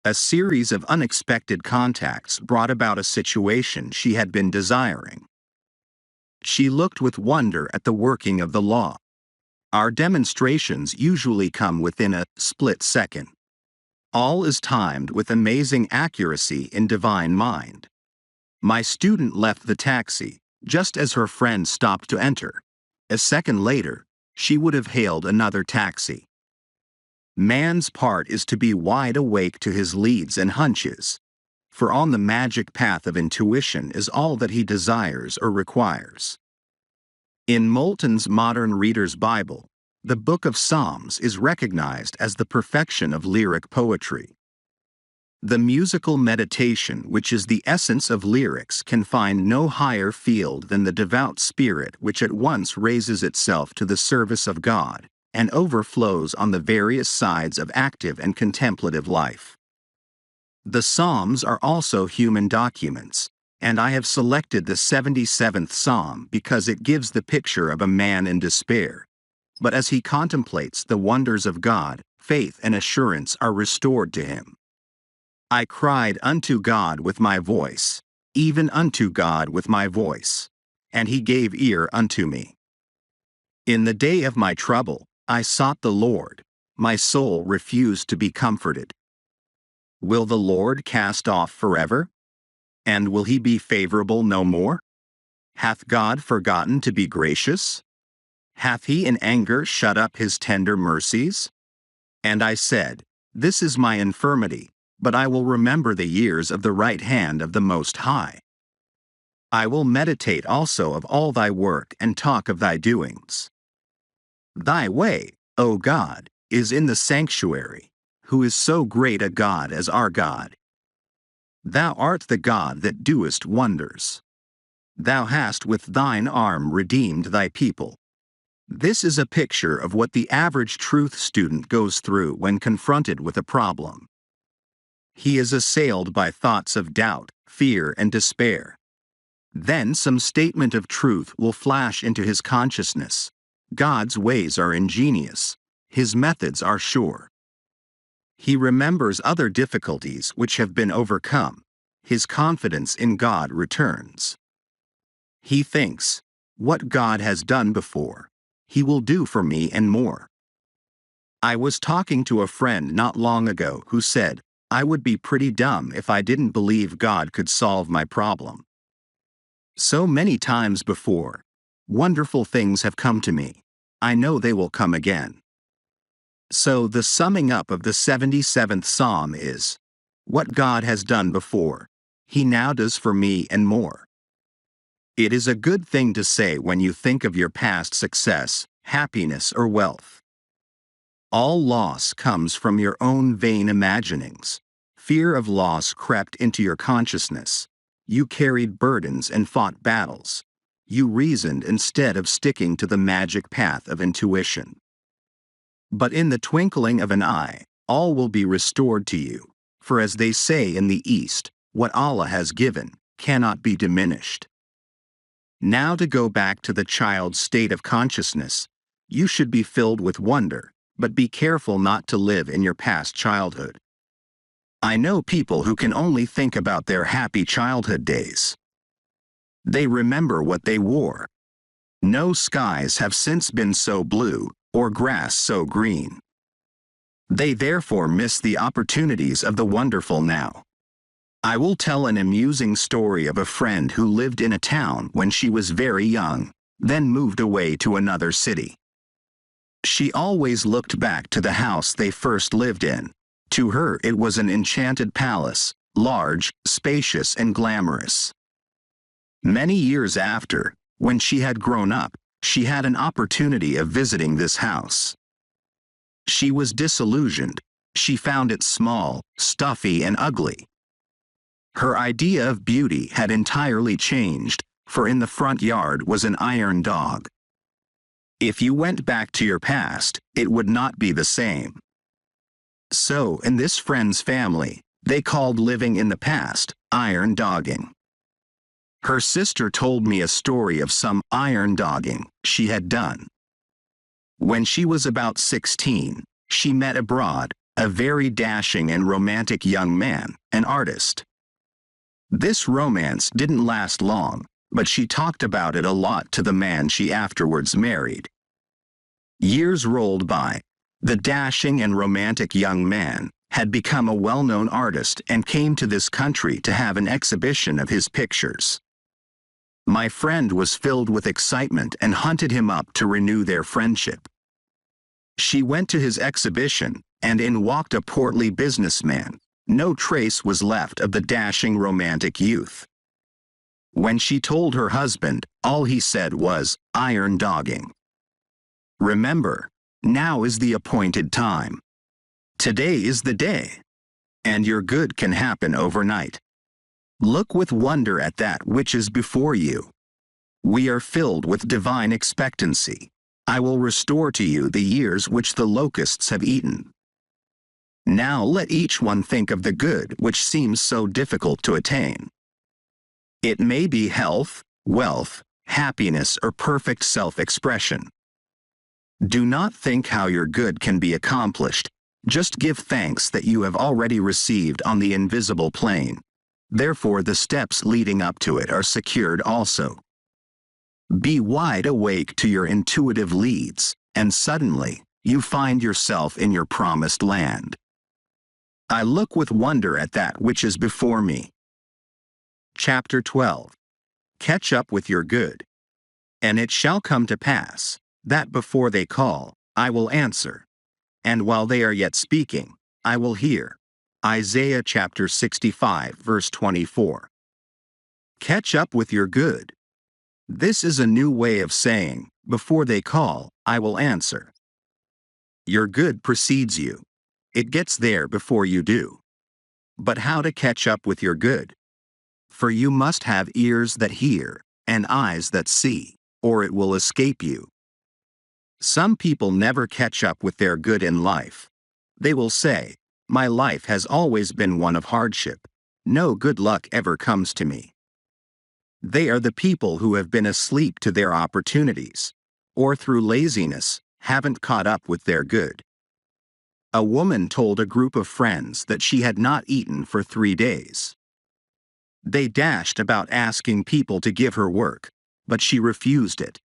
A series of unexpected contacts brought about a situation she had been desiring. She looked with wonder at the working of the law. Our demonstrations usually come within a split second. All is timed with amazing accuracy in divine mind. My student left the taxi, just as her friend stopped to enter. A second later, she would have hailed another taxi. Man's part is to be wide awake to his leads and hunches, for on the magic path of intuition is all that he desires or requires. In Moulton's Modern Reader's Bible, the Book of Psalms is recognized as the perfection of lyric poetry. The musical meditation, which is the essence of lyrics, can find no higher field than the devout spirit which at once raises itself to the service of God and overflows on the various sides of active and contemplative life. The Psalms are also human documents, and I have selected the 77th Psalm because it gives the picture of a man in despair. But as he contemplates the wonders of God, faith and assurance are restored to him. I cried unto God with my voice, even unto God with my voice, and he gave ear unto me. In the day of my trouble, I sought the Lord, my soul refused to be comforted. Will the Lord cast off forever? And will he be favorable no more? Hath God forgotten to be gracious? Hath he in anger shut up his tender mercies? And I said, This is my infirmity, but I will remember the years of the right hand of the Most High. I will meditate also of all thy work and talk of thy doings. Thy way, O God, is in the sanctuary, who is so great a God as our God. Thou art the God that doest wonders. Thou hast with thine arm redeemed thy people. This is a picture of what the average truth student goes through when confronted with a problem. He is assailed by thoughts of doubt, fear, and despair. Then some statement of truth will flash into his consciousness. God's ways are ingenious. His methods are sure. He remembers other difficulties which have been overcome. His confidence in God returns. He thinks, what God has done before, he will do for me and more. I was talking to a friend not long ago who said, I would be pretty dumb if I didn't believe God could solve my problem. So many times before, wonderful things have come to me. I know they will come again. So the summing up of the 77th Psalm is, what God has done before, he now does for me and more. It is a good thing to say when you think of your past success, happiness, or wealth. All loss comes from your own vain imaginings. Fear of loss crept into your consciousness. You carried burdens and fought battles. You reasoned instead of sticking to the magic path of intuition. But in the twinkling of an eye, all will be restored to you, for as they say in the East, what Allah has given cannot be diminished. Now to go back to the child's state of consciousness, you should be filled with wonder, but be careful not to live in your past childhood. I know people who can only think about their happy childhood days. They remember what they wore. No skies have since been so blue, or grass so green. They therefore miss the opportunities of the wonderful now. I will tell an amusing story of a friend who lived in a town when she was very young, then moved away to another city. She always looked back to the house they first lived in. To her it was an enchanted palace, large, spacious, and glamorous. Many years after, when she had grown up, she had an opportunity of visiting this house. She was disillusioned. She found it small, stuffy, and ugly. Her idea of beauty had entirely changed, for in the front yard was an iron dog. If you went back to your past, it would not be the same. So in this friend's family, they called living in the past, iron dogging. Her sister told me a story of some iron dogging she had done. When she was about 16, she met abroad a very dashing and romantic young man, an artist. This romance didn't last long, but she talked about it a lot to the man she afterwards married. Years rolled by. The dashing and romantic young man had become a well-known artist and came to this country to have an exhibition of his pictures. My friend was filled with excitement and hunted him up to renew their friendship. She went to his exhibition, and in walked a portly businessman. No trace was left of the dashing romantic youth. When she told her husband, all he said was, iron dogging. Remember, now is the appointed time. Today is the day. And your good can happen overnight. Look with wonder at that which is before you. We are filled with divine expectancy. I will restore to you the years which the locusts have eaten. Now let each one think of the good which seems so difficult to attain. It may be health, wealth, happiness, or perfect self-expression. Do not think how your good can be accomplished. Just give thanks that you have already received on the invisible plane. Therefore the steps leading up to it are secured also. Be wide awake to your intuitive leads, and suddenly, you find yourself in your promised land. I look with wonder at that which is before me. Chapter 12. Catch up with your good. And it shall come to pass, that before they call, I will answer. And while they are yet speaking, I will hear. Isaiah chapter 65 verse 24. Catch up with your good. This is a new way of saying, before they call, I will answer. Your good precedes you. It gets there before you do. But how to catch up with your good? For you must have ears that hear, and eyes that see, or it will escape you. Some people never catch up with their good in life. They will say, my life has always been one of hardship. No good luck ever comes to me. They are the people who have been asleep to their opportunities, or through laziness, haven't caught up with their good. A woman told a group of friends that she had not eaten for 3 days. They dashed about asking people to give her work, but she refused it.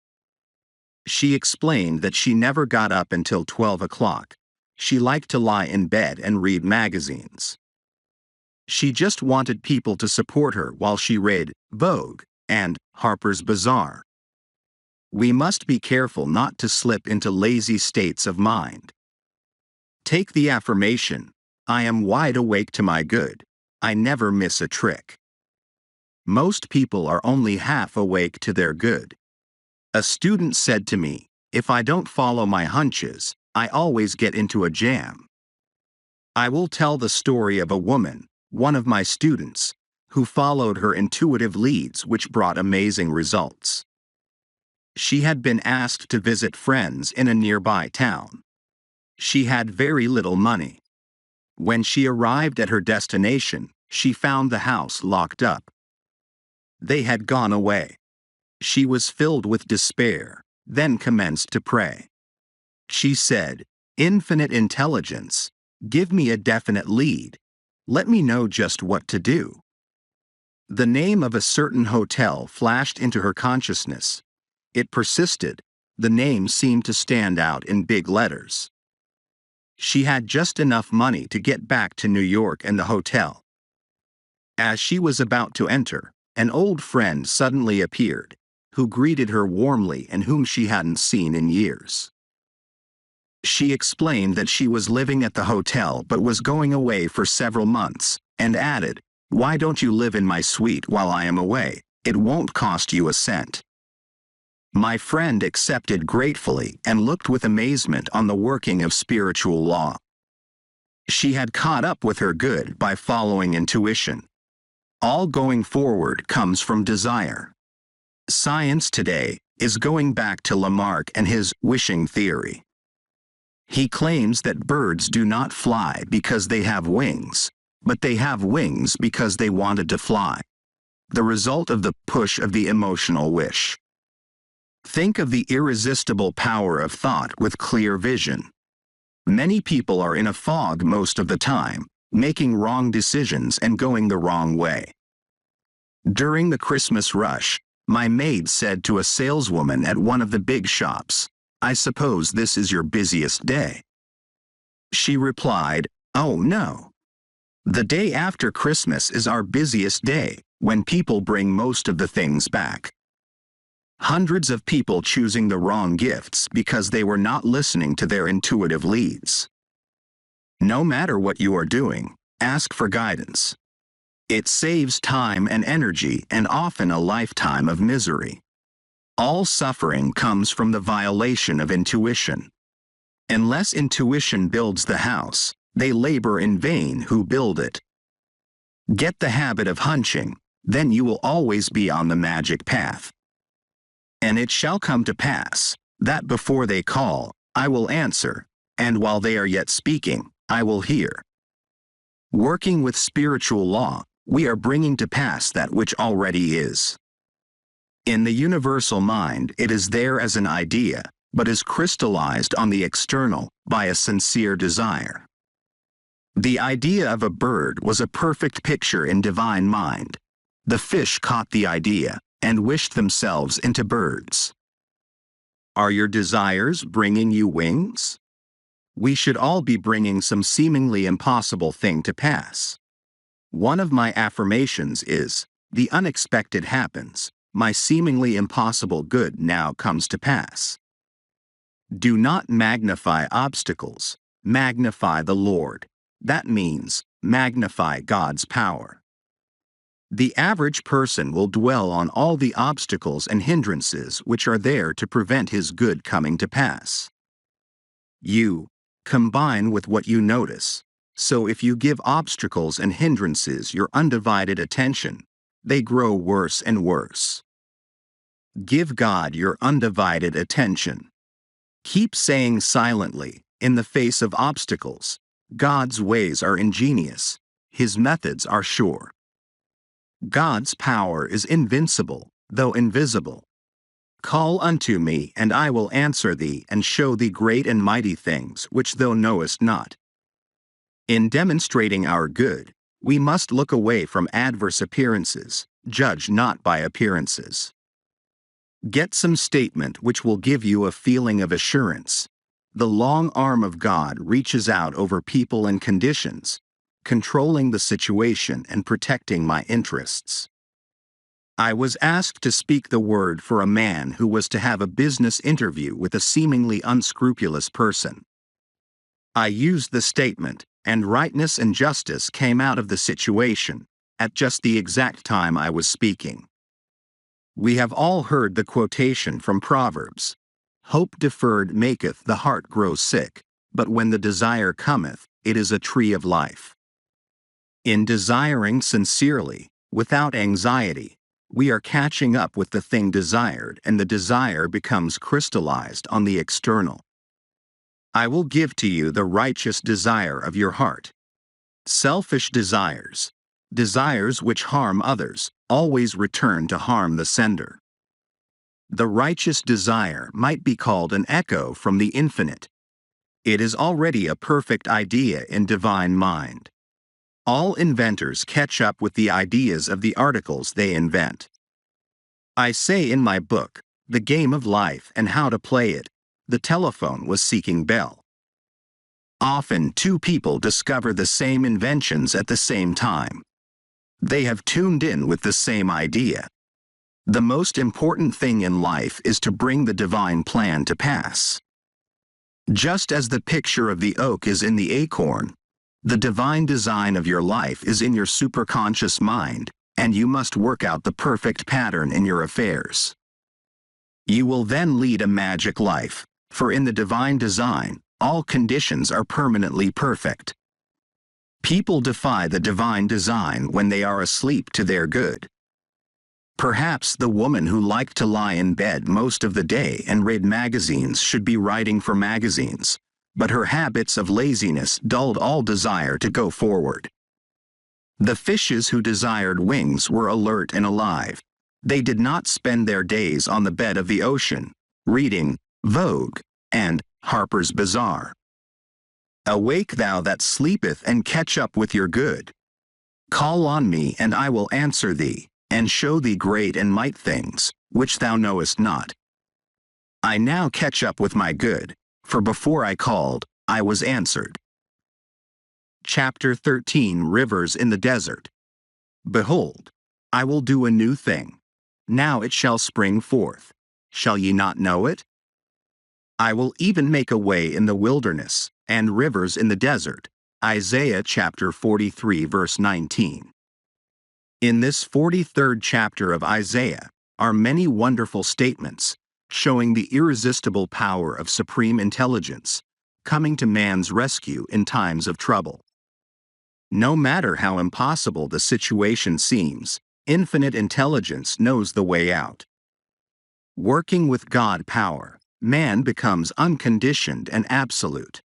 She explained that she never got up until 12 o'clock. She liked to lie in bed and read magazines. She just wanted people to support her while she read Vogue and Harper's Bazaar. We must be careful not to slip into lazy states of mind. Take the affirmation, I am wide awake to my good. I never miss a trick. Most people are only half awake to their good. A student said to me, if I don't follow my hunches, I always get into a jam. I will tell the story of a woman, one of my students, who followed her intuitive leads which brought amazing results. She had been asked to visit friends in a nearby town. She had very little money. When she arrived at her destination, she found the house locked up. They had gone away. She was filled with despair, then commenced to pray. She said, Infinite intelligence, give me a definite lead. Let me know just what to do. The name of a certain hotel flashed into her consciousness. It persisted. The name seemed to stand out in big letters. She had just enough money to get back to New York and the hotel. As she was about to enter, an old friend suddenly appeared, who greeted her warmly and whom she hadn't seen in years. She explained that she was living at the hotel but was going away for several months, and added, why don't you live in my suite while I am away? It won't cost you a cent. My friend accepted gratefully and looked with amazement on the working of spiritual law. She had caught up with her good by following intuition. All going forward comes from desire. Science today is going back to Lamarck and his wishing theory. He claims that birds do not fly because they have wings, but they have wings because they wanted to fly. The result of the push of the emotional wish. Think of the irresistible power of thought with clear vision. Many people are in a fog most of the time, making wrong decisions and going the wrong way. During the Christmas rush, my maid said to a saleswoman at one of the big shops, I suppose this is your busiest day. She replied, oh no. The day after Christmas is our busiest day, when people bring most of the things back. Hundreds of people choosing the wrong gifts because they were not listening to their intuitive leads. No matter what you are doing, ask for guidance. It saves time and energy and often a lifetime of misery. All suffering comes from the violation of intuition. Unless intuition builds the house, they labor in vain who build it. Get the habit of hunching, then you will always be on the magic path. And it shall come to pass, that before they call, I will answer, and while they are yet speaking, I will hear. Working with spiritual law, we are bringing to pass that which already is. In the universal mind, it is there as an idea, but is crystallized on the external by a sincere desire. The idea of a bird was a perfect picture in divine mind. The fish caught the idea and wished themselves into birds. Are your desires bringing you wings? We should all be bringing some seemingly impossible thing to pass. One of my affirmations is, "The unexpected happens, my seemingly impossible good now comes to pass." Do not magnify obstacles, magnify the Lord. That means, magnify God's power. The average person will dwell on all the obstacles and hindrances which are there to prevent his good coming to pass. You combine with what you notice. So if you give obstacles and hindrances your undivided attention, they grow worse and worse. Give God your undivided attention. Keep saying silently, in the face of obstacles, God's ways are ingenious, His methods are sure. God's power is invincible, though invisible. Call unto me, and I will answer thee, and show thee great and mighty things which thou knowest not. In demonstrating our good, we must look away from adverse appearances, judge not by appearances. Get some statement which will give you a feeling of assurance. The long arm of God reaches out over people and conditions, controlling the situation and protecting my interests. I was asked to speak the word for a man who was to have a business interview with a seemingly unscrupulous person. I used the statement, and rightness and justice came out of the situation, at just the exact time I was speaking. We have all heard the quotation from Proverbs, "Hope deferred maketh the heart grow sick, but when the desire cometh, it is a tree of life." In desiring sincerely, without anxiety, we are catching up with the thing desired, and the desire becomes crystallized on the external. I will give to you the righteous desire of your heart. Selfish desires, desires which harm others, always return to harm the sender. The righteous desire might be called an echo from the infinite. It is already a perfect idea in divine mind. All inventors catch up with the ideas of the articles they invent. I say in my book, The Game of Life and How to Play It, the telephone was seeking Bell. Often two people discover the same inventions at the same time. They have tuned in with the same idea. The most important thing in life is to bring the divine plan to pass. Just as the picture of the oak is in the acorn, the divine design of your life is in your superconscious mind, and you must work out the perfect pattern in your affairs. You will then lead a magic life, for in the divine design, all conditions are permanently perfect. People defy the divine design when they are asleep to their good. Perhaps the woman who liked to lie in bed most of the day and read magazines should be writing for magazines, but her habits of laziness dulled all desire to go forward. The fishes who desired wings were alert and alive. They did not spend their days on the bed of the ocean, reading Vogue and Harper's Bazaar. Awake thou that sleepeth, and catch up with your good. Call on me, and I will answer thee, and show thee great and mighty things, which thou knowest not. I now catch up with my good, for before I called, I was answered. Chapter 13, Rivers in the Desert. Behold, I will do a new thing. Now it shall spring forth. Shall ye not know it? I will even make a way in the wilderness, and rivers in the desert. Isaiah chapter 43 verse 19. In this 43rd chapter of Isaiah are many wonderful statements, showing the irresistible power of supreme intelligence, coming to man's rescue in times of trouble. No matter how impossible the situation seems, infinite intelligence knows the way out. Working with God power, man becomes unconditioned and absolute.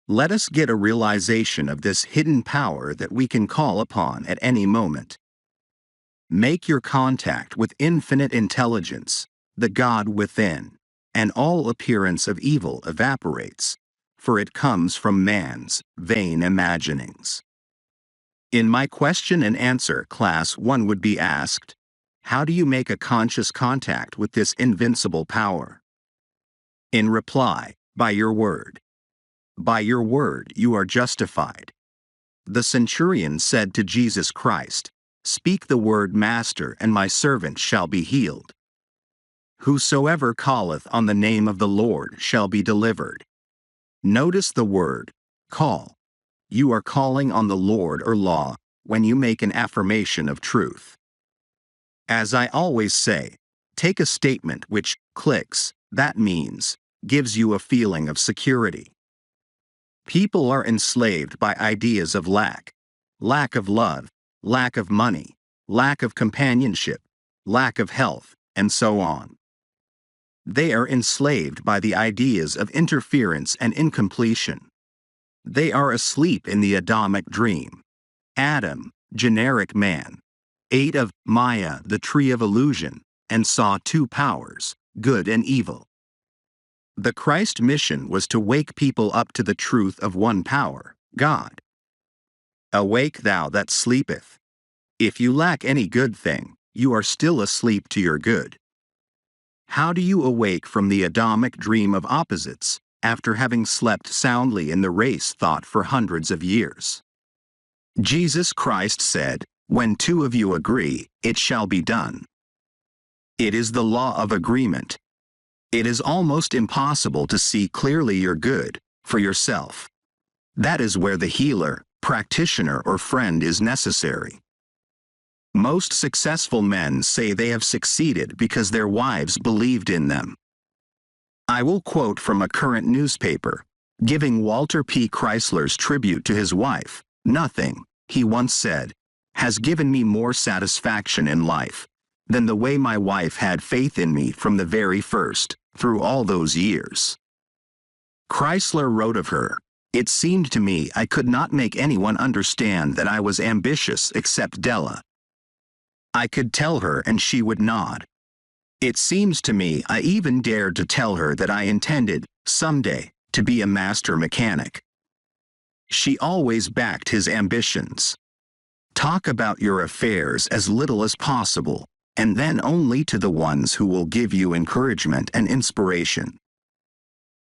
Let us get a realization of this hidden power that we can call upon at any moment. Make your contact with infinite intelligence, the God within, and all appearance of evil evaporates, for it comes from man's vain imaginings. In my question and answer class, one would be asked, how do you make a conscious contact with this invincible power? In reply, by your word. By your word you are justified. The centurion said to Jesus Christ, "Speak the word, Master, and my servant shall be healed. Whosoever calleth on the name of the Lord shall be delivered." Notice the word, call. You are calling on the Lord or law when you make an affirmation of truth. As I always say, take a statement which clicks, that means, gives you a feeling of security. People are enslaved by ideas of lack of love, lack of money, lack of companionship, lack of health, and so on. They are enslaved by the ideas of interference and incompletion. They are asleep in the Adamic dream. Adam, generic man, ate of Maya, the tree of illusion, and saw two powers, good and evil. The Christ mission was to wake people up to the truth of one power, God. Awake thou that sleepeth. If you lack any good thing, you are still asleep to your good. How do you awake from the Adamic dream of opposites, after having slept soundly in the race thought for hundreds of years? Jesus Christ said, "When two of you agree, it shall be done." It is the law of agreement. It is almost impossible to see clearly your good, for yourself. That is where the healer, practitioner, or friend is necessary. Most successful men say they have succeeded because their wives believed in them. I will quote from a current newspaper, giving Walter P. Chrysler's tribute to his wife. "Nothing," he once said, "has given me more satisfaction in life than the way my wife had faith in me from the very first, through all those years." Chrysler wrote of her, "It seemed to me I could not make anyone understand that I was ambitious except Della. I could tell her and she would nod. It seems to me I even dared to tell her that I intended, someday, to be a master mechanic. She always backed his ambitions. Talk about your affairs as little as possible, and then only to the ones who will give you encouragement and inspiration.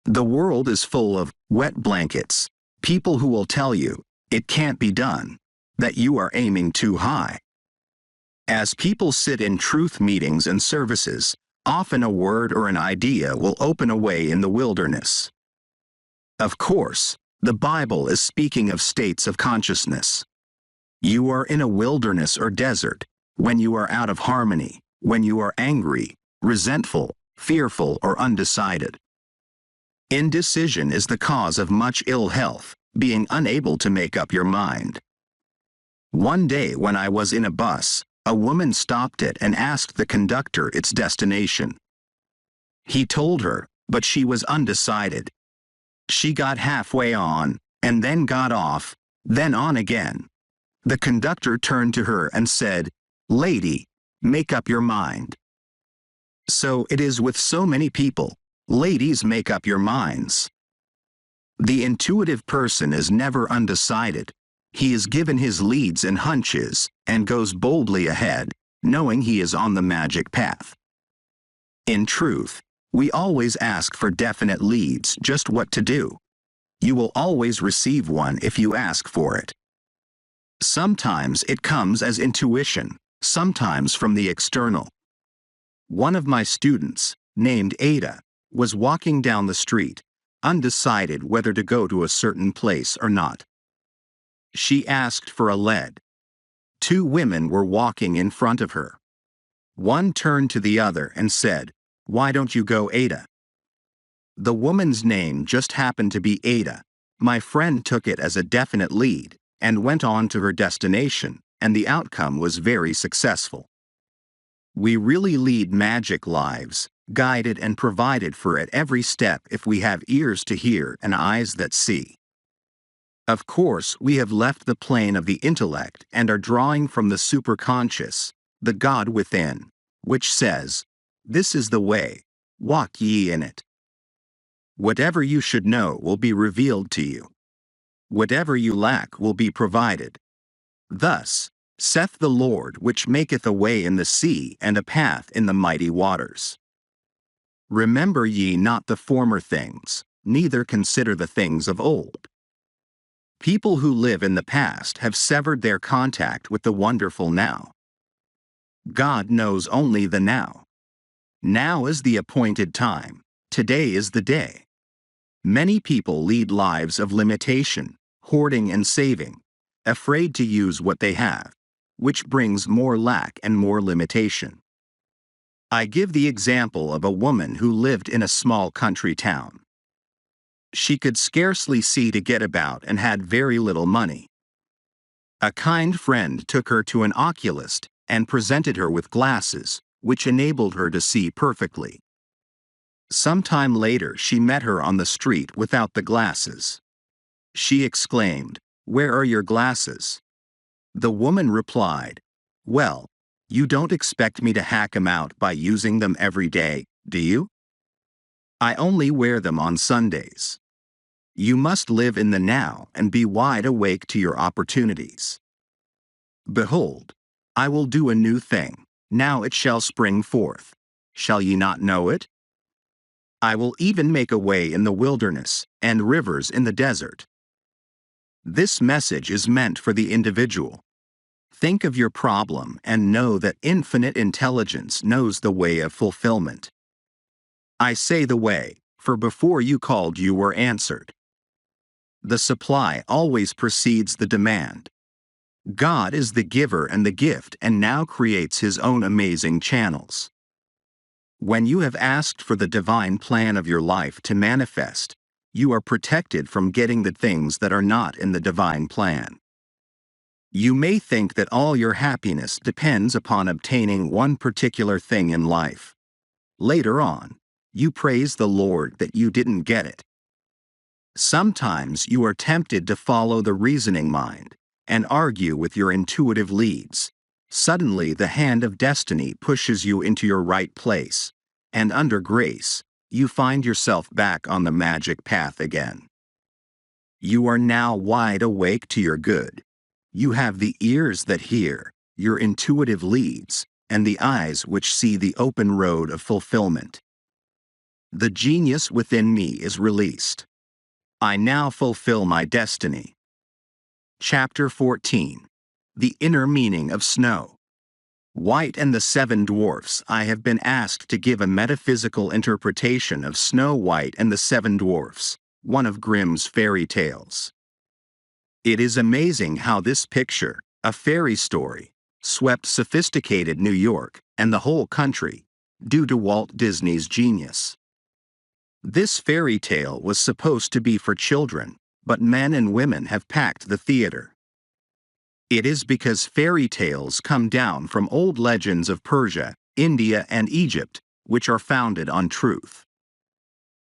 The world is full of wet blankets, people who will tell you, it can't be done, that you are aiming too high. As people sit in truth meetings and services, often a word or an idea will open a way in the wilderness. Of course, the Bible is speaking of states of consciousness. You are in a wilderness or desert, when you are out of harmony, when you are angry, resentful, fearful, or undecided. Indecision is the cause of much ill health, being unable to make up your mind. One day when I was in a bus, a woman stopped it and asked the conductor its destination. He told her, but she was undecided. She got halfway on, and then got off, then on again. The conductor turned to her and said, "Lady, make up your mind." So it is with so many people. Ladies, make up your minds. The intuitive person is never undecided. He is given his leads and hunches, and goes boldly ahead, knowing he is on the magic path. In truth, we always ask for definite leads, just what to do. You will always receive one if you ask for it. Sometimes it comes as intuition, sometimes from the external. One of my students, named Ada, was walking down the street, undecided whether to go to a certain place or not. She asked for a lead. Two women were walking in front of her. One turned to the other and said, "Why don't you go, Ada?" The woman's name just happened to be Ada. My friend took it as a definite lead, and went on to her destination, and the outcome was very successful. We really lead magic lives, guided and provided for at every step if we have ears to hear and eyes that see. Of course, we have left the plane of the intellect and are drawing from the superconscious, the God within, which says, "This is the way, walk ye in it." Whatever you should know will be revealed to you. Whatever you lack will be provided. Thus saith the Lord, which maketh a way in the sea and a path in the mighty waters. Remember ye not the former things, neither consider the things of old. People who live in the past have severed their contact with the wonderful now. God knows only the now. Now is the appointed time. Today is the day. Many people lead lives of limitation, hoarding and saving, afraid to use what they have, which brings more lack and more limitation. I give the example of a woman who lived in a small country town. She could scarcely see to get about and had very little money. A kind friend took her to an oculist and presented her with glasses, which enabled her to see perfectly. Some time later she met her on the street without the glasses. She exclaimed, "Where are your glasses?" The woman replied, "Well, you don't expect me to hack 'em out by using them every day, do you? I only wear them on Sundays. You must live in the now and be wide awake to your opportunities. Behold, I will do a new thing, now it shall spring forth. Shall ye not know it? I will even make a way in the wilderness, and rivers in the desert." This message is meant for the individual. Think of your problem and know that infinite intelligence knows the way of fulfillment. I say the way, for before you called you were answered. The supply always precedes the demand. God is the giver and the gift and now creates His own amazing channels. When you have asked for the divine plan of your life to manifest, you are protected from getting the things that are not in the divine plan. You may think that all your happiness depends upon obtaining one particular thing in life. Later on, you praise the Lord that you didn't get it. Sometimes you are tempted to follow the reasoning mind and argue with your intuitive leads. Suddenly the hand of destiny pushes you into your right place, and under grace, you find yourself back on the magic path again. You are now wide awake to your good. You have the ears that hear, your intuitive leads, and the eyes which see the open road of fulfillment. The genius within me is released. I now fulfill my destiny. Chapter 14. The Inner Meaning of Snow. White and the Seven Dwarfs. I have been asked to give a metaphysical interpretation of Snow White and the Seven Dwarfs, one of Grimm's fairy tales. It is amazing how this picture, a fairy story, swept sophisticated New York and the whole country, due to Walt Disney's genius. This fairy tale was supposed to be for children, but men and women have packed the theater. It is because fairy tales come down from old legends of Persia, India, and Egypt, which are founded on truth.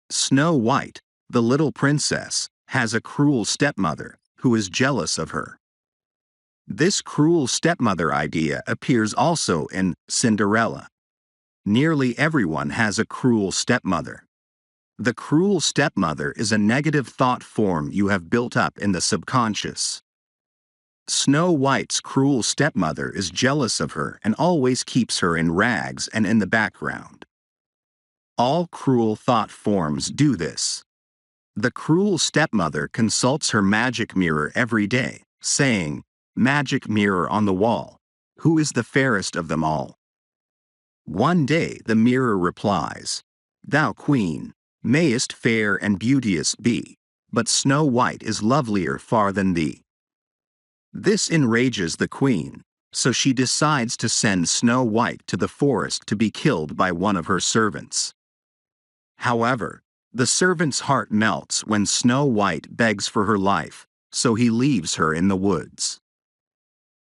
Snow White, the little princess, has a cruel stepmother who is jealous of her. This cruel stepmother idea appears also in Cinderella. Nearly everyone has a cruel stepmother. The cruel stepmother is a negative thought form you have built up in the subconscious. Snow White's cruel stepmother is jealous of her and always keeps her in rags and in the background. All cruel thought forms do this. The cruel stepmother consults her magic mirror every day, saying, "Magic mirror on the wall, who is the fairest of them all?" One day the mirror replies, "Thou queen, mayest fair and beauteous be, but Snow White is lovelier far than thee." This enrages the queen, so she decides to send Snow White to the forest to be killed by one of her servants. However, the servant's heart melts when Snow White begs for her life, so he leaves her in the woods.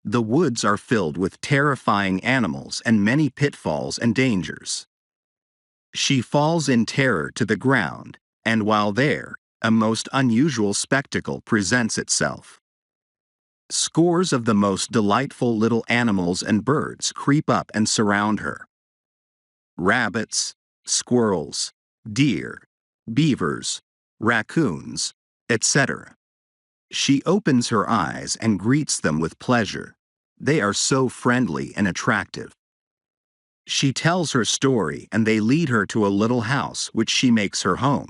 The woods are filled with terrifying animals and many pitfalls and dangers. She falls in terror to the ground, and while there, a most unusual spectacle presents itself. Scores of the most delightful little animals and birds creep up and surround her. Rabbits, squirrels, deer, beavers, raccoons, etc. She opens her eyes and greets them with pleasure. They are so friendly and attractive. She tells her story and they lead her to a little house which she makes her home.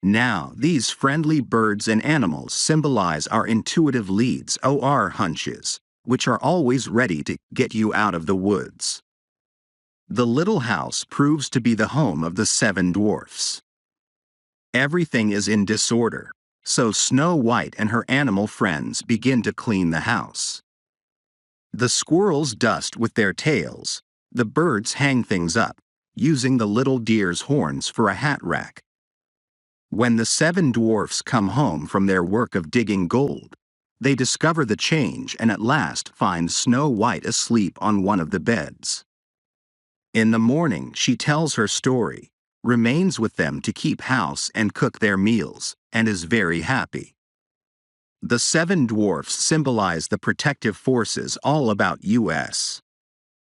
Now, these friendly birds and animals symbolize our intuitive leads or hunches, which are always ready to get you out of the woods. The little house proves to be the home of the 7 dwarfs. Everything is in disorder, so Snow White and her animal friends begin to clean the house. The squirrels dust with their tails, the birds hang things up, using the little deer's horns for a hat rack. When the 7 dwarfs come home from their work of digging gold, they discover the change and at last find Snow White asleep on one of the beds. In the morning she tells her story, remains with them to keep house and cook their meals, and is very happy. The 7 dwarfs symbolize the protective forces all about us.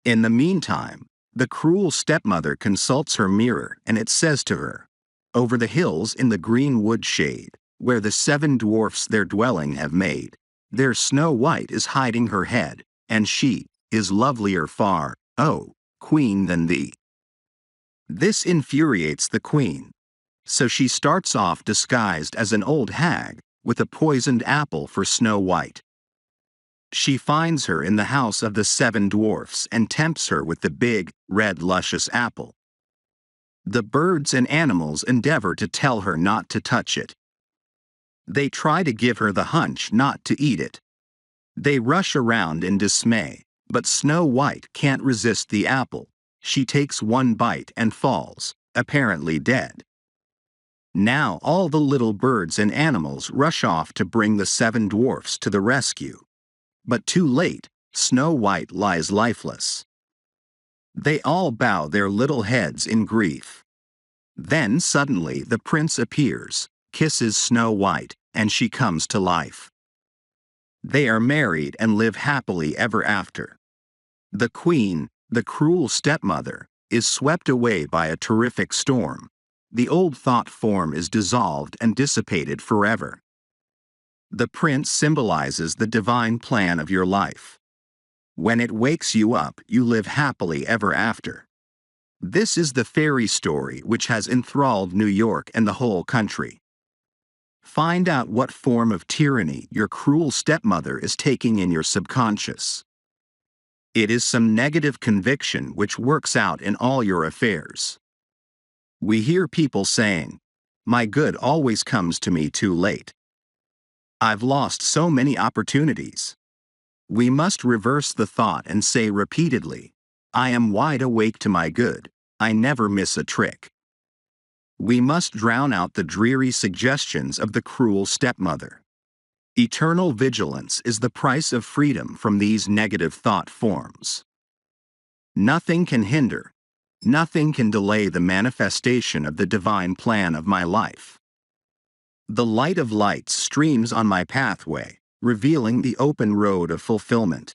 In the meantime, the cruel stepmother consults her mirror and it says to her, "Over the hills in the green wood shade, where the 7 dwarfs their dwelling have made, there Snow White is hiding her head, and she is lovelier far, O queen, than thee." This infuriates the queen. So she starts off disguised as an old hag, with a poisoned apple for Snow White. She finds her in the house of the 7 dwarfs and tempts her with the big, red luscious apple. The birds and animals endeavor to tell her not to touch it. They try to give her the hunch not to eat it. They rush around in dismay, but Snow White can't resist the apple. She takes one bite and falls, apparently dead. Now all the little birds and animals rush off to bring the 7 dwarfs to the rescue. But too late, Snow White lies lifeless. They all bow their little heads in grief. Then suddenly the prince appears, kisses Snow White, and she comes to life. They are married and live happily ever after. The queen, the cruel stepmother, is swept away by a terrific storm. The old thought form is dissolved and dissipated forever. The prince symbolizes the divine plan of your life. When it wakes you up, you live happily ever after. This is the fairy story which has enthralled New York and the whole country. Find out what form of tyranny your cruel stepmother is taking in your subconscious. It is some negative conviction which works out in all your affairs. We hear people saying, "My good always comes to me too late. I've lost so many opportunities." We must reverse the thought and say repeatedly, "I am wide awake to my good, I never miss a trick." We must drown out the dreary suggestions of the cruel stepmother. Eternal vigilance is the price of freedom from these negative thought forms. Nothing can hinder, nothing can delay the manifestation of the divine plan of my life. The light of lights streams on my pathway, revealing the open road of fulfillment.